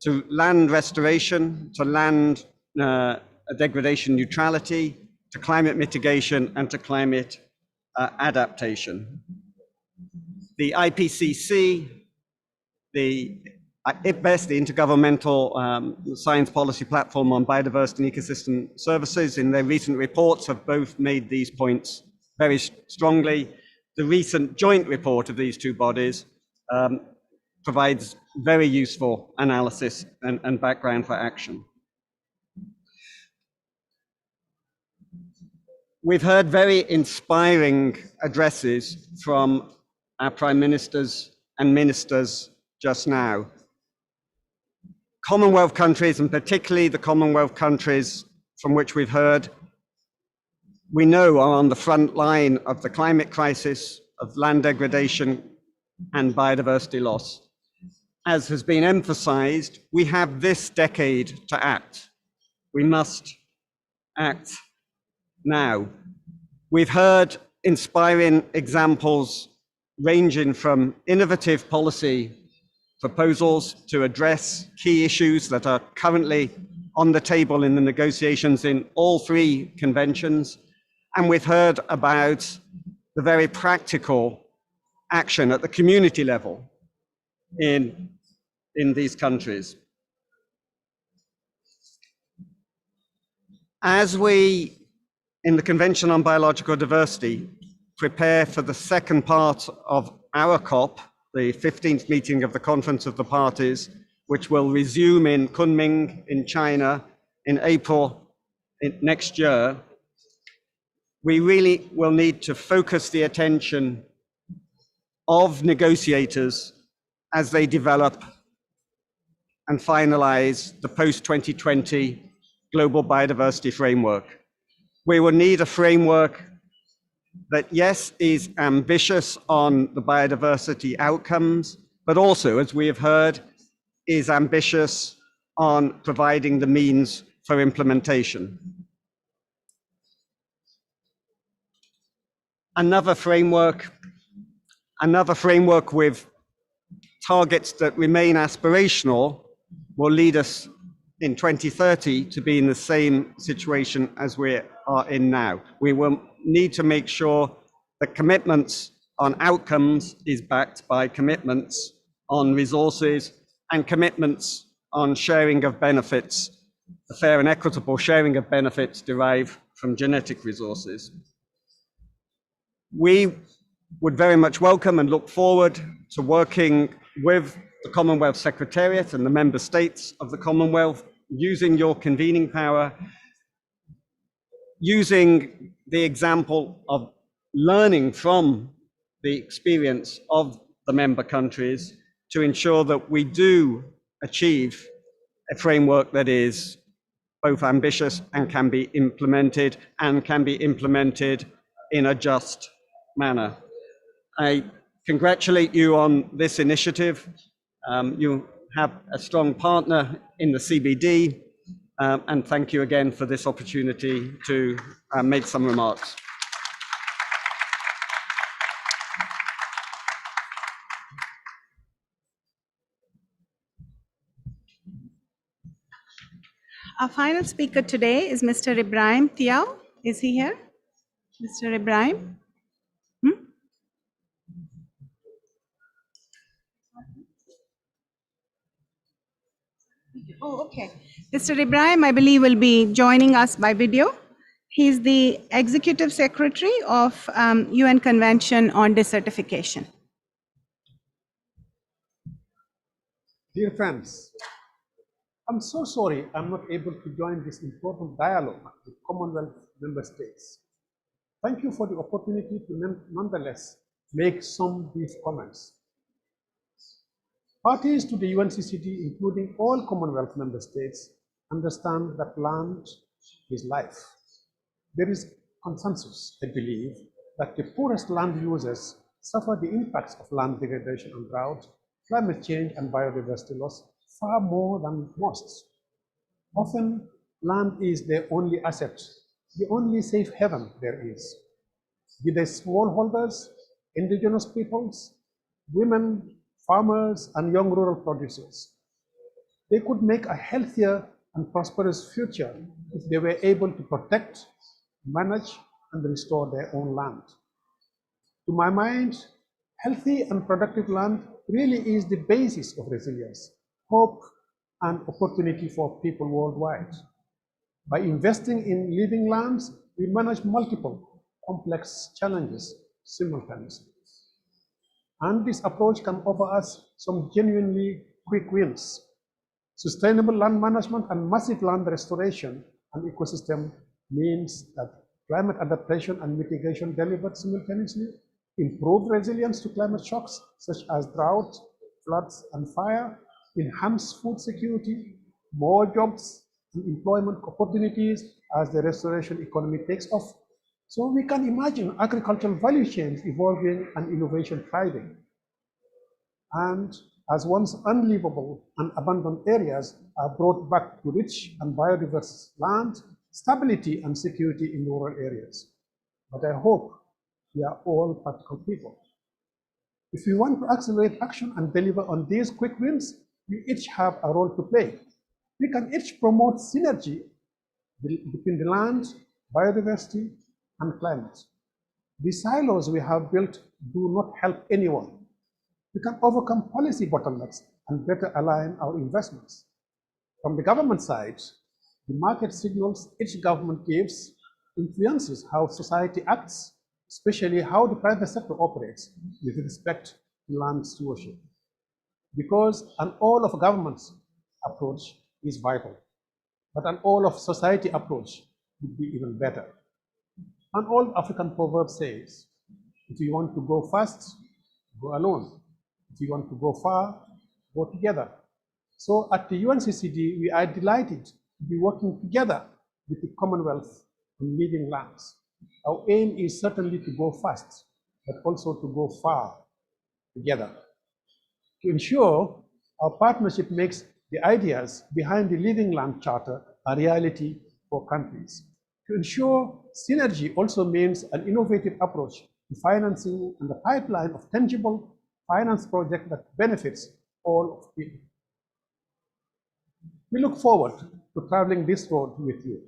to land restoration, to land degradation neutrality, to climate mitigation, and to climate adaptation. The IPCC, the IPBES, the Intergovernmental Science Policy Platform on Biodiversity and Ecosystem Services, in their recent reports have both made these points very strongly. The recent joint report of these two bodies provides very useful analysis and background for action. We've heard very inspiring addresses from our prime ministers and ministers just now. Commonwealth countries, and particularly the Commonwealth countries from which we've heard, we know are on the front line of the climate crisis, of land degradation and biodiversity loss. As has been emphasized, we have this decade to act. We must act now. We've heard inspiring examples ranging from innovative policy proposals to address key issues that are currently on the table in the negotiations in all three conventions. And we've heard about the very practical action at the community level in these countries. As we, in the Convention on Biological Diversity, prepare for the second part of our COP, the 15th meeting of the Conference of the Parties, which will resume in Kunming in China in April next year, we really will need to focus the attention of negotiators as they develop and finalize the post-2020 global biodiversity framework. We will need a framework that, yes, is ambitious on the biodiversity outcomes, but also, as we have heard, is ambitious on providing the means for implementation. Another framework with targets that remain aspirational will lead us in 2030 to be in the same situation as we are in now. We will need to make sure that commitments on outcomes is backed by commitments on resources and commitments on sharing of benefits, the fair and equitable sharing of benefits derived from genetic resources. We would very much welcome and look forward to working with the Commonwealth Secretariat and the member states of the Commonwealth, using your convening power, using the example of learning from the experience of the member countries to ensure that we do achieve a framework that is both ambitious and can be implemented in a just manner. I congratulate you on this initiative. You have a strong partner in the CBD, and thank you again for this opportunity to make some remarks. Our final speaker today is Mr. Ibrahim Thiaw. Is he here? Mr. Ibrahim? Oh, okay. Mr. Ibrahim, I believe, will be joining us by video. He's the Executive Secretary of UN Convention on Desertification. Dear friends, I'm so sorry I'm not able to join this important dialogue with Commonwealth member states. Thank you for the opportunity to nonetheless make some brief comments. Parties to the UNCCD, including all Commonwealth member states, understand that land is life. There is consensus, I believe, that the poorest land users suffer the impacts of land degradation and drought, climate change and biodiversity loss far more than most. Often, land is their only asset, the only safe haven there is. Be they smallholders, indigenous peoples, women, farmers, and young rural producers. They could make a healthier and prosperous future if they were able to protect, manage, and restore their own land. To my mind, healthy and productive land really is the basis of resilience, hope, and opportunity for people worldwide. By investing in living lands, we manage multiple complex challenges simultaneously. And this approach can offer us some genuinely quick wins. Sustainable land management and massive land restoration and ecosystem means that climate adaptation and mitigation delivered simultaneously, improved resilience to climate shocks such as drought, floods, and fire, enhanced food security, more jobs and employment opportunities as the restoration economy takes off. So we can imagine agricultural value chains evolving and innovation thriving. And as once unlivable and abandoned areas are brought back to rich and biodiverse land, stability and security in rural areas. But I hope we are all practical people. If we want to accelerate action and deliver on these quick wins, we each have a role to play. We can each promote synergy between the land, biodiversity, and climate. The silos we have built do not help anyone. We can overcome policy bottlenecks and better align our investments. From the government side, the market signals each government gives influences how society acts, especially how the private sector operates with respect to land stewardship. Because an all of government's approach is vital, but an all of society approach would be even better. An old African proverb says, if you want to go fast, go alone. If you want to go far, go together. So at the UNCCD, we are delighted to be working together with the Commonwealth on living lands. Our aim is certainly to go fast, but also to go far together. To ensure our partnership makes the ideas behind the Living Land Charter a reality for countries. To ensure synergy also means an innovative approach to financing and the pipeline of tangible finance project that benefits all of people. We look forward to traveling this road with you,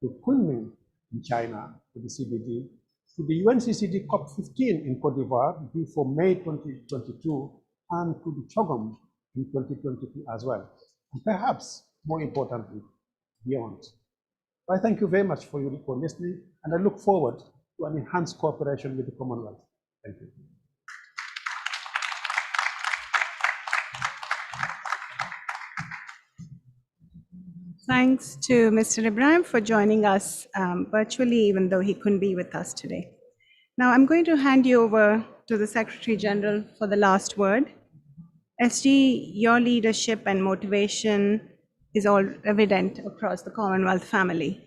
to Kunming in China, to the CBD, to the UNCCD Cop15 in Cote d'Ivoire due for May 2022, and to the CHOGM in 2022 as well, and perhaps more importantly, beyond. I thank you very much for listening, and I look forward to an enhanced cooperation with the Commonwealth. Thank you. Thanks to Mr. Ibrahim for joining us virtually, even though he couldn't be with us today. Now I'm going to hand you over to the Secretary General for the last word. SG, your leadership and motivation is all evident across the Commonwealth family.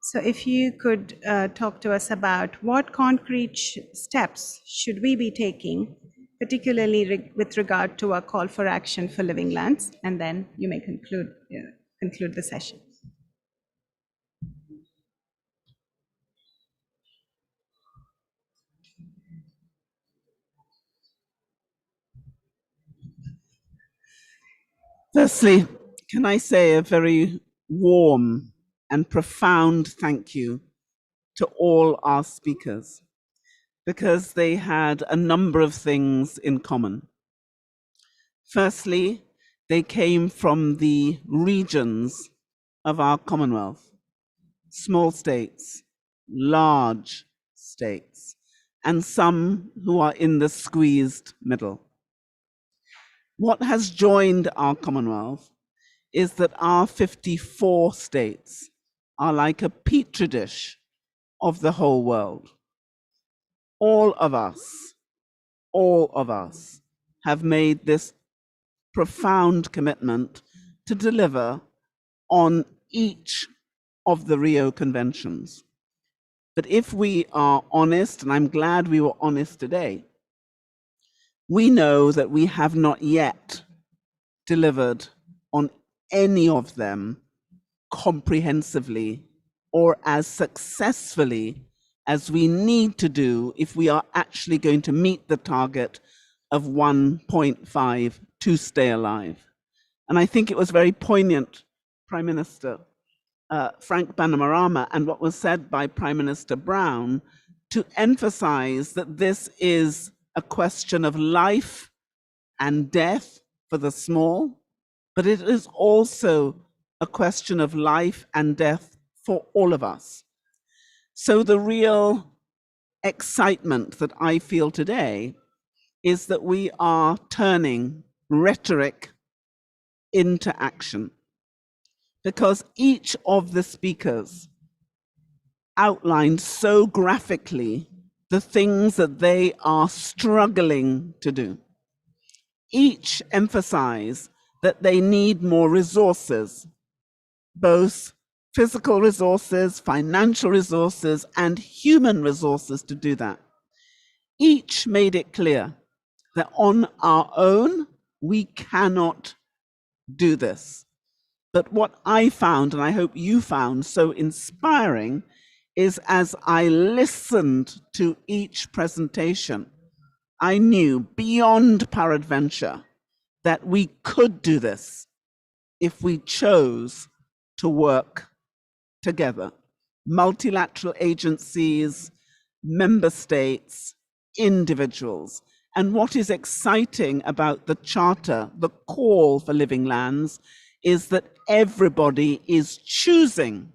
So if you could talk to us about what concrete steps should we be taking, particularly with regard to our call for action for living lands, and then you may conclude the session. Firstly, can I say a very warm and profound thank you to all our speakers, because they had a number of things in common. Firstly, They came from the regions of our Commonwealth, small states, large states, and some who are in the squeezed middle. What has joined our Commonwealth is that our 54 states are like a petri dish of the whole world. All of us have made this profound commitment to deliver on each of the Rio Conventions. But if we are honest, and I'm glad we were honest today, we know that we have not yet delivered on any of them comprehensively or as successfully as we need to do if we are actually going to meet the target of 1.5 to stay alive. And I think it was very poignant, Prime Minister Frank Bainimarama, and what was said by Prime Minister Brown, to emphasize that this is a question of life and death for the small, but it is also a question of life and death for all of us. So the real excitement that I feel today is that we are turning rhetoric into action, because each of the speakers outlined so graphically the things that they are struggling to do. Each emphasized that they need more resources, both physical resources, financial resources, and human resources to do that. Each made it clear that on our own, we cannot do this. But what I found, and I hope you found so inspiring, is as I listened to each presentation, I knew beyond peradventure that we could do this if we chose to work together. Multilateral agencies, member states, individuals. And what is exciting about the Charter, the call for living lands, is that everybody is choosing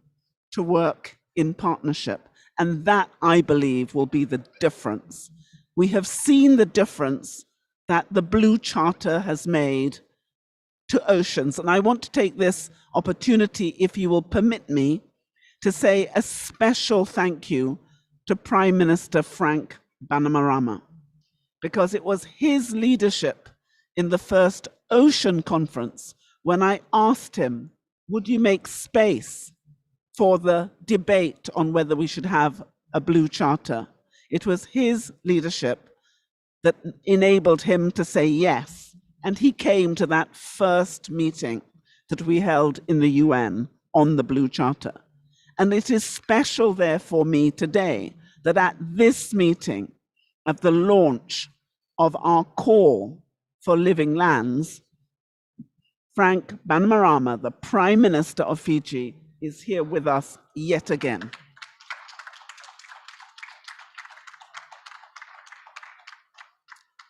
to work in partnership. And that, I believe, will be the difference. We have seen the difference that the Blue Charter has made to oceans. And I want to take this opportunity, if you will permit me, to say a special thank you to Prime Minister Frank Bainimarama, because it was his leadership in the first Ocean Conference when I asked him, would you make space for the debate on whether we should have a Blue Charter? It was his leadership that enabled him to say yes. And he came to that first meeting that we held in the UN on the Blue Charter. And it is special, therefore, me today that at this meeting of the launch of our call for living lands, Frank Bainimarama, the Prime Minister of Fiji, is here with us yet again.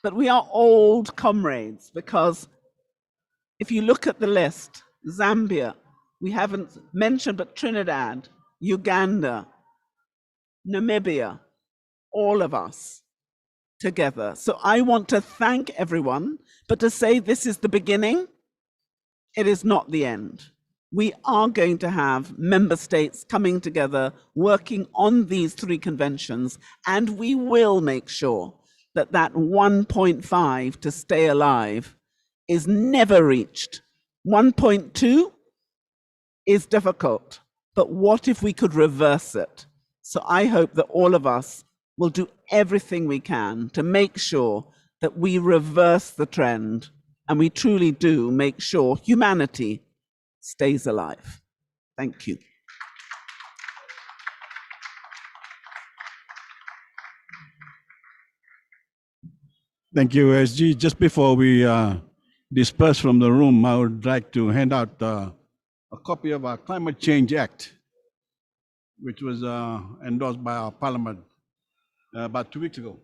But we are old comrades, because if you look at the list, Zambia, we haven't mentioned, but Trinidad, Uganda, Namibia, all of us together. So I want to thank everyone, but to say this is the beginning, it is not the end. We are going to have member states coming together, working on these three conventions, and we will make sure that that 1.5 to stay alive is never reached. 1.2 is difficult, but what if we could reverse it? So I hope that all of us will do everything we can to make sure that we reverse the trend and we truly do make sure humanity stays alive. Thank you. Thank you, SG. Just before we disperse from the room, I would like to hand out a copy of our Climate Change Act, which was endorsed by our Parliament about 2 weeks ago.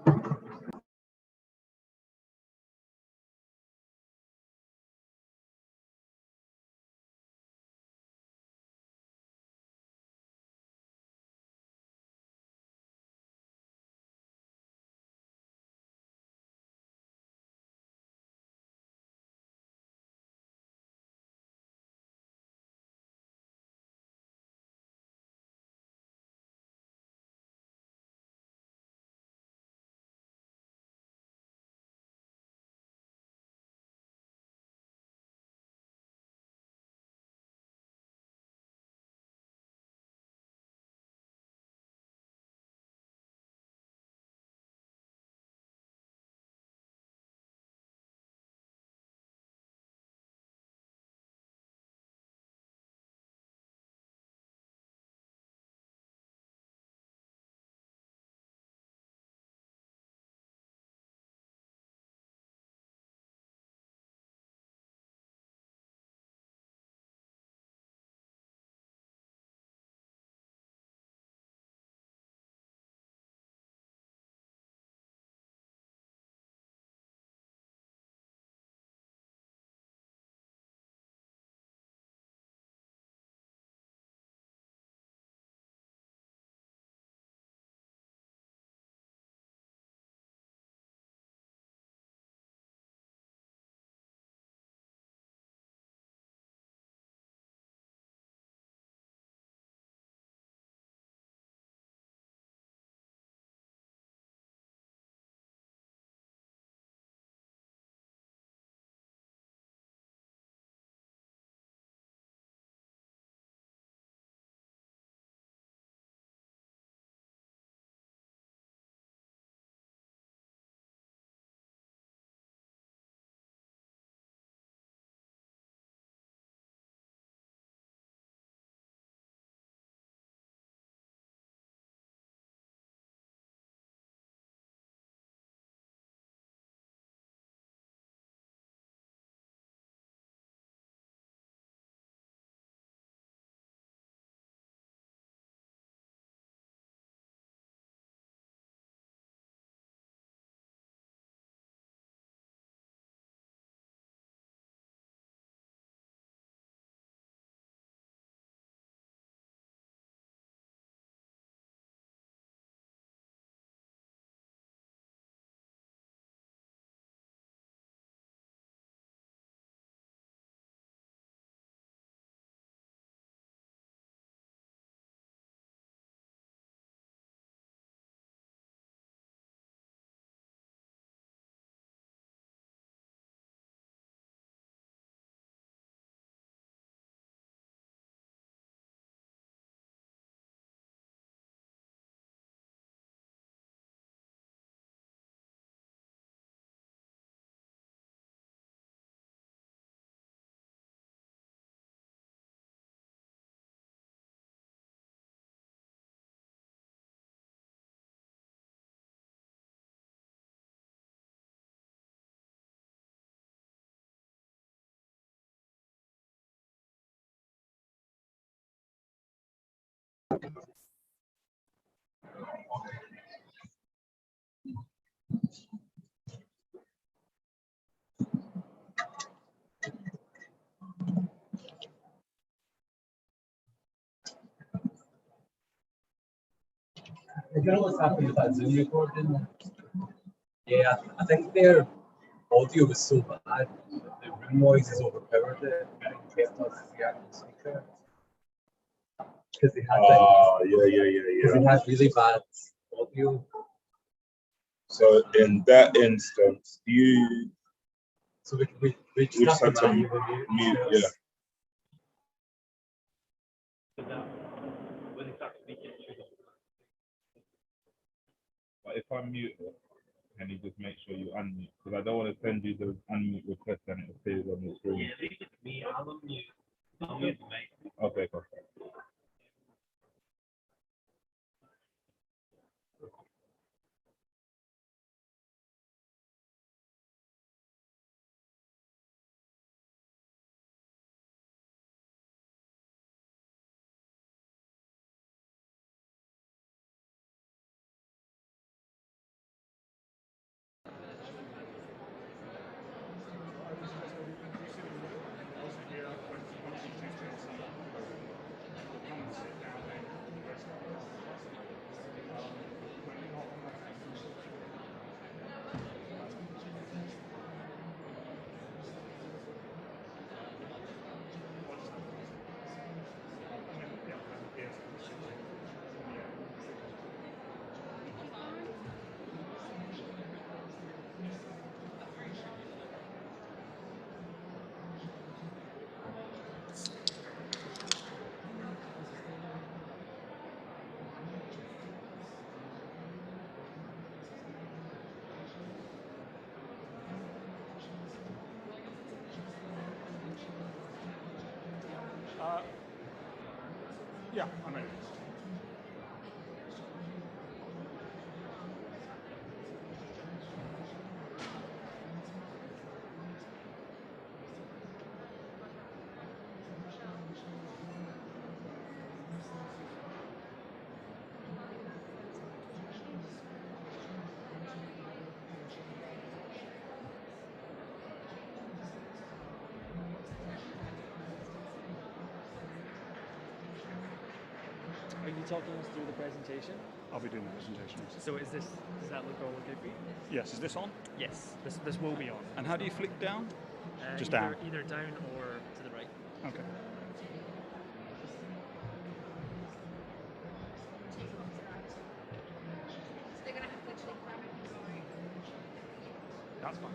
I don't know what's happened with that Zoom recording. Yeah, I think their audio was so bad, the room noises overpowered it, and it kept us the actual speaker. Because they had they had really bad audio. So in that instance, you so we just had to mute, yeah. But if I mute it, can you just make sure you unmute? Because I don't want to send you the unmute request and it appears on the screen. Yeah, leave it to me, I'll unmute. I'll mute the mic. Okay, perfect. Yeah, I'm ready. Are you talking us through the presentation? I'll be doing the presentation. So does that look all okay for you? Yes, is this on? Yes, this will be on. And how do you flick down? Just either, down? Either down or to the right. Okay. That's fine.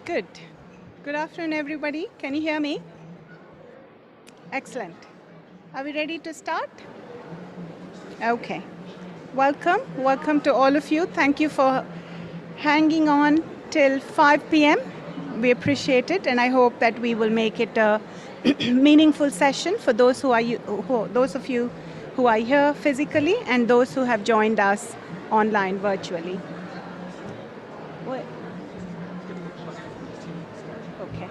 Good. Good afternoon, everybody. Can you hear me? Excellent. Are we ready to start? Okay. Welcome. Welcome to all of you. Thank you for hanging on till 5 p.m. We appreciate it, and I hope that we will make it a meaningful session for those those of you who are here physically and those who have joined us online virtually. What? Okay.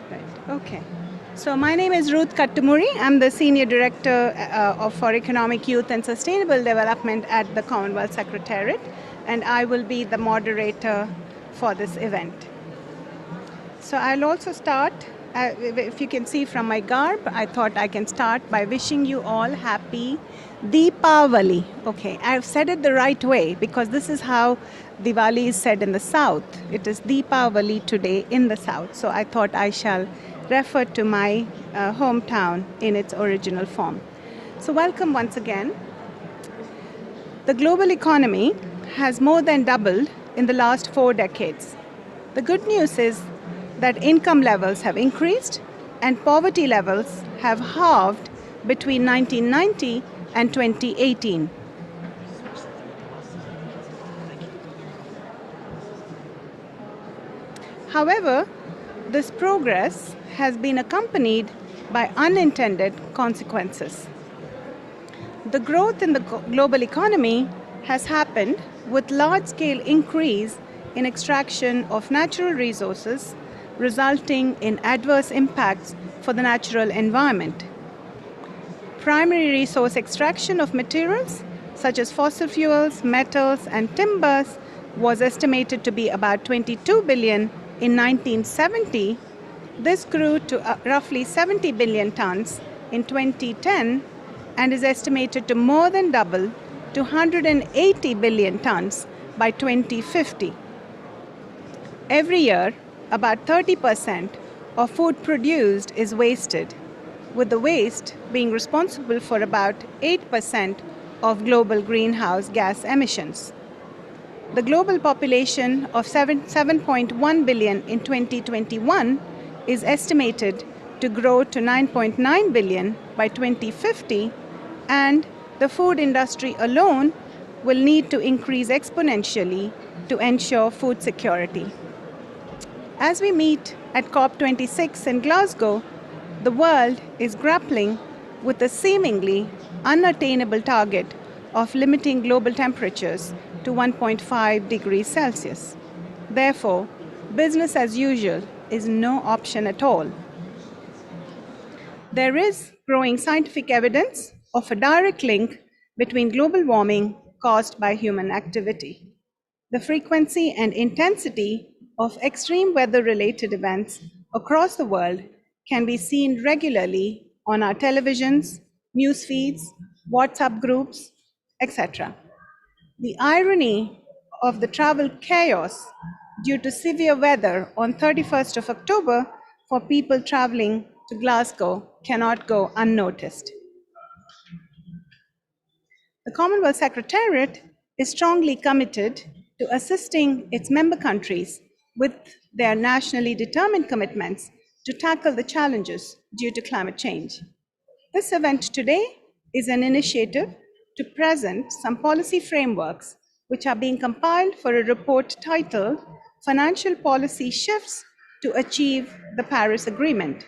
Right. Okay. So my name is Ruth Kattamuri. I'm the Senior Director for Economic Youth and Sustainable Development at the Commonwealth Secretariat, and I will be the moderator for this event. So I'll also start, if you can see from my garb, I thought I can start by wishing you all happy Deepavali. Okay, I've said it the right way because this is how Diwali is said in the South. It is Deepavali today in the South. So I thought I shall refer to my hometown in its original form. So welcome once again. The global economy has more than doubled in the last 4 decades. The good news is that income levels have increased and poverty levels have halved between 1990 and 2018. However, this progress has been accompanied by unintended consequences. The growth in the global economy has happened with large-scale increase in extraction of natural resources, resulting in adverse impacts for the natural environment. Primary resource extraction of materials such as fossil fuels, metals, and timbers, was estimated to be about 22 billion in 1970. This grew to roughly 70 billion tons in 2010 and is estimated to more than double to 180 billion tons by 2050. Every year, about 30% of food produced is wasted, with the waste being responsible for about 8% of global greenhouse gas emissions. The global population of 7.1 billion in 2021 is estimated to grow to 9.9 billion by 2050, and the food industry alone will need to increase exponentially to ensure food security. As we meet at Cop26 in Glasgow, the world is grappling with the seemingly unattainable target of limiting global temperatures to 1.5 degrees Celsius. Therefore, business as usual is no option at all. There is growing scientific evidence of a direct link between global warming caused by human activity. The frequency and intensity of extreme weather-related events across the world can be seen regularly on our televisions, news feeds, WhatsApp groups, etc. The irony of the travel chaos due to severe weather on 31st of October for people traveling to Glasgow cannot go unnoticed. The Commonwealth Secretariat is strongly committed to assisting its member countries with their nationally determined commitments to tackle the challenges due to climate change. This event today is an initiative to present some policy frameworks which are being compiled for a report titled Financial Policy Shifts to Achieve the Paris Agreement.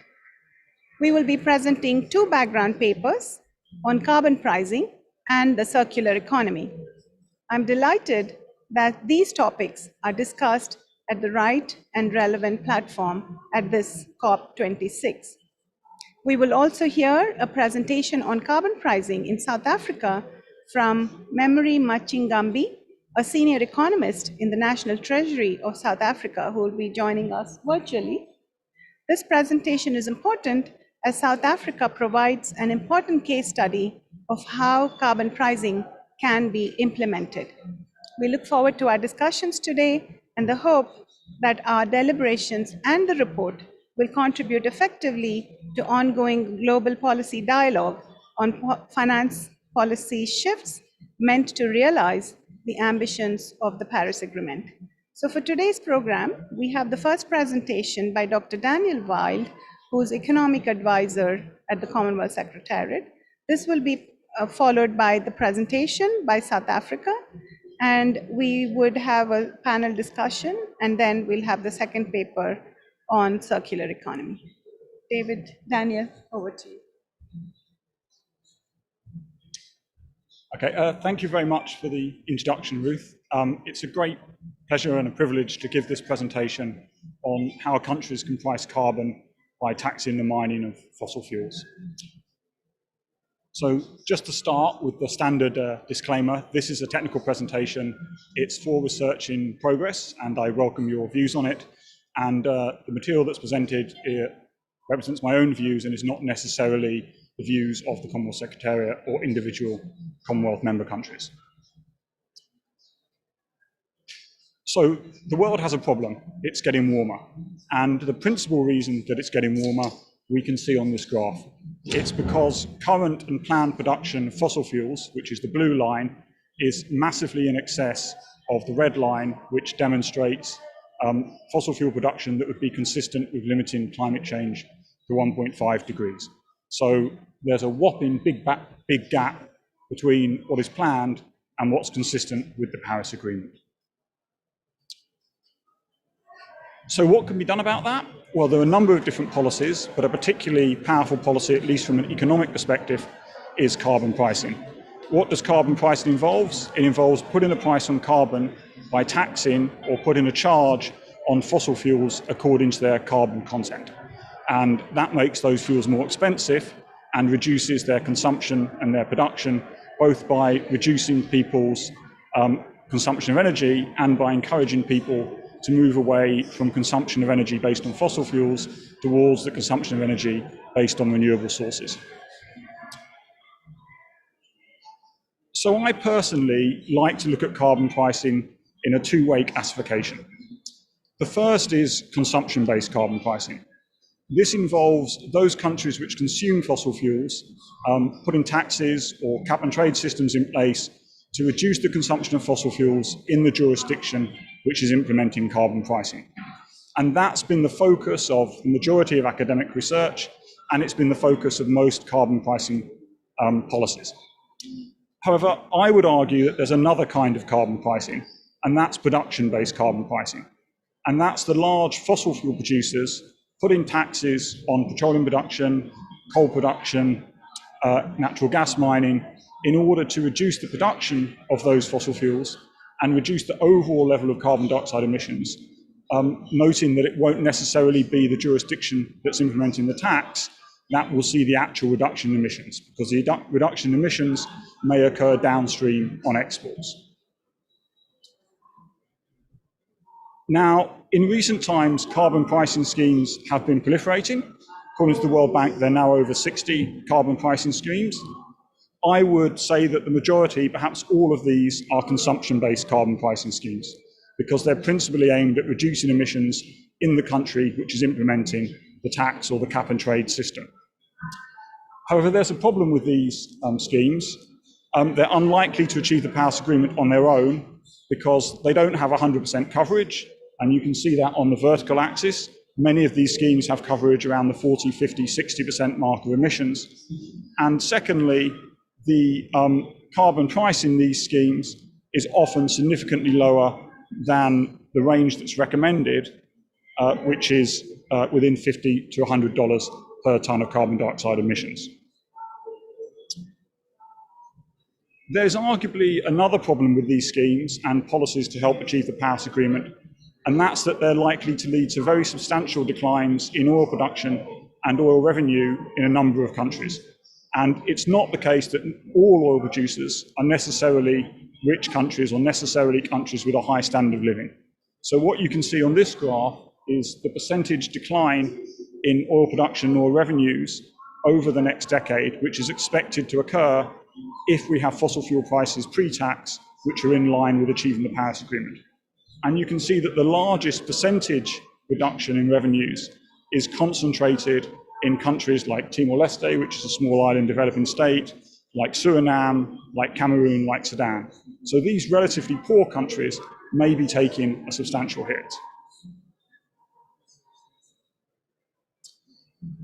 We will be presenting two background papers on carbon pricing and the circular economy. I'm delighted that these topics are discussed at the right and relevant platform at this COP26. We will also hear a presentation on carbon pricing in South Africa from Memory Machingambi, a senior economist in the National Treasury of South Africa, who will be joining us virtually. This presentation is important as South Africa provides an important case study of how carbon pricing can be implemented. We look forward to our discussions today and the hope that our deliberations and the report will contribute effectively to ongoing global policy dialogue on finance policy shifts meant to realize the ambitions of the Paris Agreement. So for today's program, we have the first presentation by Dr. Daniel Wild, who is economic advisor at the Commonwealth Secretariat. This will be followed by the presentation by South Africa, and we would have a panel discussion, and then we'll have the second paper on circular economy. David, Daniel, over to you. Okay, thank you very much for the introduction, Ruth. It's a great pleasure and a privilege to give this presentation on how countries can price carbon by taxing the mining of fossil fuels. So just to start with the standard disclaimer, this is a technical presentation. It's for research in progress, and I welcome your views on it. And the material that's presented represents my own views and is not necessarily the views of the Commonwealth Secretariat or individual Commonwealth member countries. So the world has a problem. It's getting warmer. And the principal reason that it's getting warmer, we can see on this graph. It's because current and planned production of fossil fuels, which is the blue line, is massively in excess of the red line, which demonstrates fossil fuel production that would be consistent with limiting climate change to 1.5 degrees. So there's a whopping big gap between what is planned and what's consistent with the Paris Agreement. So what can be done about that? Well, there are a number of different policies, but a particularly powerful policy, at least from an economic perspective, is carbon pricing. What does carbon pricing involve? It involves putting a price on carbon by taxing or putting a charge on fossil fuels according to their carbon content. And that makes those fuels more expensive and reduces their consumption and their production both by reducing people's consumption of energy and by encouraging people to move away from consumption of energy based on fossil fuels towards the consumption of energy based on renewable sources. So I personally like to look at carbon pricing in a two-way classification. The first is consumption-based carbon pricing. This involves those countries which consume fossil fuels putting taxes or cap and trade systems in place to reduce the consumption of fossil fuels in the jurisdiction which is implementing carbon pricing. And that's been the focus of the majority of academic research, and it's been the focus of most carbon pricing policies. However, I would argue that there's another kind of carbon pricing, and that's production-based carbon pricing. And that's the large fossil fuel producers putting taxes on petroleum production, coal production, natural gas mining, in order to reduce the production of those fossil fuels and reduce the overall level of carbon dioxide emissions, noting that it won't necessarily be the jurisdiction that's implementing the tax that will see the actual reduction in emissions, because the reduction in emissions may occur downstream on exports. Now, in recent times, carbon pricing schemes have been proliferating. According to the World Bank, there are now over 60 carbon pricing schemes. I would say that the majority, perhaps all of these, are consumption-based carbon pricing schemes, because they're principally aimed at reducing emissions in the country which is implementing the tax or the cap and trade system. However, there's a problem with these schemes. They're unlikely to achieve the Paris Agreement on their own because they don't have 100% coverage, and you can see that on the vertical axis. Many of these schemes have coverage around the 40, 50, 60% mark of emissions. And secondly, the carbon price in these schemes is often significantly lower than the range that's recommended, which is within $50 to $100 per ton of carbon dioxide emissions. There's arguably another problem with these schemes and policies to help achieve the Paris Agreement, and that's that they're likely to lead to very substantial declines in oil production and oil revenue in a number of countries. And it's not the case that all oil producers are necessarily rich countries or necessarily countries with a high standard of living. So what you can see on this graph is the percentage decline in oil production and oil revenues over the next decade, which is expected to occur if we have fossil fuel prices pre-tax, which are in line with achieving the Paris Agreement. And you can see that the largest percentage reduction in revenues is concentrated in countries like Timor-Leste, which is a small island developing state, like Suriname, like Cameroon, like Sudan. So these relatively poor countries may be taking a substantial hit.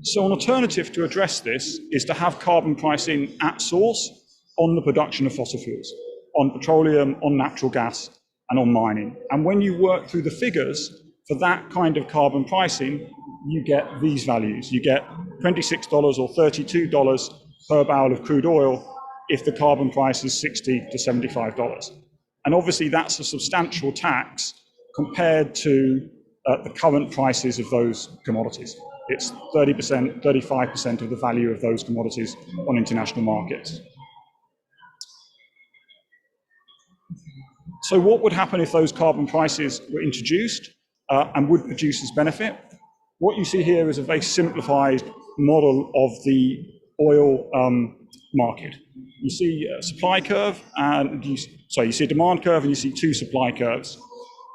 So an alternative to address this is to have carbon pricing at source on the production of fossil fuels, on petroleum, on natural gas, and on mining. And when you work through the figures for that kind of carbon pricing, you get these values. You get $26 or $32 per barrel of crude oil if the carbon price is $60 to $75. And obviously that's a substantial tax compared to the current prices of those commodities. It's 30%, 35% of the value of those commodities on international markets. So what would happen if those carbon prices were introduced and would producers benefit? What you see here is a very simplified model of the oil market. You see a supply curve, and you see a demand curve, and you see two supply curves.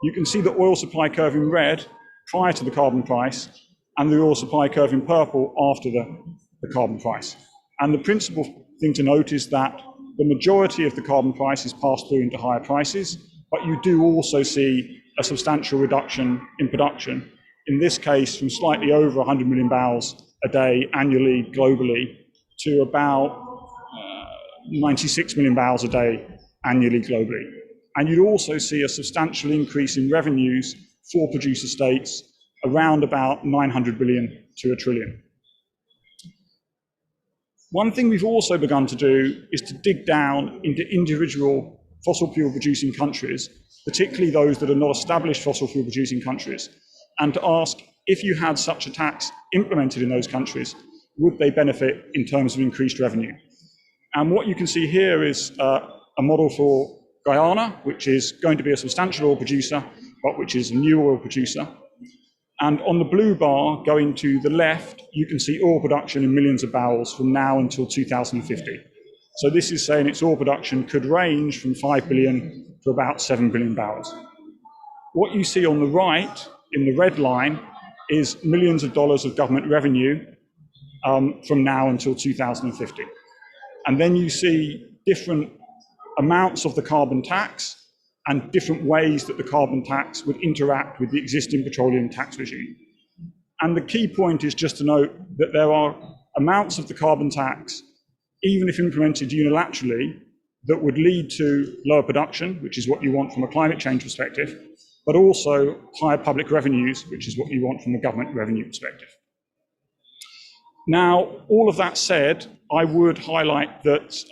You can see the oil supply curve in red prior to the carbon price, and the oil supply curve in purple after the carbon price. And the principal thing to note is that the majority of the carbon price is passed through into higher prices, but you do also see a substantial reduction in production, in this case from slightly over 100 million barrels a day annually globally to about 96 million barrels a day annually globally. And you'd also see a substantial increase in revenues for producer states, around about 900 billion to $1 trillion. One thing we've also begun to do is to dig down into individual fossil fuel producing countries, particularly those that are not established fossil fuel producing countries, and to ask if you had such a tax implemented in those countries, would they benefit in terms of increased revenue? And what you can see here is a model for Guyana, which is going to be a substantial oil producer, but which is a new oil producer. And on the blue bar going to the left, you can see oil production in millions of barrels from now until 2050. So this is saying its oil production could range from 5 billion to about 7 billion barrels. What you see on the right in the red line is millions of dollars of government revenue from now until 2050. And then you see different amounts of the carbon tax and different ways that the carbon tax would interact with the existing petroleum tax regime. And the key point is just to note that there are amounts of the carbon tax, even if implemented unilaterally, that would lead to lower production, which is what you want from a climate change perspective, but also higher public revenues, which is what you want from a government revenue perspective. Now, all of that said, I would highlight that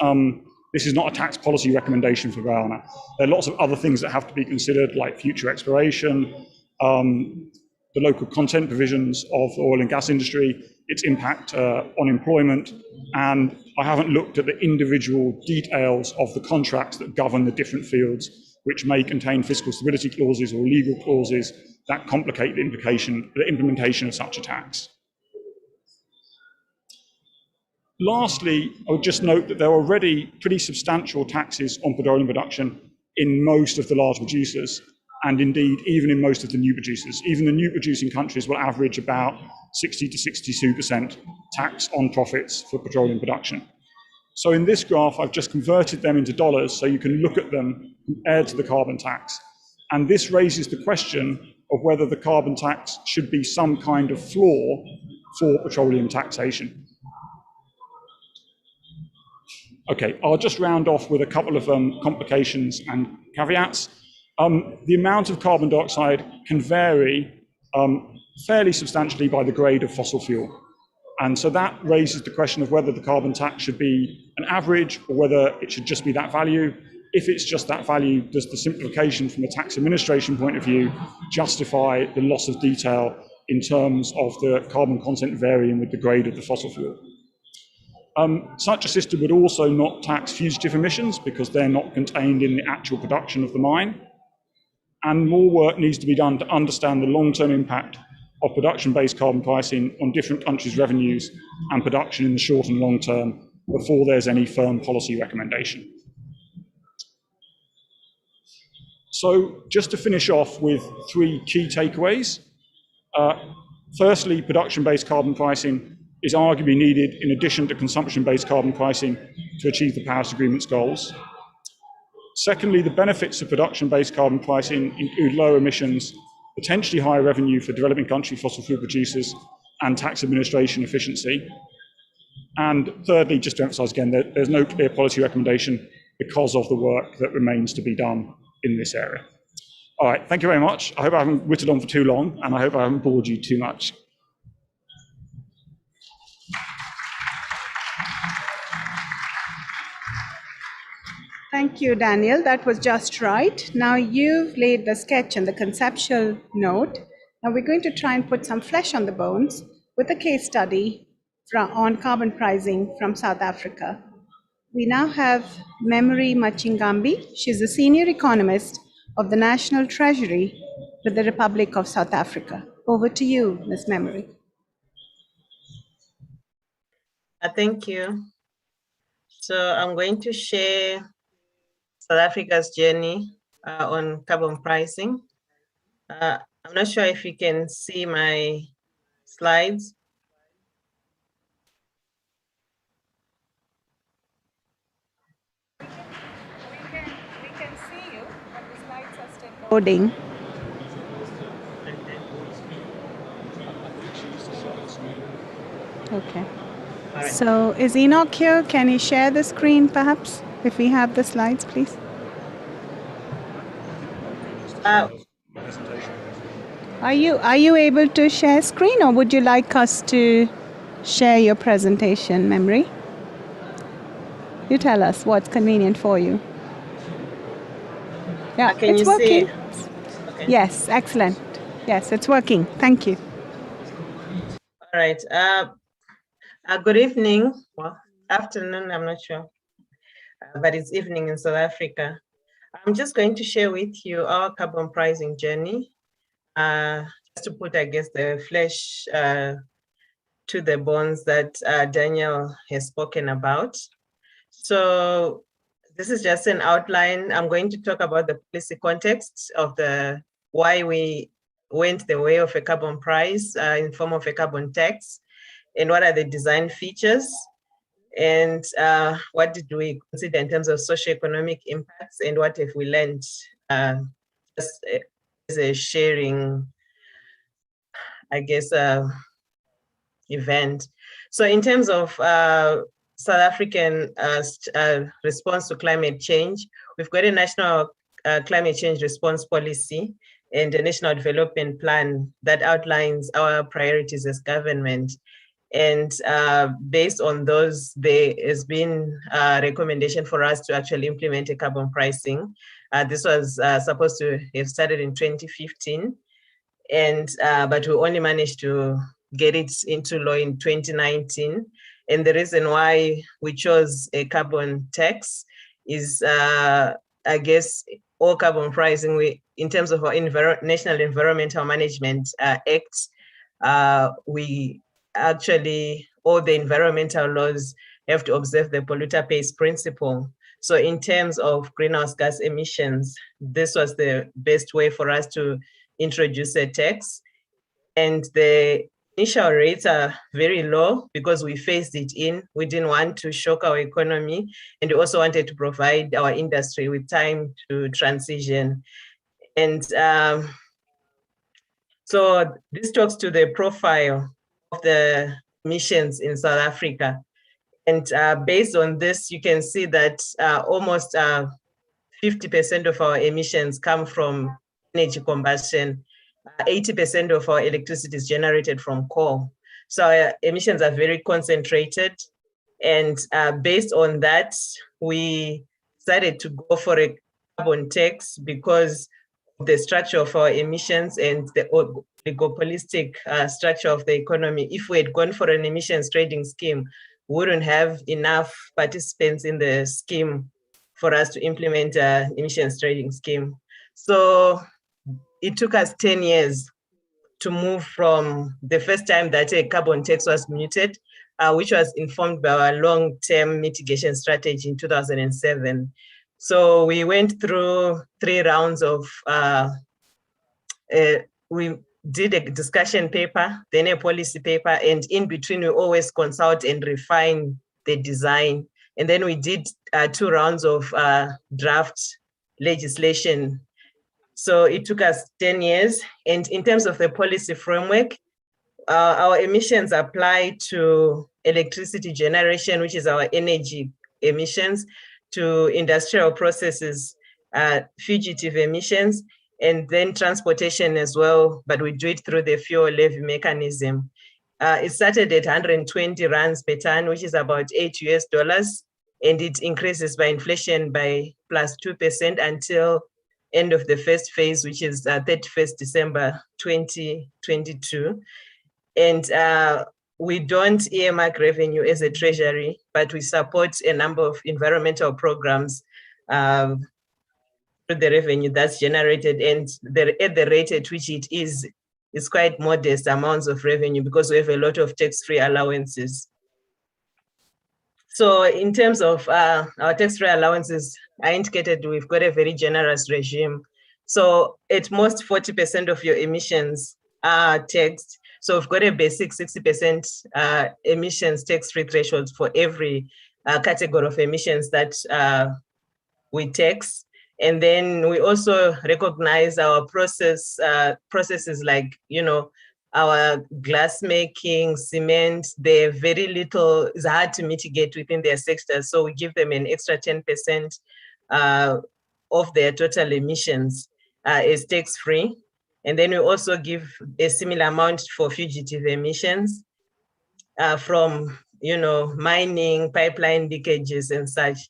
this is not a tax policy recommendation for Guyana. There are lots of other things that have to be considered, like future exploration, the local content provisions of the oil and gas industry, its impact on employment, and I haven't looked at the individual details of the contracts that govern the different fields, which may contain fiscal stability clauses or legal clauses that complicate the implementation of such a tax. Lastly, I would just note that there are already pretty substantial taxes on petroleum production in most of the large producers, and indeed even in most of the new producers. Even the new producing countries will average about 60 to 62% tax on profits for petroleum production. So in this graph, I've just converted them into dollars so you can look at them compared to the carbon tax. And this raises the question of whether the carbon tax should be some kind of floor for petroleum taxation. Okay, I'll just round off with a couple of complications and caveats. The amount of carbon dioxide can vary fairly substantially by the grade of fossil fuel. And so that raises the question of whether the carbon tax should be an average or whether it should just be that value. If it's just that value, does the simplification from a tax administration point of view justify the loss of detail in terms of the carbon content varying with the grade of the fossil fuel? Such a system would also not tax fugitive emissions because they're not contained in the actual production of the mine. And more work needs to be done to understand the long-term impact of production-based carbon pricing on different countries' revenues and production in the short and long term before there's any firm policy recommendation. So just to finish off with 3 key takeaways. Firstly, production-based carbon pricing is arguably needed in addition to consumption-based carbon pricing to achieve the Paris Agreement's goals. Secondly, the benefits of production-based carbon pricing include lower emissions, potentially higher revenue for developing country fossil fuel producers, and tax administration efficiency. And thirdly, just to emphasize again, there's no clear policy recommendation because of the work that remains to be done in this area. All right, thank you very much. I hope I haven't whittled on for too long, and I hope I haven't bored you too much. Thank you, Daniel. That was just right. Now you've laid the sketch and the conceptual note. Now we're going to try and put some flesh on the bones with a case study on carbon pricing from South Africa. We now have Memory Machingambi. She's a senior economist of the National Treasury with the Republic of South Africa. Over to you, Ms. Memory. Thank you. So I'm going to share South Africa's journey on carbon pricing. I'm not sure if you can see my slides. We can see you, but the slides are still loading. Okay. Right. So is Enoch here? Can you share the screen perhaps? If we have the slides, please. Are you able to share screen, or would you like us to share your presentation, Memory? You tell us what's convenient for you. Yeah, Can it's you working. see? Okay. Yes, excellent. Yes, it's working. Thank you. All right. Good evening. Well, afternoon, I'm not sure. but it's evening in South Africa. I'm just going to share with you our carbon pricing journey, just to put, I guess, the flesh to the bones that Daniel has spoken about. So this is just an outline. I'm going to talk about the policy context of why we went the way of a carbon price in form of a carbon tax, and what are the design features, and what did we consider in terms of socioeconomic impacts, and what have we learned just as a sharing, I guess, event. So in terms of South African response to climate change, we've got a national climate change response policy and a national development plan that outlines our priorities as government. And based on those, there has been a recommendation for us to actually implement a carbon pricing. This was supposed to have started in 2015, and but we only managed to get it into law in 2019. And the reason why we chose a carbon tax is, I guess, all carbon pricing, in terms of our National Environmental Management Act, we actually, all the environmental laws have to observe the polluter pays principle. So in terms of greenhouse gas emissions, this was the best way for us to introduce a tax. And the initial rates are very low because we phased it in. We didn't want to shock our economy, and we also wanted to provide our industry with time to transition. And so this talks to the profile of the emissions in South Africa. And based on this, you can see that almost 50% of our emissions come from energy combustion. 80% of our electricity is generated from coal. So our emissions are very concentrated. And based on that, we decided to go for a carbon tax because of the structure of our emissions and the oligopolistic structure of the economy. If we had gone for an emissions trading scheme, we wouldn't have enough participants in the scheme for us to implement an emissions trading scheme. So it took us 10 years to move from the first time that a carbon tax was mooted, which was informed by our long-term mitigation strategy in 2007. So we went through 3 rounds of, we did a discussion paper, then a policy paper, and in between we always consult and refine the design. And then we did 2 rounds of draft legislation. So it took us 10 years. And in terms of the policy framework, our emissions apply to electricity generation, which is our energy emissions, to industrial processes, fugitive emissions, and then transportation as well, but we do it through the fuel levy mechanism. It started at 120 rands per ton, which is about $8, and it increases by inflation by plus 2% until end of the first phase, which is 31st December 2022. And we don't earmark revenue as a treasury, but we support a number of environmental programs through the revenue that's generated, and at the rate at which it is quite modest amounts of revenue because we have a lot of tax-free allowances. So in terms of our tax-free allowances, I indicated we've got a very generous regime. So at most 40% of your emissions are taxed. So we've got a basic 60% emissions tax-free threshold for every category of emissions that we tax. And then we also recognize our processes like, our glass making, cement, they're very little, it's hard to mitigate within their sector. So we give them an extra 10% of their total emissions as tax-free. And then we also give a similar amount for fugitive emissions from, mining, pipeline leakages and such.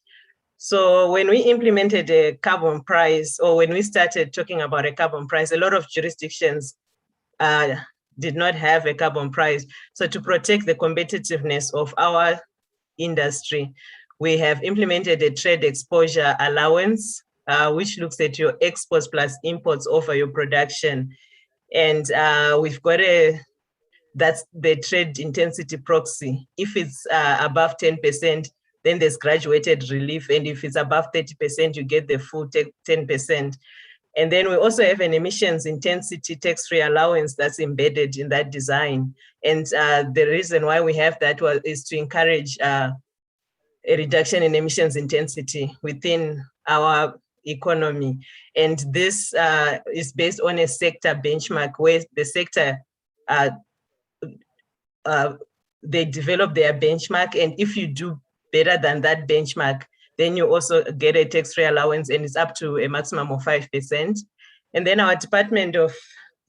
So when we implemented a carbon price, or when we started talking about a carbon price, a lot of jurisdictions did not have a carbon price. So to protect the competitiveness of our industry, we have implemented a trade exposure allowance, which looks at your exports plus imports over your production. And we've got that's the trade intensity proxy. If it's above 10%, then there's graduated relief. And if it's above 30%, you get the full 10%. And then we also have an emissions intensity tax-free allowance that's embedded in that design. And the reason why we have that is to encourage a reduction in emissions intensity within our economy. And this is based on a sector benchmark where the sector, they develop their benchmark. And if you do better than that benchmark, then you also get a tax-free allowance, and it's up to a maximum of 5%. And then our Department of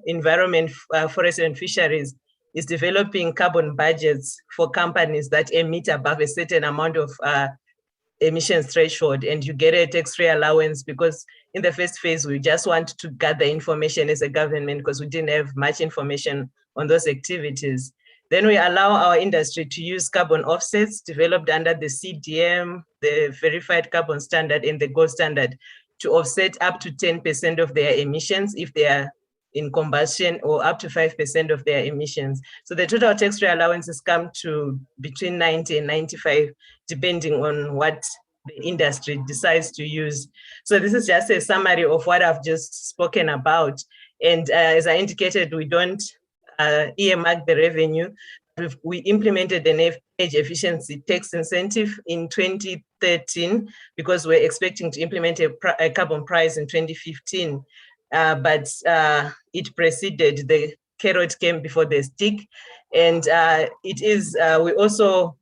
Environment, Forest and Fisheries is developing carbon budgets for companies that emit above a certain amount of emissions threshold, and you get a tax-free allowance, because in the first phase, we just want to gather information as a government because we didn't have much information on those activities. Then we allow our industry to use carbon offsets developed under the CDM, the Verified Carbon Standard, and the Gold Standard to offset up to 10% of their emissions if they are in combustion, or up to 5% of their emissions. So the total tax-free allowances come to between 90 and 95, depending on what the industry decides to use. So this is just a summary of what I've just spoken about. And as I indicated, we don't earmark the revenue. We implemented an energy efficiency tax incentive in 2013 because we're expecting to implement a carbon price in 2015. But it preceded, the carrot came before the stick. And we also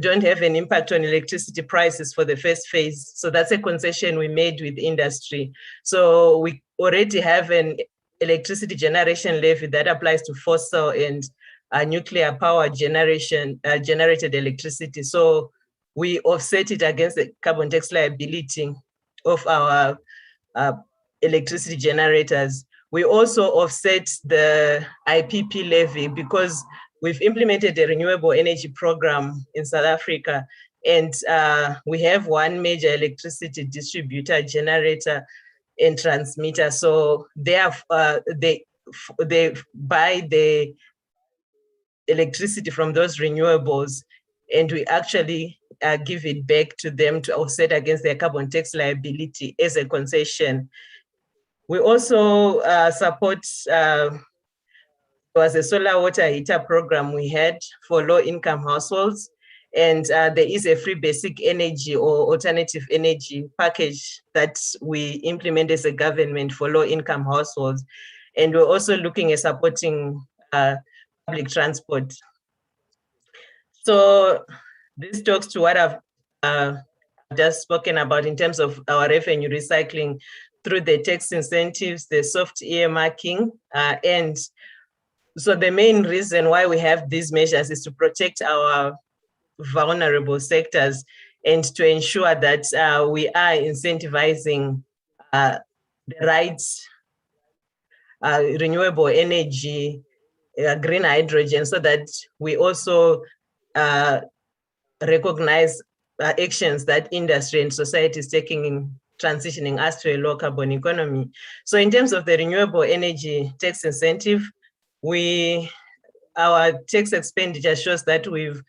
don't have an impact on electricity prices for the first phase. So that's a concession we made with industry. So we already have an electricity generation levy that applies to fossil and nuclear power generation, generated electricity. So we offset it against the carbon tax liability of our electricity generators. We also offset the IPP levy because we've implemented a renewable energy program in South Africa, and we have one major electricity distributor, generator, and transmitter. So they buy the electricity from those renewables, and we actually give it back to them to offset against their carbon tax liability as a concession. We also support, there was a solar water heater program we had for low-income households, and there is a free basic energy or alternative energy package that we implement as a government for low-income households. And we're also looking at supporting public transport. So this talks to what I've just spoken about in terms of our revenue recycling through the tax incentives, the soft earmarking, and so the main reason why we have these measures is to protect our vulnerable sectors and to ensure that we are incentivizing the right renewable energy, green hydrogen, so that we also recognize actions that industry and society is taking in transitioning us to a low carbon economy. So in terms of the renewable energy tax incentive, our tax expenditure shows that we've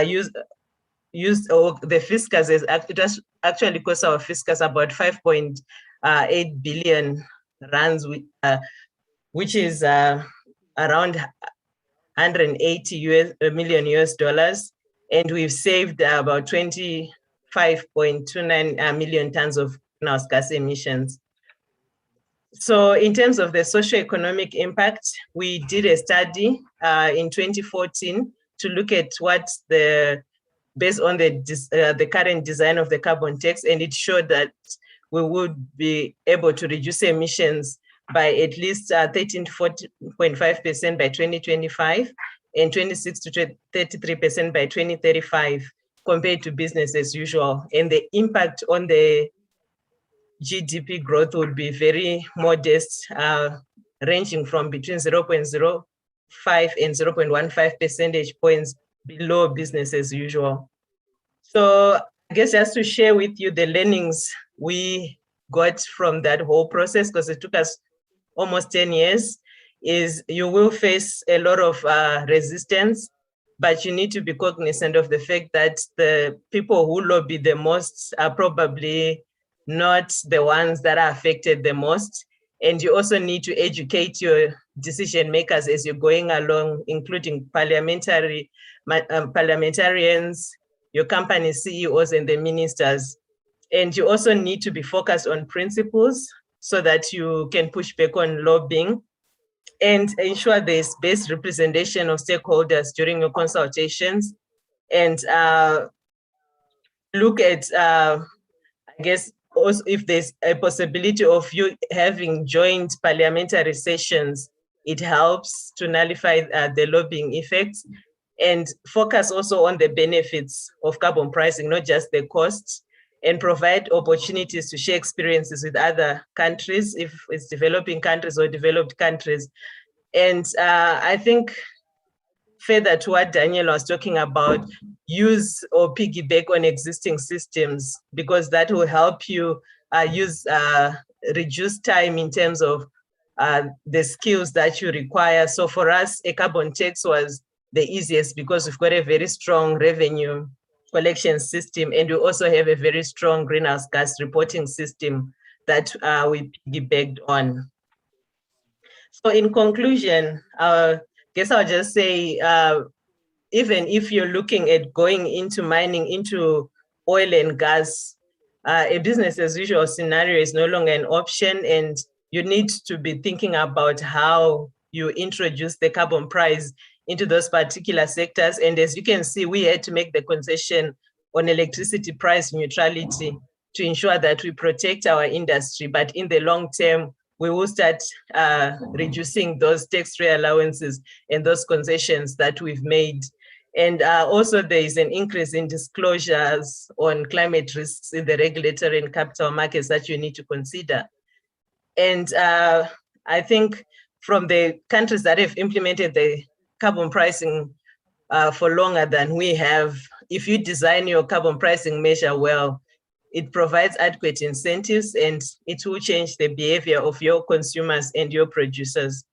used the fiscus it actually cost our fiscus about 5.8 billion rands, which is around 180 million US dollars, and we've saved about 25.29 million tons of greenhouse gas emissions. So in terms of the socioeconomic impact, we did a study in 2014 to look at based on the current design of the carbon tax, and it showed that we would be able to reduce emissions by at least 13 to 14.5% by 2025 and 26 to 33% by 2035 compared to business as usual. And the impact on the GDP growth would be very modest, ranging from between 0.05 and 0.15 percentage points below business as usual. So I guess just to share with you the learnings we got from that whole process, because it took us almost 10 years, is you will face a lot of resistance, but you need to be cognizant of the fact that the people who lobby the most are probably not the ones that are affected the most. And you also need to educate your decision makers as you're going along, including parliamentarians, your company CEOs, and the ministers. And you also need to be focused on principles so that you can push back on lobbying and ensure there's best representation of stakeholders during your consultations, and look at, I guess, also if there's a possibility of you having joint parliamentary sessions, it helps to nullify the lobbying effects, and focus also on the benefits of carbon pricing, not just the costs, and provide opportunities to share experiences with other countries, if it's developing countries or developed countries. And I think further to what Daniel was talking about, use or piggyback on existing systems, because that will help you reduce time in terms of the skills that you require. So for us, a carbon tax was the easiest because we've got a very strong revenue collection system, and we also have a very strong greenhouse gas reporting system that we piggybacked on. So in conclusion, I guess I'll just say, even if you're looking at going into mining, into oil and gas, a business as usual scenario is no longer an option, and you need to be thinking about how you introduce the carbon price into those particular sectors. And as you can see, we had to make the concession on electricity price neutrality to ensure that we protect our industry. But in the long term, we will start reducing those tax-free allowances and those concessions that we've made. And also there is an increase in disclosures on climate risks in the regulatory and capital markets that you need to consider. And I think from the countries that have implemented the carbon pricing for longer than we have, if you design your carbon pricing measure well, it provides adequate incentives, and it will change the behavior of your consumers and your producers.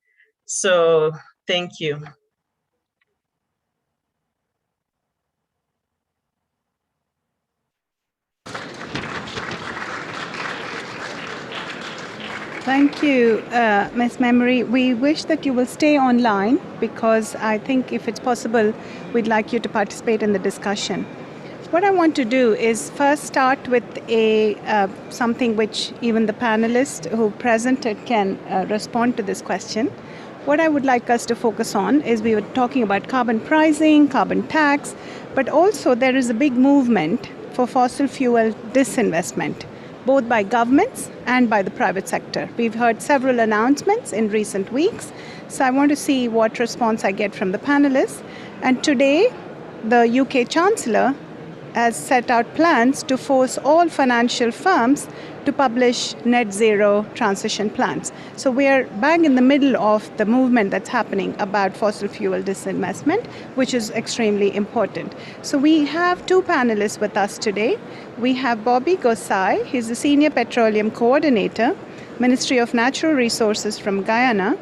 So thank you. Thank you, Ms. Memory. We wish that you will stay online, because I think if it's possible, we'd like you to participate in the discussion. What I want to do is first start with something which even the panelists who presented can respond to this question. What I would like us to focus on is, we were talking about carbon pricing, carbon tax, but also there is a big movement for fossil fuel disinvestment, both by governments and by the private sector. We've heard several announcements in recent weeks, so I want to see what response I get from the panelists. And today, the UK Chancellor has set out plans to force all financial firms to publish net zero transition plans. So we are bang in the middle of the movement that's happening about fossil fuel disinvestment, which is extremely important. So we have two panelists with us today. We have Bobby Gosai, he's the Senior Petroleum Coordinator, Ministry of Natural Resources from Guyana.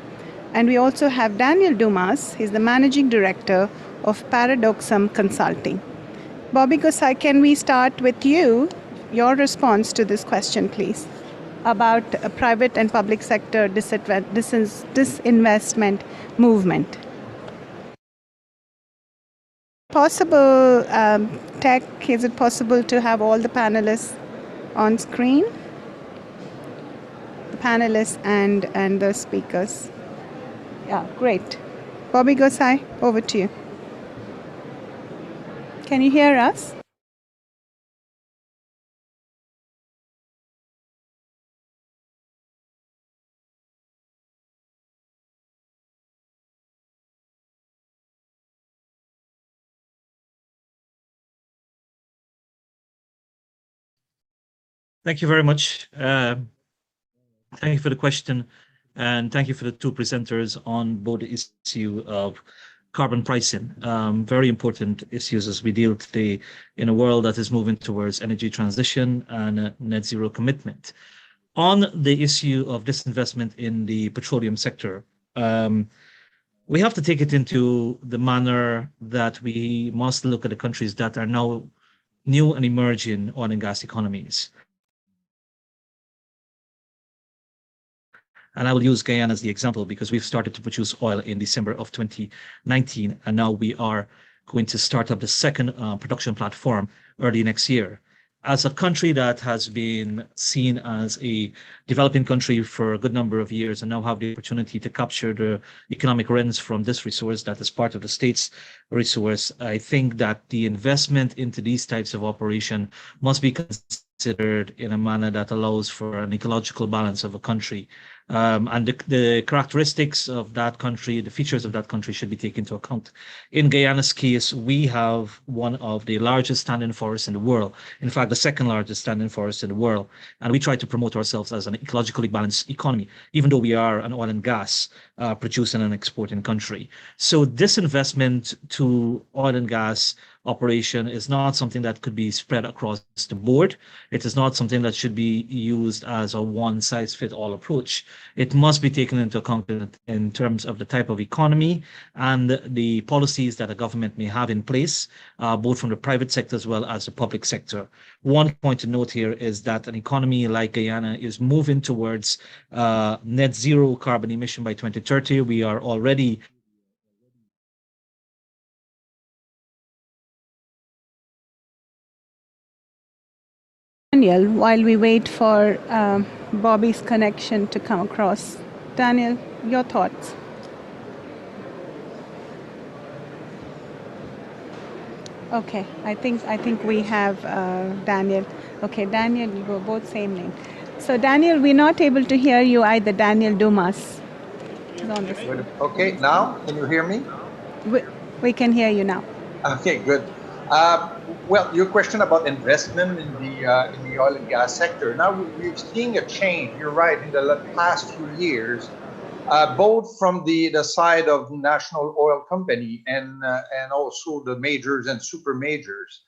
And we also have Daniel Dumas, he's the Managing Director of Paradoxum Consulting. Bobby Gosai, can we start with you? Your response to this question, please, about a private and public sector disinvestment movement. Possible, Tech, is it possible to have all the panelists on screen? The panelists and the speakers. Yeah, great. Bobby Gosai, over to you. Can you hear us? Thank you very much. Thank you for the question, and thank you for the two presenters on both the issue of carbon pricing, very important issues as we deal today in a world that is moving towards energy transition and a net zero commitment. On the issue of disinvestment in the petroleum sector, we have to take it into the manner that we must look at the countries that are now new and emerging oil and gas economies. And I will use Guyana as the example because we've started to produce oil in December of 2019, and now we are going to start up the second production platform early next year. As a country that has been seen as a developing country for a good number of years and now have the opportunity to capture the economic rents from this resource that is part of the state's resource, I think that the investment into these types of operation must be considered in a manner that allows for an ecological balance of a country. And the characteristics of that country, the features of that country should be taken into account. In Guyana's case, we have one of the largest standing forests in the world. In fact, the second largest standing forest in the world. And we try to promote ourselves as an ecologically balanced economy, even though we are an oil and gas producing and exporting country. So this investment to oil and gas operation is not something that could be spread across the board. It is not something that should be used as a one-size-fits-all approach. It must be taken into account in terms of the type of economy and the policies that a government may have in place, both from the private sector as well as the public sector. One point to note here is that an economy like Guyana is moving towards net zero carbon emission by 2030. We are already Daniel, while we wait for Bobby's connection to come across. Daniel, your thoughts? Okay, I think we have Daniel. Okay, Daniel, you go both same name. So Daniel, we're not able to hear you either. Daniel Dumas is on this. Okay, now can you hear me? We can hear you now. Okay, good. Well, your question about investment in the oil and gas sector. Now we're seeing a change. You're right. In the past few years, both from the side of national oil company and also the majors and super majors,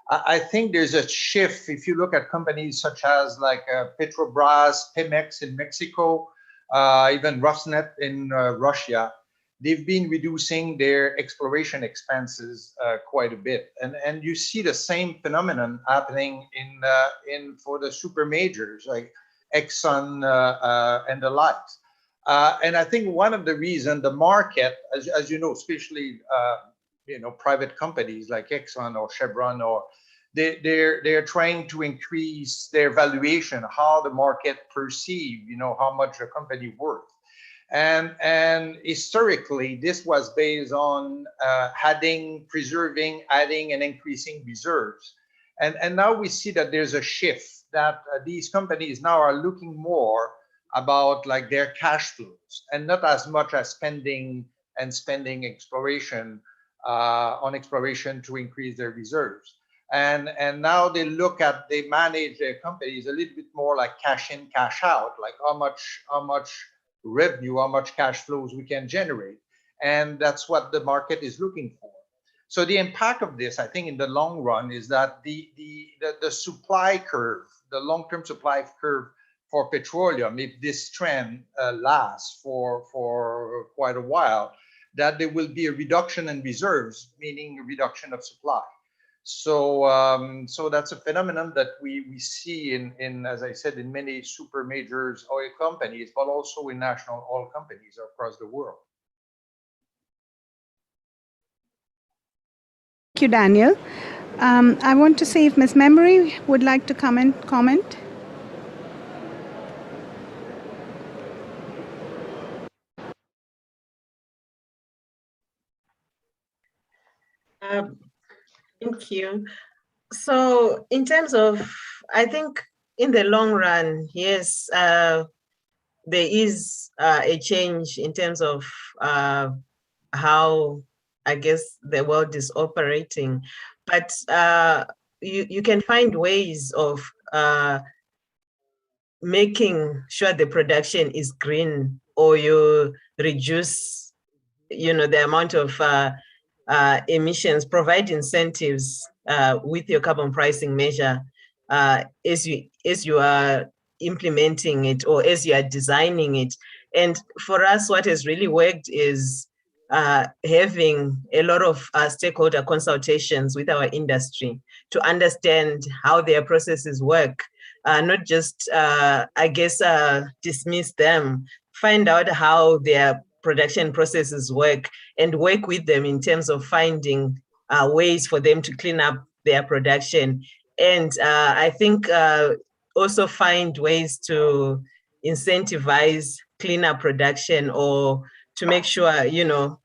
I think there's a shift. If you look at companies such as like Petrobras, Pemex in Mexico, even Rosneft in Russia, they've been reducing their exploration expenses quite a bit, and you see the same phenomenon happening in for the super majors like Exxon and the likes. And I think one of the reasons the market, as you know, especially private companies like Exxon or Chevron, or they're trying to increase their valuation, how the market perceive, how much a company worth. And historically, this was based on preserving, adding, and increasing reserves. And now we see that there's a shift that these companies now are looking more about like their cash flows and not as much as spending exploration on exploration to increase their reserves. And now they manage their companies a little bit more like cash in, cash out, like how much revenue, how much cash flows we can generate. And that's what the market is looking for. So the impact of this, I think in the long run, is that the supply curve, the long-term supply curve for petroleum, if this trend lasts for quite a while, that there will be a reduction in reserves, meaning a reduction of supply. So so that's a phenomenon that we see in, as I said, in many super majors oil companies, but also in national oil companies across the world. Thank you, Daniel. I want to see if Ms. Memory would like to comment. Thank you. So in terms of, I think in the long run, yes, there is a change in terms of how, I guess, the world is operating. But you can find ways of making sure the production is green, or you reduce the amount of emissions, provide incentives with your carbon pricing measure as you are implementing it or as you are designing it. And for us, what has really worked is having a lot of stakeholder consultations with our industry to understand how their processes work, not just, dismiss them, find out how their production processes work and work with them in terms of finding ways for them to clean up their production. And I think also find ways to incentivize cleaner production or to make sure, the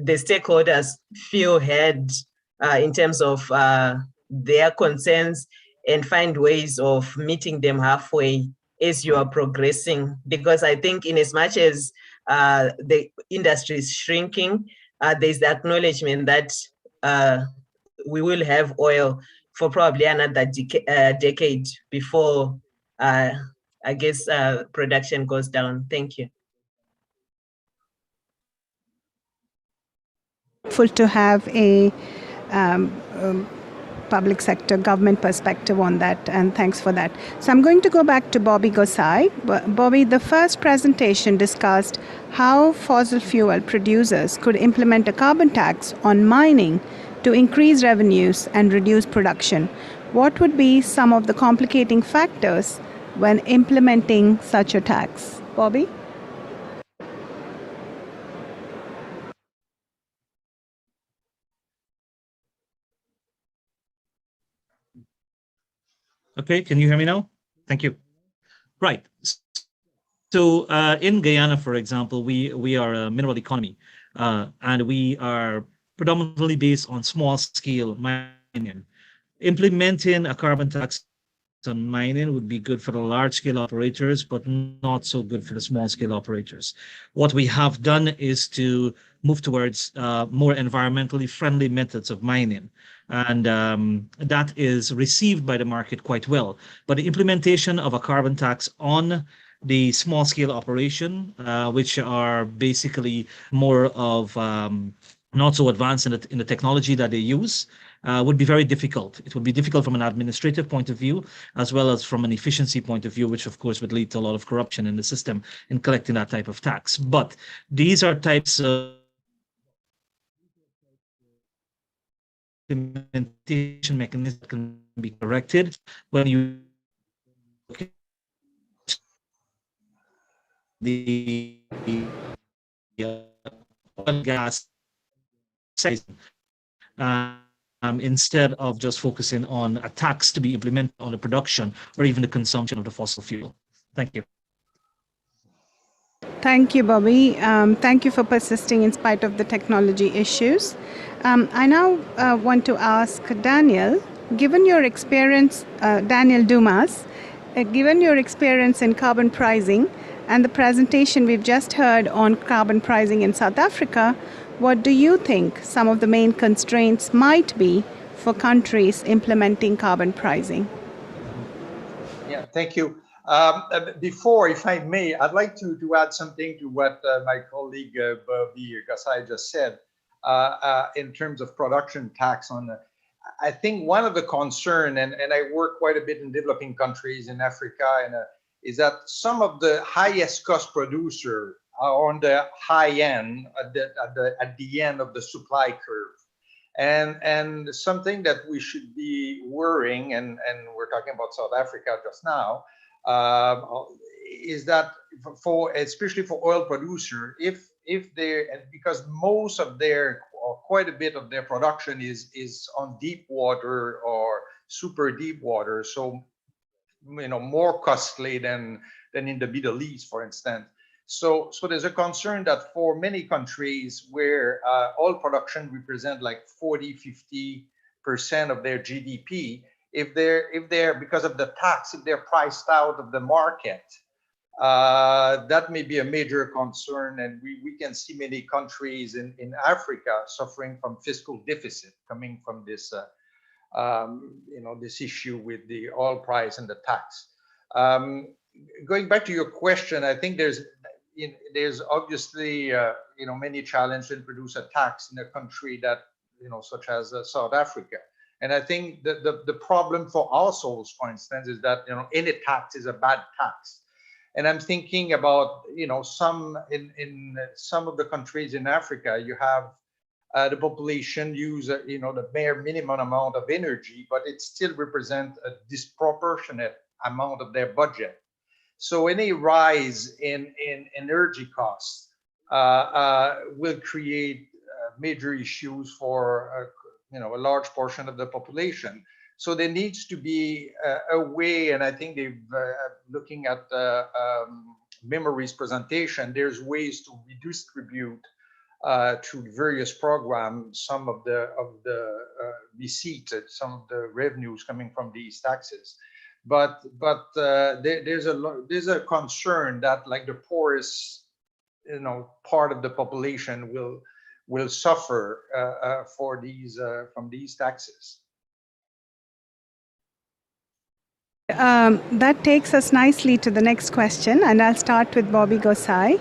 stakeholders feel heard in terms of their concerns and find ways of meeting them halfway as you are progressing. Because I think in as much as the industry is shrinking, there's the acknowledgement that we will have oil for probably another decade before, production goes down. Thank you. To have a public sector government perspective on that, and thanks for that. So I'm going to go back to Bobby Gosai. Bobby, the first presentation discussed how fossil fuel producers could implement a carbon tax on mining to increase revenues and reduce production. What would be some of the complicating factors when implementing such a tax? Bobby? Okay, can you hear me now? Thank you. Right. So in Guyana, for example, we are a mineral economy, and we are predominantly based on small-scale mining. Implementing a carbon tax on mining would be good for the large-scale operators, but not so good for the small-scale operators. What we have done is to move towards more environmentally friendly methods of mining. And that is received by the market quite well. But the implementation of a carbon tax on the small scale operation, which are basically more of not so advanced in the technology that they use, would be very difficult. It would be difficult from an administrative point of view, as well as from an efficiency point of view, which of course would lead to a lot of corruption in the system in collecting that type of tax. But these are types of implementation mechanisms that can be corrected when you look at the oil and gas size, instead of just focusing on a tax to be implemented on the production or even the consumption of the fossil fuel. Thank you. Thank you, Bobby. Thank you for persisting in spite of the technology issues. I now want to ask Daniel, given your experience, Daniel Dumas, given your experience in carbon pricing and the presentation we've just heard on carbon pricing in South Africa, what do you think some of the main constraints might be for countries implementing carbon pricing? Yeah, thank you. Before, if I may, I'd like to add something to what my colleague Bobby Gosai just said in terms of production tax on. I think one of the concern, and I work quite a bit in developing countries in Africa, and is that some of the highest cost producers are on the high end at the end of the supply curve. And something that we should be worrying, and we're talking about South Africa just now, is that especially for oil producer, if they, because most of their, or quite a bit of their production is on deep water or super deep water, so more costly than in the Middle East, for instance. So there's a concern that for many countries where oil production represent like 40–50% of their GDP, if they're because of the tax, if they're priced out of the market, that may be a major concern. And we can see many countries in Africa suffering from fiscal deficit coming from this this issue with the oil price and the tax. Going back to your question, I think there's, there's obviously many challenges in produce a tax in a country that such as South Africa. And I think the problem for households, for instance, is that any tax is a bad tax. And I'm thinking about some in some of the countries in Africa, you have the population use the bare minimum amount of energy, but it still represents a disproportionate amount of their budget. So any rise in energy costs will create major issues for a large portion of the population. So there needs to be a way, and I think they've looking at Memory's presentation, there's ways to redistribute to various programs some of the receipts, some of the revenues coming from these taxes. But there's a concern that like the poorest part of the population will suffer for these from these taxes. That takes us nicely to the next question, and I'll start with Bobby Gosai.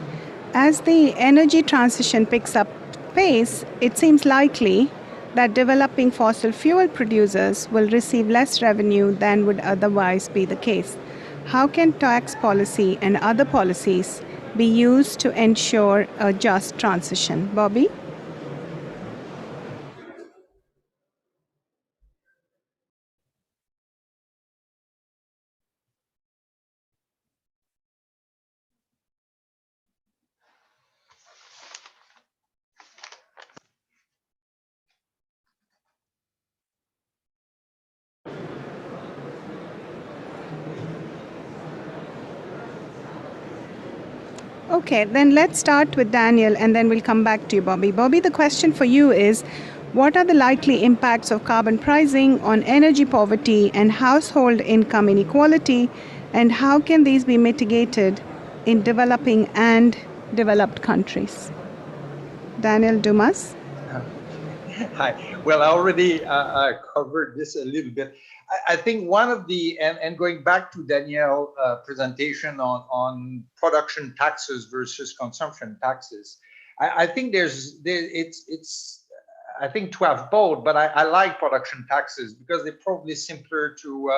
As the energy transition picks up pace, it seems likely that developing fossil fuel producers will receive less revenue than would otherwise be the case. How can tax policy and other policies be used to ensure a just transition? Bobby? Okay, then let's start with Daniel and then we'll come back to you, Bobby. Bobby, the question for you is, what are the likely impacts of carbon pricing on energy poverty and household income inequality, and how can these be mitigated in developing and developed countries? Daniel Dumas. Hi. Well, I already covered this a little bit. I think one of the, and going back to Danielle's presentation on production taxes versus consumption taxes, I think it's I think to have both, but I like production taxes because they're probably simpler to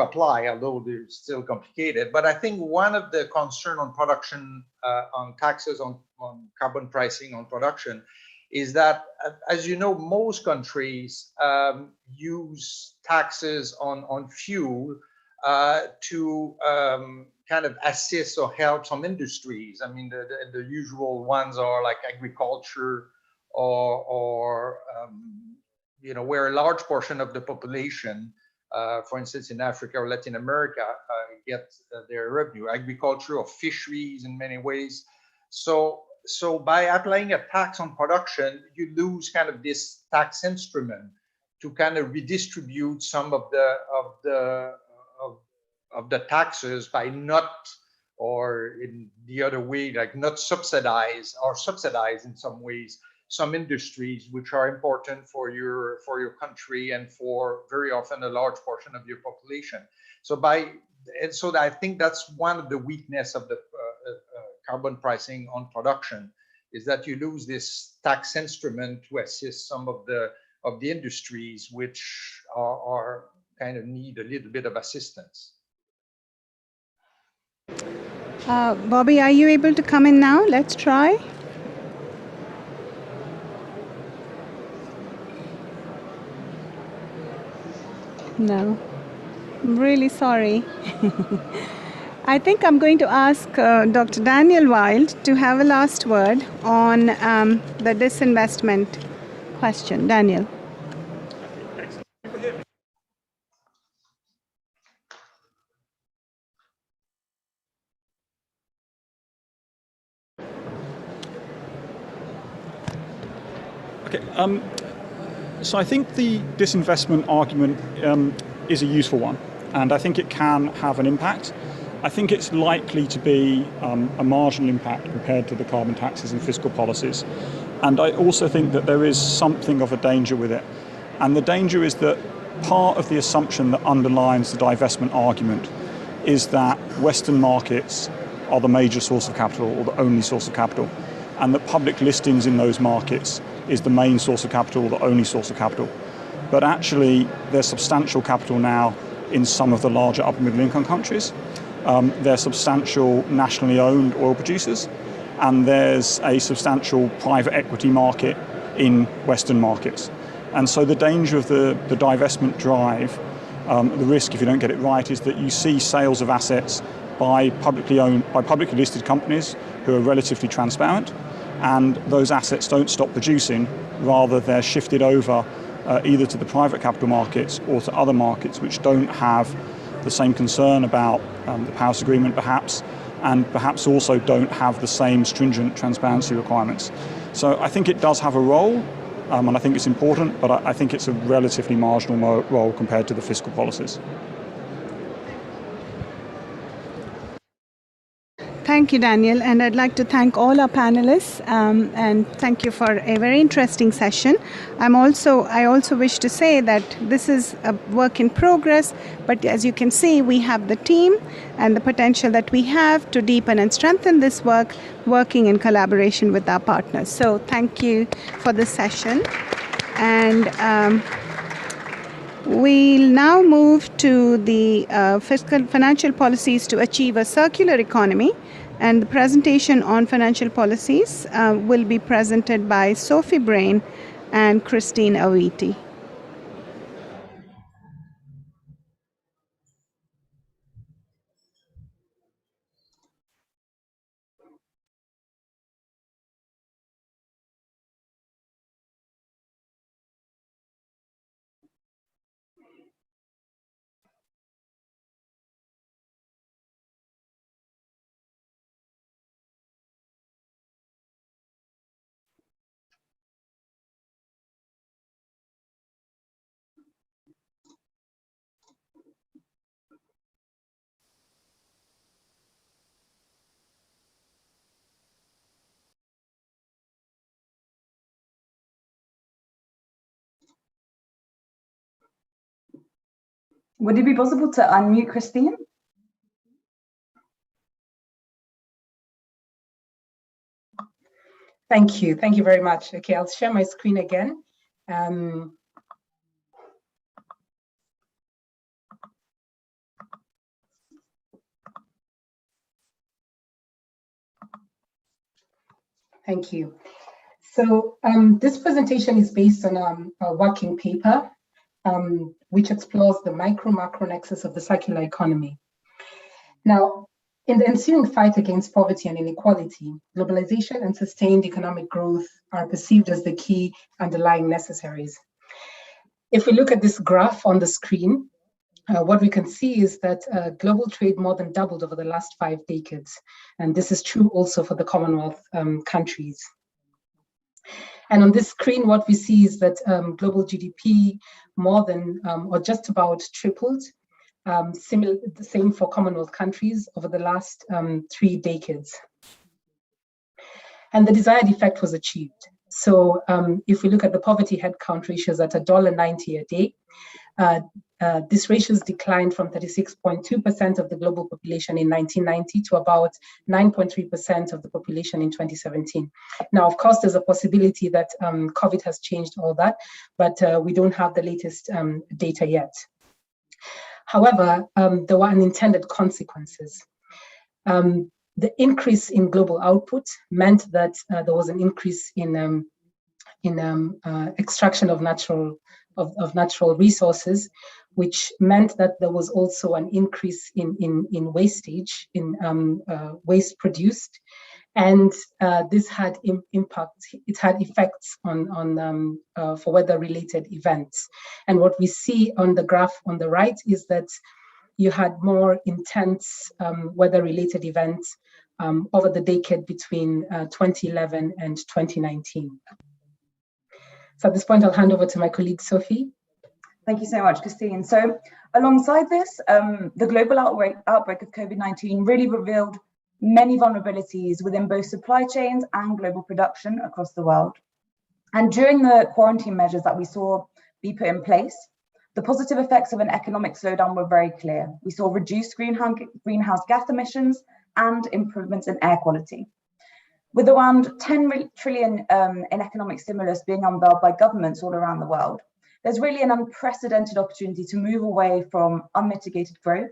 apply, although they're still complicated. But I think one of the concern on production, on taxes, on carbon pricing on production, is that, as you know, most countries use taxes on fuel to kind of assist or help some industries. I mean, the usual ones are like agriculture or where a large portion of the population, for instance, in Africa or Latin America, get their revenue, agriculture or fisheries in many ways. So by applying a tax on production, you lose kind of this tax instrument to kind of redistribute some of the taxes by not, or in the other way, like not subsidize or subsidize in some ways some industries which are important for your country and for very often a large portion of your population. So I think that's one of the weakness of the carbon pricing on production, is that you lose this tax instrument to assist some of the industries which are kind of need a little bit of assistance. Bobby, are you able to come in now? Let's try. No, I'm really sorry. I think I'm going to ask Dr. Daniel Wild to have a last word on the disinvestment question. Daniel. Okay. So I think the disinvestment argument is a useful one, and I think it can have an impact. I think it's likely to be a marginal impact compared to the carbon taxes and fiscal policies. And I also think that there is something of a danger with it. And the danger is that part of the assumption that underlines the divestment argument is that Western markets are the major source of capital or the only source of capital, and that public listings in those markets is the main source of capital or the only source of capital. But actually, there's substantial capital now in some of the larger upper middle income countries. There's substantial nationally owned oil producers, and there's a substantial private equity market in Western markets. And so the danger of the divestment drive, the risk if you don't get it right, is that you see sales of assets by publicly listed companies who are relatively transparent, and those assets don't stop producing, rather they're shifted over either to the private capital markets or to other markets which don't have the same concern about the Paris Agreement perhaps, and perhaps also don't have the same stringent transparency requirements. So I think it does have a role, and I think it's important, but I think it's a relatively marginal role compared to the fiscal policies. Thank you, Daniel, and I'd like to thank all our panelists and thank you for a very interesting session. I also wish to say that this is a work in progress, but as you can see, we have the team and the potential that we have to deepen and strengthen this work, working in collaboration with our partners. So thank you for this session. And we'll now move to the fiscal financial policies to achieve a circular economy. And the presentation on financial policies will be presented by Sophie Brain and Christine Awiti. Would it be possible to unmute Christine? Thank you. Thank you very much. Okay, I'll share my screen again. Thank you. So this presentation is based on a working paper which explores the micro-macro nexus of the circular economy. Now, in the ensuing fight against poverty and inequality, globalization and sustained economic growth are perceived as the key underlying necessaries. If we look at this graph on the screen, what we can see is that global trade more than doubled over the last 5 decades. And this is true also for the Commonwealth countries. And on this screen, what we see is that global GDP more than or just about tripled, the same for Commonwealth countries over the last 3 decades. And the desired effect was achieved. So if we look at the poverty headcount ratios at $1.90 a day, these ratios declined from 36.2% of the global population in 1990 to about 9.3% of the population in 2017. Now, of course, there's a possibility that COVID has changed all that, but we don't have the latest data yet. However, there were unintended consequences. The increase in global output meant that there was an increase in extraction of natural resources, which meant that there was also an increase in wastage, in waste produced, and this had impact. It had effects on for weather-related events. And what we see on the graph on the right is that you had more intense weather-related events over the decade between 2011 and 2019. So at this point, I'll hand over to my colleague, Sophie. Thank you so much, Christine. So alongside this, the global outbreak of COVID-19 really revealed many vulnerabilities within both supply chains and global production across the world. And during the quarantine measures that we saw be put in place, the positive effects of an economic slowdown were very clear. We saw reduced greenhouse gas emissions and improvements in air quality. With around 10 trillion in economic stimulus being unveiled by governments all around the world, there's really an unprecedented opportunity to move away from unmitigated growth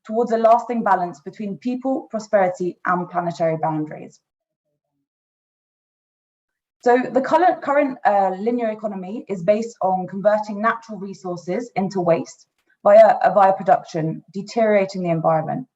towards a lasting balance between people, prosperity, and planetary boundaries. So the current linear economy is based on converting natural resources into waste via production, deteriorating the environment.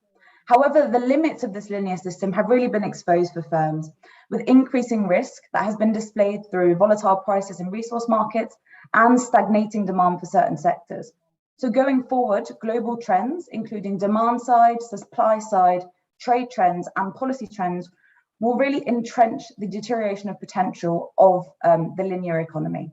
However, the limits of this linear system have really been exposed for firms, with increasing risk that has been displayed through volatile prices in resource markets and stagnating demand for certain sectors. So going forward, global trends, including demand side, supply side, trade trends, and policy trends, will really entrench the deterioration of potential of the linear economy.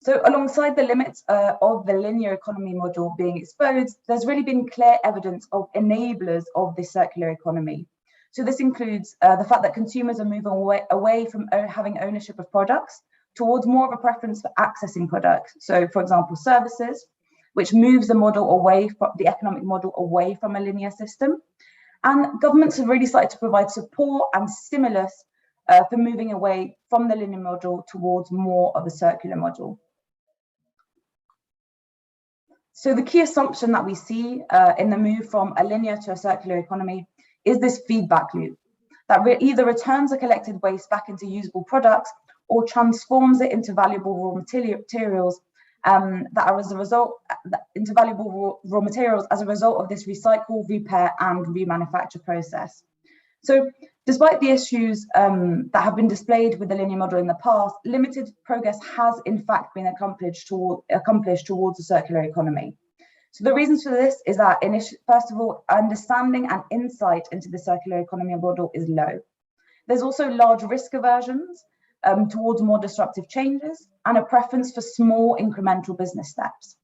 So alongside the limits of the linear economy model being exposed, there's really been clear evidence of enablers of the circular economy. So this includes the fact that consumers are moving away from having ownership of products towards more of a preference for accessing products. So for example, services, which moves the model away from the economic model away from a linear system. And governments have really started to provide support and stimulus for moving away from the linear model towards more of a circular model. So the key assumption that we see in the move from a linear to a circular economy is this feedback loop that either returns the collected waste back into usable products or transforms it into valuable raw materials that are as a result of this recycle, repair, and remanufacture process. So despite the issues that have been displayed with the linear model in the past, limited progress has in fact been accomplished towards a circular economy. So the reasons for this is that, first of all, understanding and insight into the circular economy model is low. There's also large risk aversions towards more disruptive changes and a preference for small incremental business steps.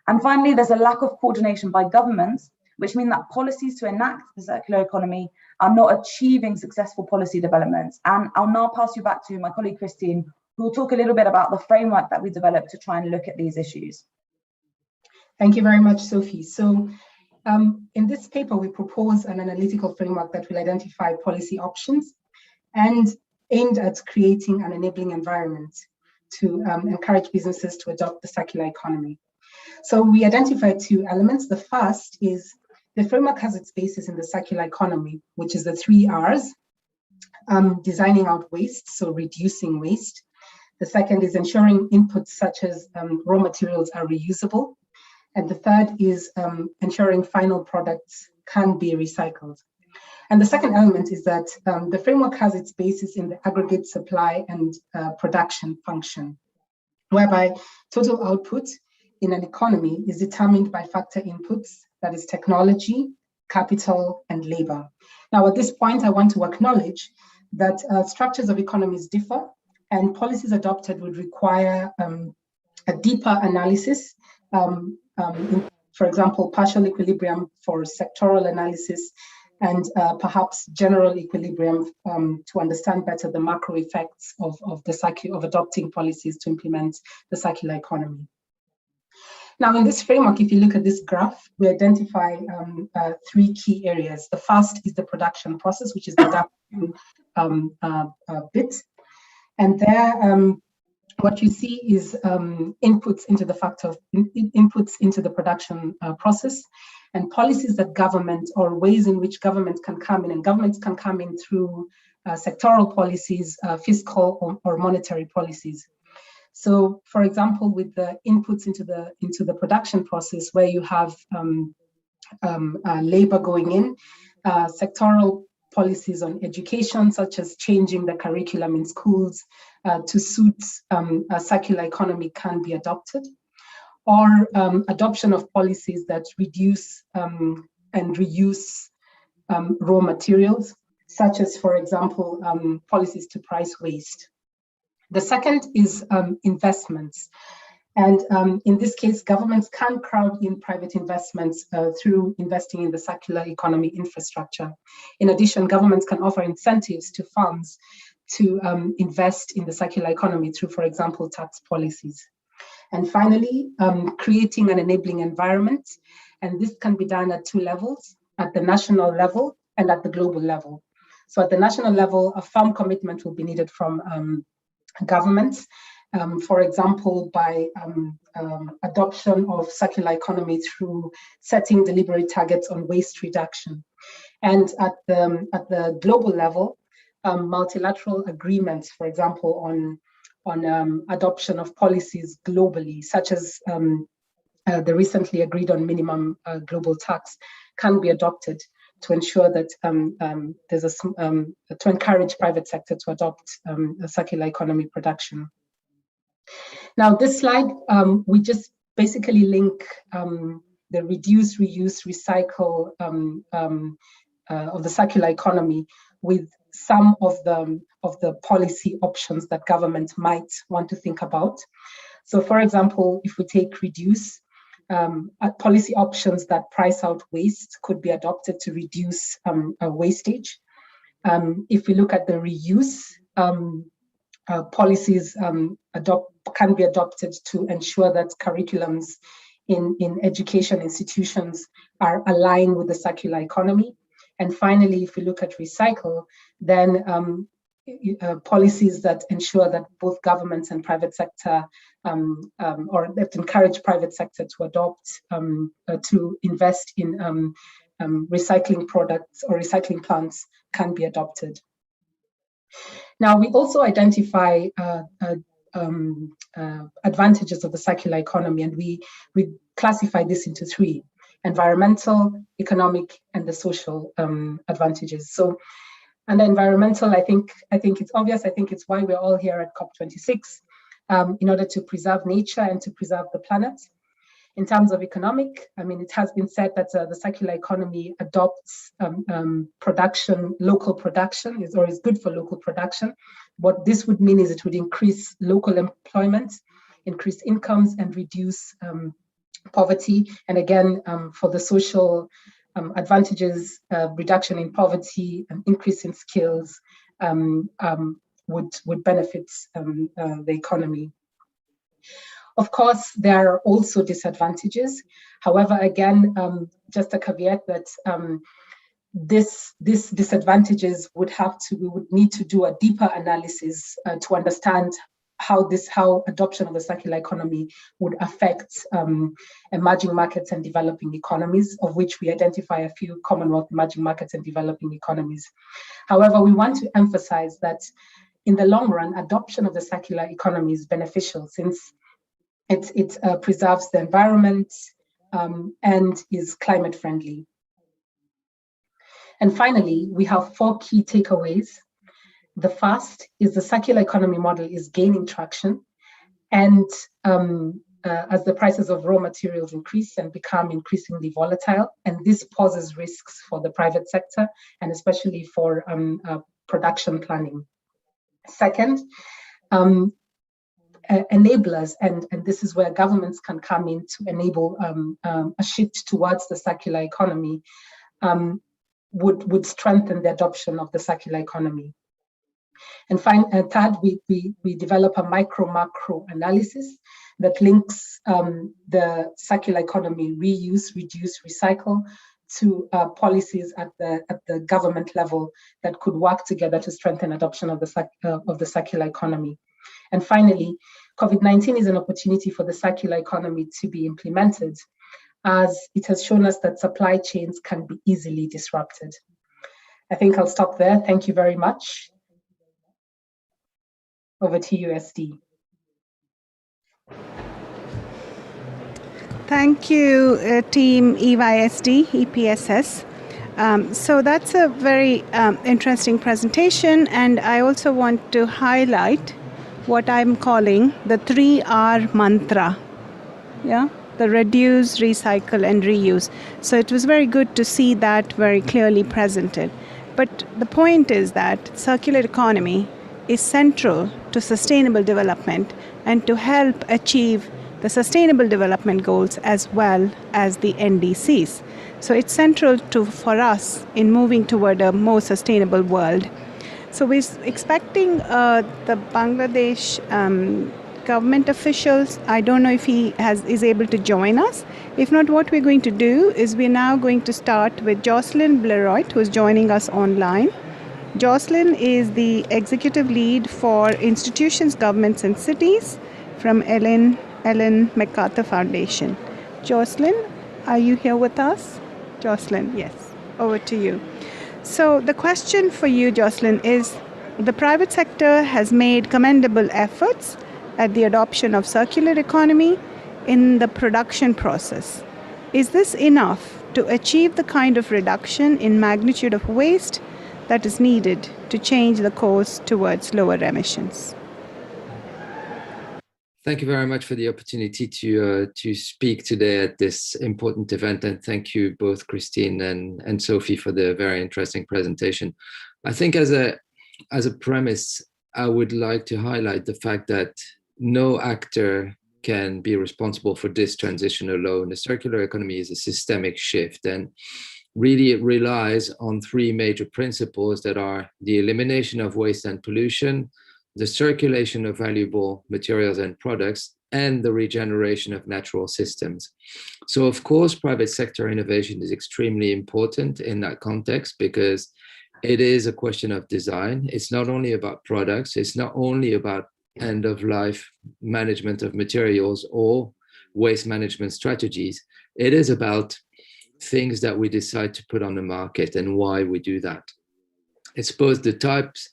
And finally, there's a lack of coordination by governments, which mean that policies to enact the circular economy are not achieving successful policy developments. And I'll now pass you back to my colleague, Christine, who will talk a little bit about the framework that we developed to try and look at these issues. Thank you very much, Sophie. So in this paper, we propose an analytical framework that will identify policy options and aimed at creating an enabling environment to encourage businesses to adopt the circular economy. So we identified two elements. The first is the framework has its basis in the circular economy, which is the 3 R's, designing out waste, so reducing waste. The second is ensuring inputs such as raw materials are reusable. And the third is ensuring final products can be recycled. And the second element is that the framework has its basis in the aggregate supply and production function, whereby total output in an economy is determined by factor inputs, that is technology, capital, and labor. Now, at this point, I want to acknowledge that structures of economies differ, and policies adopted would require a deeper analysis, for example, partial equilibrium for sectoral analysis, and perhaps general equilibrium to understand better the macro effects of adopting policies to implement the circular economy. Now, in this framework, if you look at this graph, we identify 3 key areas. The first is the production process, which is the dark bit. And there, what you see is inputs into the production process, and policies that government, or ways in which government can come in, and governments can come in through sectoral policies, fiscal or monetary policies. So, for example, with the inputs into the production process, where you have labor going in, sectoral policies on education, such as changing the curriculum in schools to suit a circular economy, can be adopted, or adoption of policies that reduce and reuse raw materials, such as, for example, policies to price waste. The second is investments. And in this case, governments can crowd in private investments through investing in the circular economy infrastructure. In addition, governments can offer incentives to firms to invest in the circular economy through, for example, tax policies. And finally, creating an enabling environment. And this can be done at 2 levels. at the national level and at the global level. So at the national level, a firm commitment will be needed from governments, for example, by adoption of circular economy through setting deliberate targets on waste reduction. And at the global level, multilateral agreements, for example, on adoption of policies globally, such as the recently agreed on minimum global tax, can be adopted to ensure that to encourage private sector to adopt a circular economy production. Now, this slide, we just basically link the reduce, reuse, recycle of the circular economy with some of the policy options that government might want to think about. So, for example, if we take reduce, policy options that price out waste could be adopted to reduce wastage. If we look at the reuse, policies can be adopted to ensure that curriculums in education institutions are aligned with the circular economy. And finally, if we look at recycle, then policies that ensure that both governments and private sector, or that encourage private sector to adopt, to invest in recycling products or recycling plants can be adopted. Now, we also identify advantages of the circular economy, and we classify this into three: environmental, economic, and the social advantages. So, and environmental, I think it's obvious. I think it's why we're all here at Cop26, in order to preserve nature and to preserve the planet. In terms of economic, I mean, it has been said that the circular economy adopts production, local production, is good for local production. What this would mean is it would increase local employment, increase incomes, and reduce poverty. And again, for the social advantages, reduction in poverty and increase in skills would benefit the economy. Of course, there are also disadvantages. However, again, just a caveat that this disadvantages we would need to do a deeper analysis to understand how adoption of the circular economy would affect emerging markets and developing economies, of which we identify a few: Commonwealth, emerging markets, and developing economies. However, we want to emphasize that in the long run, adoption of the circular economy is beneficial, since it preserves the environment and is climate friendly. And finally, we have 4 key takeaways. The first is the circular economy model is gaining traction, and as the prices of raw materials increase and become increasingly volatile, and this poses risks for the private sector and especially for production planning. Second, enablers, and this is where governments can come in to enable a shift towards the circular economy, would strengthen the adoption of the circular economy. And third, we develop a micro-macro analysis that links the circular economy, reuse, reduce, recycle, to policies at the government level that could work together to strengthen adoption of the circular economy. And finally, COVID-19 is an opportunity for the circular economy to be implemented, as it has shown us that supply chains can be easily disrupted. I think I'll stop there. Thank you very much. Over to you, SD. Thank you, Team EYSD, EPSS. So that's a very interesting presentation, and I also want to highlight what I'm calling the 3R mantra. Yeah, the reduce, recycle, and reuse. So it was very good to see that very clearly presented. But the point is that circular economy is central to sustainable development and to help achieve the Sustainable Development Goals as well as the NDCs. So it's central for us in moving toward a more sustainable world. So we're expecting the Bangladesh government officials. I don't know if he is able to join us. If not, what we're going to do is we're now going to start with Jocelyn Bleroit, who's joining us online. Jocelyn is the executive lead for institutions, governments, and cities from Ellen MacArthur Foundation. Jocelyn, are you here with us? Jocelyn, yes, over to you. So the question for you, Jocelyn, is the private sector has made commendable efforts at the adoption of circular economy in the production process. Is this enough to achieve the kind of reduction in magnitude of waste that is needed to change the course towards lower emissions? Thank you very much for the opportunity to speak today at this important event, and thank you both Christine and Sophie for the very interesting presentation. I think as a premise, I would like to highlight the fact that no actor can be responsible for this transition alone. The circular economy is a systemic shift, and really it relies on three major principles that are the elimination of waste and pollution, the circulation of valuable materials and products, and the regeneration of natural systems. So of course, private sector innovation is extremely important in that context because it is a question of design. It's not only about products, it's not only about end-of-life management of materials or waste management strategies. It is about things that we decide to put on the market and why we do that. It's both the types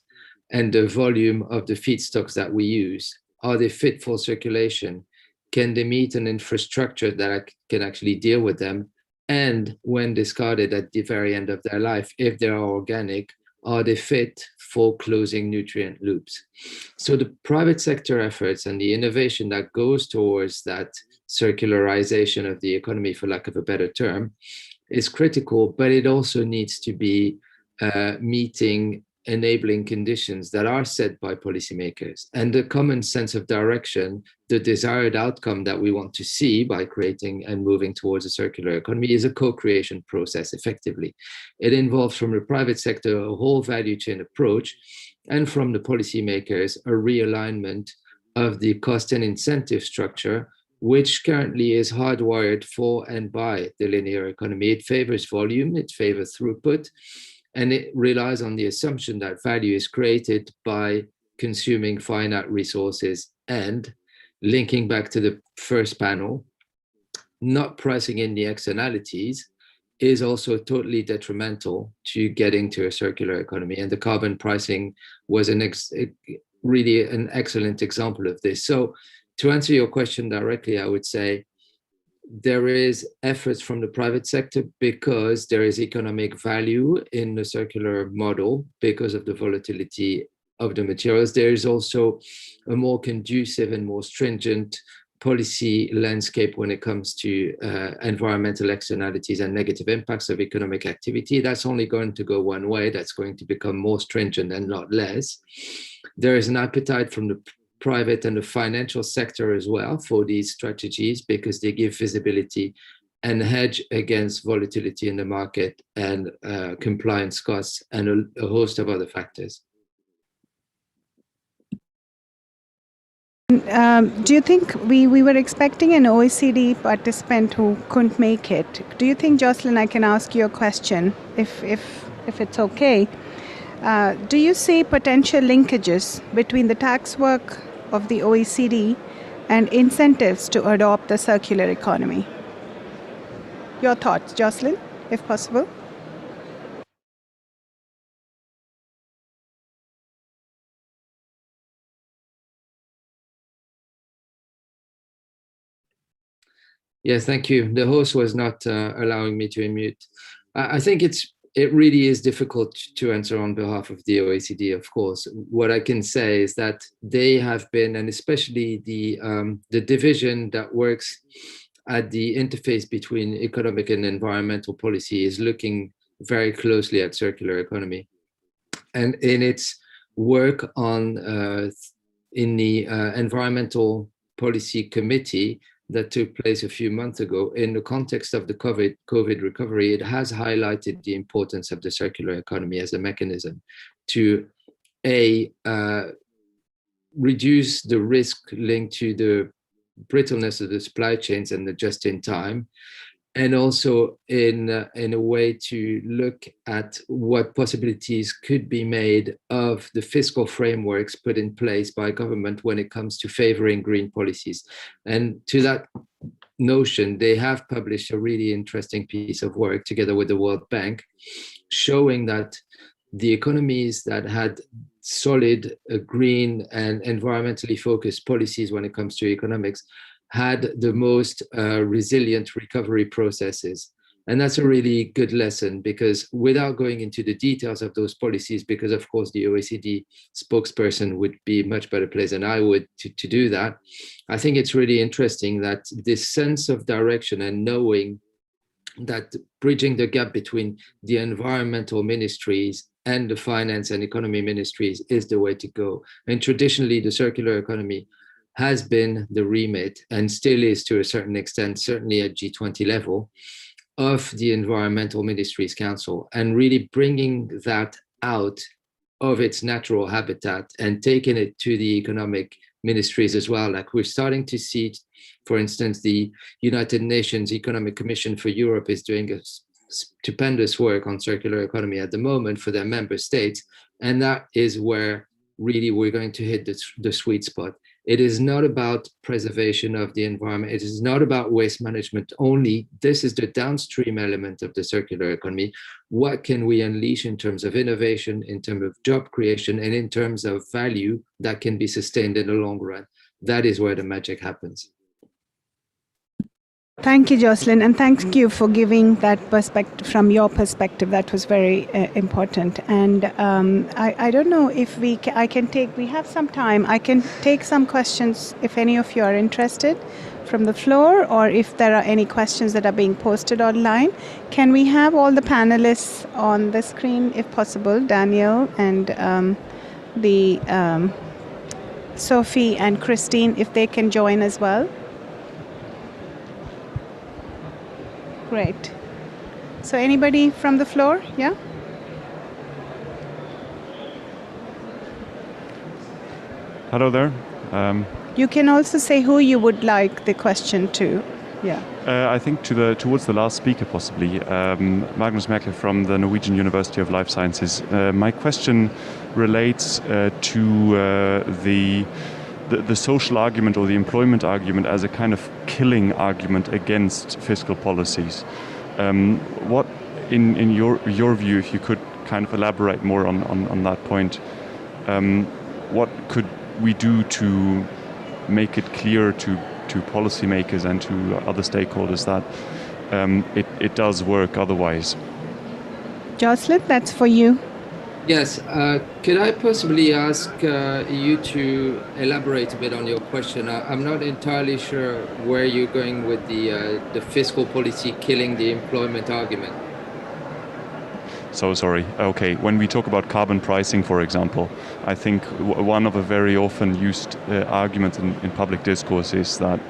and the volume of the feedstocks that we use. Are they fit for circulation? Can they meet an infrastructure that can actually deal with them? And when discarded at the very end of their life, if they are organic, are they fit for closing nutrient loops? So the private sector efforts and the innovation that goes towards that circularization of the economy, for lack of a better term, is critical, but it also needs to be meeting enabling conditions that are set by policymakers. And the common sense of direction, the desired outcome that we want to see by creating and moving towards a circular economy is a co-creation process, effectively. It involves from the private sector a whole value chain approach, and from the policymakers a realignment of the cost and incentive structure, which currently is hardwired for and by the linear economy. It favors volume, it favors throughput, and it relies on the assumption that value is created by consuming finite resources, and linking back to the first panel, not pricing in the externalities is also totally detrimental to getting to a circular economy. And the carbon pricing was really an excellent example of this. So to answer your question directly, I would say, there is efforts from the private sector because there is economic value in the circular model because of the volatility of the materials. There is also a more conducive and more stringent policy landscape when it comes to environmental externalities and negative impacts of economic activity. That's only going to go one way. That's going to become more stringent and not less. There is an appetite from the private and the financial sector as well for these strategies because they give visibility and hedge against volatility in the market and compliance costs and a host of other factors. Do you think we were expecting an OECD participant who couldn't make it? Do you think, Jocelyn, I can ask you a question if it's okay? Do you see potential linkages between the tax work of the OECD and incentives to adopt the circular economy? Your thoughts, Jocelyn, if possible? Yes, thank you. The host was not allowing me to unmute. I think it really is difficult to answer on behalf of the OECD, of course. What I can say is that they have been, and especially the division that works at the interface between economic and environmental policy, is looking very closely at circular economy. And in its work on in the environmental policy committee that took place a few months ago, in the context of the COVID recovery, it has highlighted the importance of the circular economy as a mechanism to reduce the risk linked to the brittleness of the supply chains and the just-in-time, and also in a way to look at what possibilities could be made of the fiscal frameworks put in place by government when it comes to favoring green policies. And to that notion, they have published a really interesting piece of work together with the World Bank, showing that the economies that had solid green and environmentally focused policies when it comes to economics had the most resilient recovery processes. And that's a really good lesson, because without going into the details of those policies, because of course the OECD spokesperson would be much better placed than I would to do that, I think it's really interesting that this sense of direction and knowing that bridging the gap between the environmental ministries and the finance and economy ministries is the way to go. And traditionally, the circular economy has been the remit, and still is to a certain extent, certainly at G20 level, of the Environmental Ministries Council, and really bringing that out of its natural habitat and taking it to the economic ministries as well. Like we're starting to see, for instance, the United Nations Economic Commission for Europe is doing a stupendous work on circular economy at the moment for their member states. And that is where really we're going to hit the sweet spot. It is not about preservation of the environment. It is not about waste management only. This is the downstream element of the circular economy. What can we unleash in terms of innovation, in terms of job creation, and in terms of value that can be sustained in the long run? That is where the magic happens. Thank you, Jocelyn, and thank you for giving that perspective from your perspective. That was very important. And I don't know if we have some time. I can take some questions if any of you are interested from the floor, or if there are any questions that are being posted online. Can we have all the panelists on the screen, if possible, Daniel and Sophie and Christine, if they can join as well? Great. So anybody from the floor? Yeah? Hello there. You can also say who you would like the question to. Yeah. I think towards the last speaker, possibly. Magnus Merkel from the Norwegian University of Life Sciences. My question relates to the social argument or the employment argument as a kind of killing argument against fiscal policies. What, in your view, if you could kind of elaborate more on that point, what could we do to make it clear to policymakers and to other stakeholders that it does work otherwise? Jocelyn, that's for you. Yes, could I possibly ask you to elaborate a bit on your question? I'm not entirely sure where you're going with the fiscal policy killing the employment argument. So sorry. Okay, when we talk about carbon pricing, for example, I think one of the very often used arguments in public discourse is that,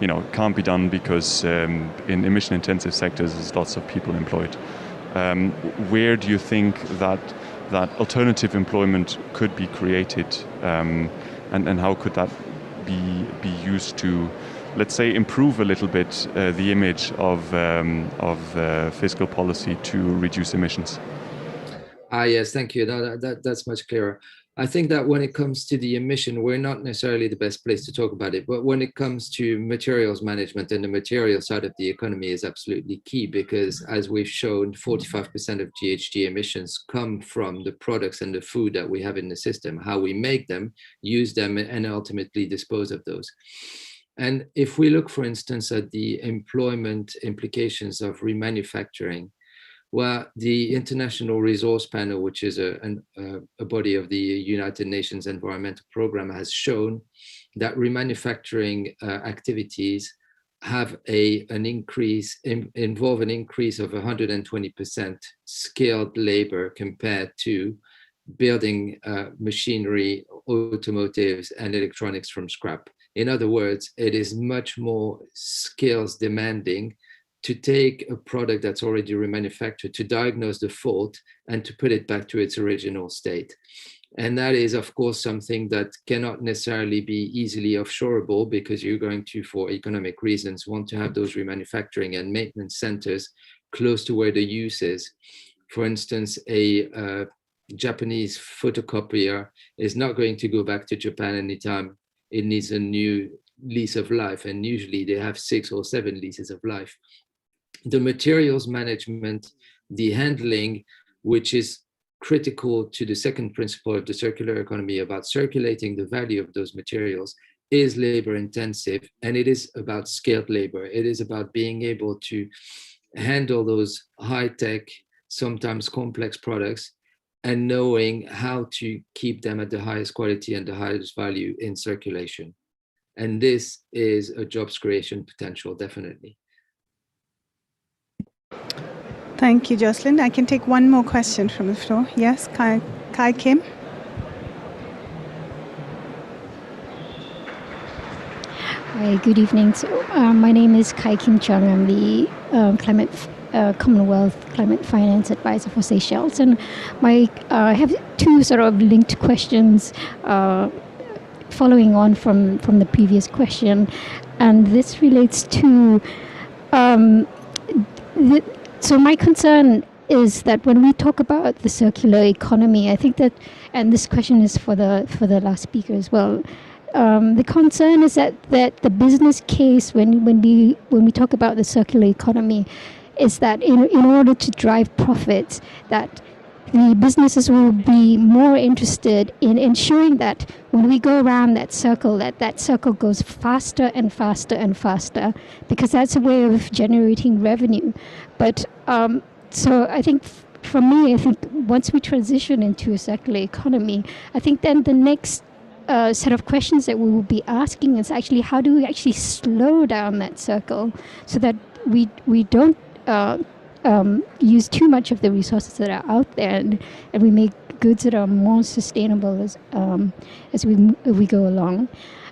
it can't be done because in emission-intensive sectors there's lots of people employed. Where do you think that alternative employment could be created, and how could that be used to, let's say, improve a little bit the image of fiscal policy to reduce emissions? Yes, thank you. No, that's much clearer. I think that when it comes to the emission, we're not necessarily the best place to talk about it, but when it comes to materials management, and the material side of the economy is absolutely key, because as we've shown, 45% of GHG emissions come from the products and the food that we have in the system, how we make them, use them, and ultimately dispose of those. And if we look, for instance, at the employment implications of remanufacturing, well, the International Resource Panel, which is a body of the United Nations Environmental Programme, has shown that remanufacturing activities have involve an increase of 120% skilled labor compared to building machinery, automotives, and electronics from scrap. In other words, it is much more skills demanding to take a product that's already remanufactured, to diagnose the fault, and to put it back to its original state. And that is, of course, something that cannot necessarily be easily offshoreable, because you're going to, for economic reasons, want to have those remanufacturing and maintenance centers close to where the use is. For instance, a Japanese photocopier is not going to go back to Japan anytime it needs a new lease of life, and usually they have 6 or 7 leases of life. The materials management, the handling, which is critical to the second principle of the circular economy about circulating the value of those materials, is labor intensive, and it is about skilled labor. It is about being able to handle those high-tech, sometimes complex products, and knowing how to keep them at the highest quality and the highest value in circulation. And this is a jobs creation potential, definitely. Thank you, Jocelyn. I can take one more question from the floor. Yes, Kai Kim. Hi, good evening. So, my name is Kai Kim Chung. I'm the Commonwealth Climate Finance Advisor for Seychelles. And I have 2 sort of linked questions following on from the previous question. And this relates to so my concern is that when we talk about the circular economy, I think that, and this question is for the last speaker as well, the concern is that the business case when we talk about the circular economy is that in order to drive profits, that the businesses will be more interested in ensuring that when we go around that circle goes faster and faster and faster, because that's a way of generating revenue. But so I think for me, I think once we transition into a circular economy, I think then the next set of questions that we will be asking is actually how do we actually slow down that circle so that we don't use too much of the resources that are out there, and we make goods that are more sustainable as we go along.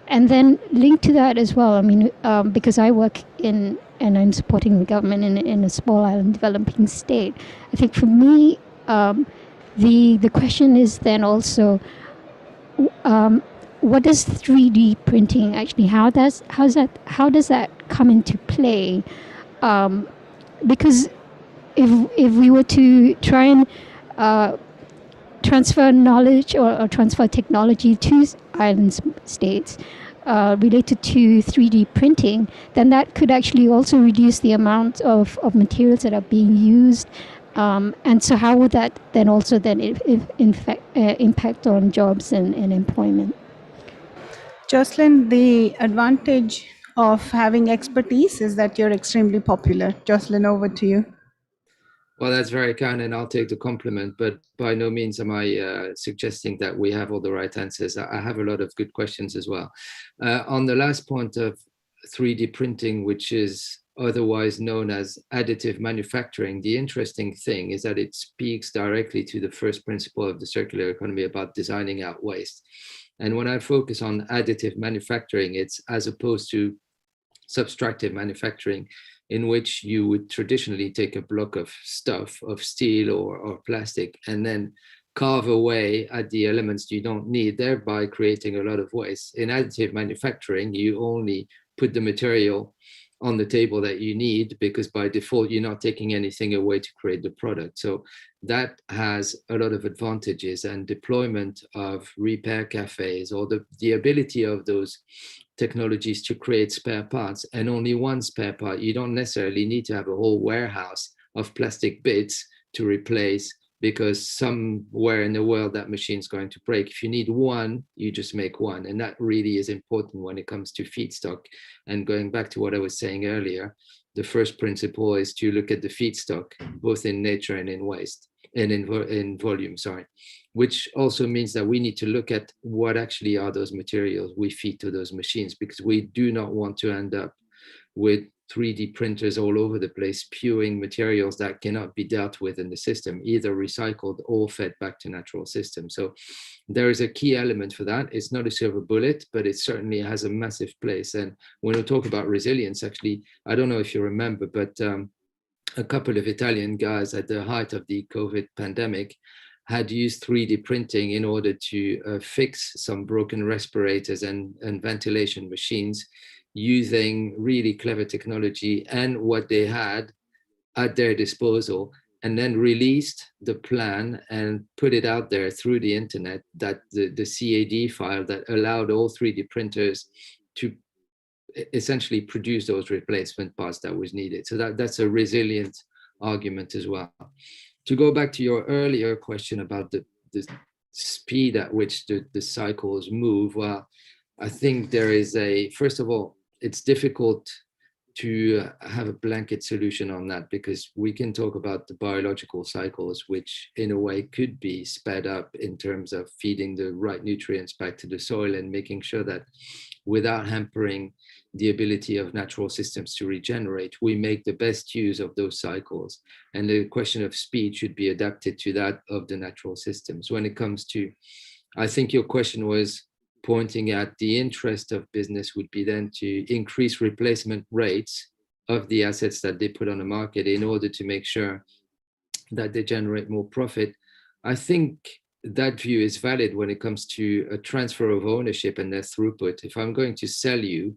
And then linked to that as well, I mean, because I work and I'm supporting the government in a small island developing state, I think for me, the question is then also, what does 3D printing actually, how does that come into play? Because if we were to try and transfer knowledge or transfer technology to island states related to 3D printing, then that could actually also reduce the amount of materials that are being used. And so how would that then also impact on jobs and employment? Jocelyn, the advantage of having expertise is that you're extremely popular. Jocelyn, over to you. Well, that's very kind, and I'll take the compliment, but by no means am I suggesting that we have all the right answers. I have a lot of good questions as well. On the last point of 3D printing, which is otherwise known as additive manufacturing, the interesting thing is that it speaks directly to the first principle of the circular economy about designing out waste. And when I focus on additive manufacturing, it's as opposed to subtractive manufacturing, in which you would traditionally take a block of stuff, of steel or plastic, and then carve away at the elements you don't need, thereby creating a lot of waste. In additive manufacturing, you only put the material on the table that you need, because by default, you're not taking anything away to create the product. So that has a lot of advantages, and deployment of repair cafes, or the ability of those technologies to create spare parts, and only one spare part. You don't necessarily need to have a whole warehouse of plastic bits to replace, because somewhere in the world that machine's going to break. If you need one, you just make one. And that really is important when it comes to feedstock. And going back to what I was saying earlier, the first principle is to look at the feedstock, both in nature and in waste, and in volume, sorry, which also means that we need to look at what actually are those materials we feed to those machines, because we do not want to end up with 3D printers all over the place, spewing materials that cannot be dealt with in the system, either recycled or fed back to natural systems. So there is a key element for that. It's not a silver bullet, but it certainly has a massive place. And when we talk about resilience, actually, I don't know if you remember, but a couple of Italian guys at the height of the COVID pandemic had used 3D printing in order to fix some broken respirators and ventilation machines using really clever technology and what they had at their disposal, and then released the plan and put it out there through the internet, that the CAD file that allowed all 3D printers to essentially produce those replacement parts that was needed. So that's a resilient argument as well. To go back to your earlier question about the speed at which the cycles move, well, I think there is first of all, it's difficult to have a blanket solution on that, because we can talk about the biological cycles, which in a way could be sped up in terms of feeding the right nutrients back to the soil and making sure that without hampering the ability of natural systems to regenerate, we make the best use of those cycles. And the question of speed should be adapted to that of the natural systems. When it comes to, I think your question was pointing at the interest of business would be then to increase replacement rates of the assets that they put on the market in order to make sure that they generate more profit. I think that view is valid when it comes to a transfer of ownership and their throughput. If I'm going to sell you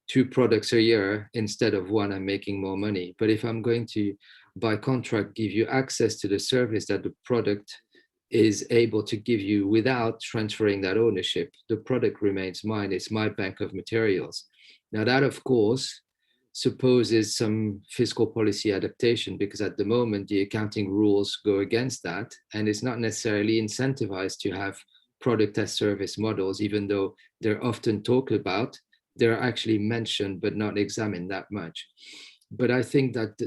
2 products a year instead of 1, I'm making more money. But if I'm going to, by contract, give you access to the service that the product is able to give you without transferring that ownership, the product remains mine. It's my bank of materials. Now that, of course, supposes some fiscal policy adaptation, because at the moment the accounting rules go against that, and it's not necessarily incentivized to have product as service models, even though they're often talked about. They're actually mentioned but not examined that much. But I think that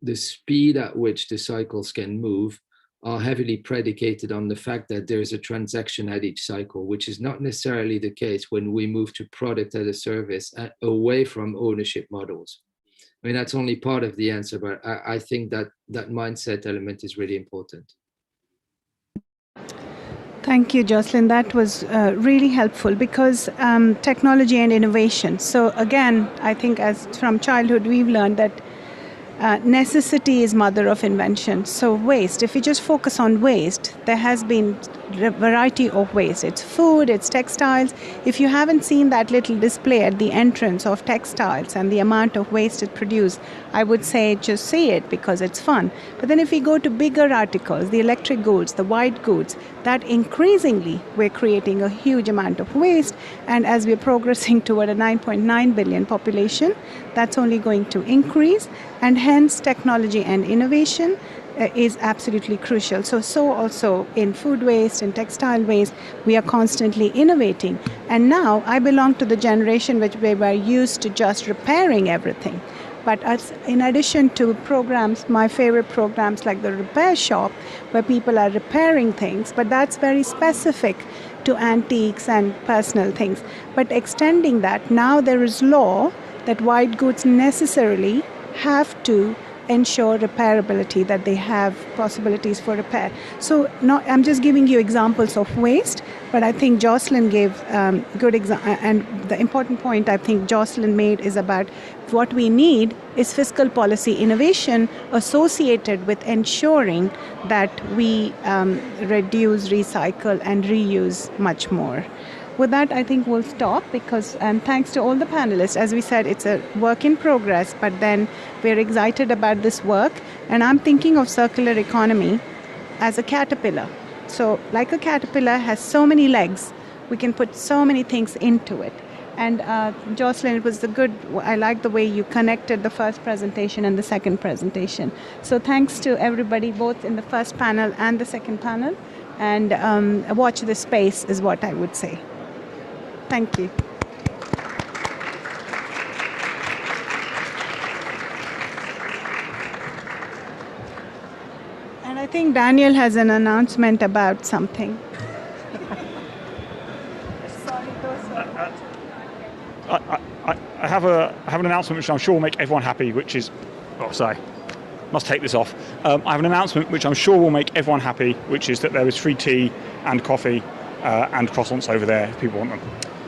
the speed at which the cycles can move are heavily predicated on the fact that there is a transaction at each cycle, which is not necessarily the case when we move to product as a service away from ownership models. I mean, that's only part of the answer, but I think that that mindset element is really important. Thank you, Jocelyn. That was really helpful, because technology and innovation. So again, I think as from childhood, we've learned that necessity is mother of invention. So waste, if you just focus on waste, there has been a variety of waste. It's food, it's textiles. If you haven't seen that little display at the entrance of textiles and the amount of waste it produced, I would say just see it, because it's fun. But then if we go to bigger articles, the electric goods, the white goods, that increasingly we're creating a huge amount of waste. And as we're progressing toward a 9.9 billion population, that's only going to increase. And hence technology and innovation is absolutely crucial. So also in food waste and textile waste, we are constantly innovating. And now I belong to the generation which we were used to just repairing everything. But in addition to programs, my favorite programs like the repair shop, where people are repairing things, but that's very specific to antiques and personal things. But extending that, now there is law that white goods necessarily have to ensure repairability, that they have possibilities for repair. So I'm just giving you examples of waste, but I think Jocelyn gave good example. And the important point I think Jocelyn made is about what we need is fiscal policy innovation associated with ensuring that we reduce, recycle, and reuse much more. With that, I think we'll stop, because thanks to all the panelists. As we said, it's a work in progress, but then we're excited about this work. And I'm thinking of circular economy as a caterpillar. So like a caterpillar has so many legs, we can put so many things into it. And Jocelyn, it was I like the way you connected the first presentation and the second presentation. So thanks to everybody, both in the first panel and the second panel. And watch this space is what I would say. Thank you. And I think Daniel has an announcement about something. I have an announcement which I'm sure will make everyone happy, which is, must take this off. I have an announcement which I'm sure will make everyone happy, which is that there is free tea and coffee and croissants over there if people want them.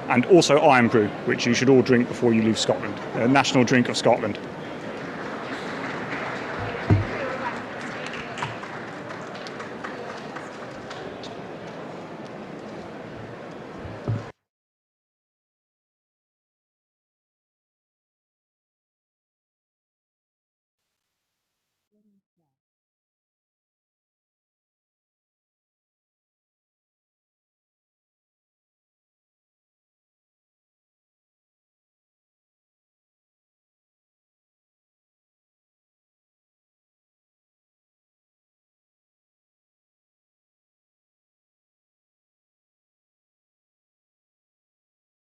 And also Iron Brew, which you should all drink before you leave Scotland, a national drink of Scotland.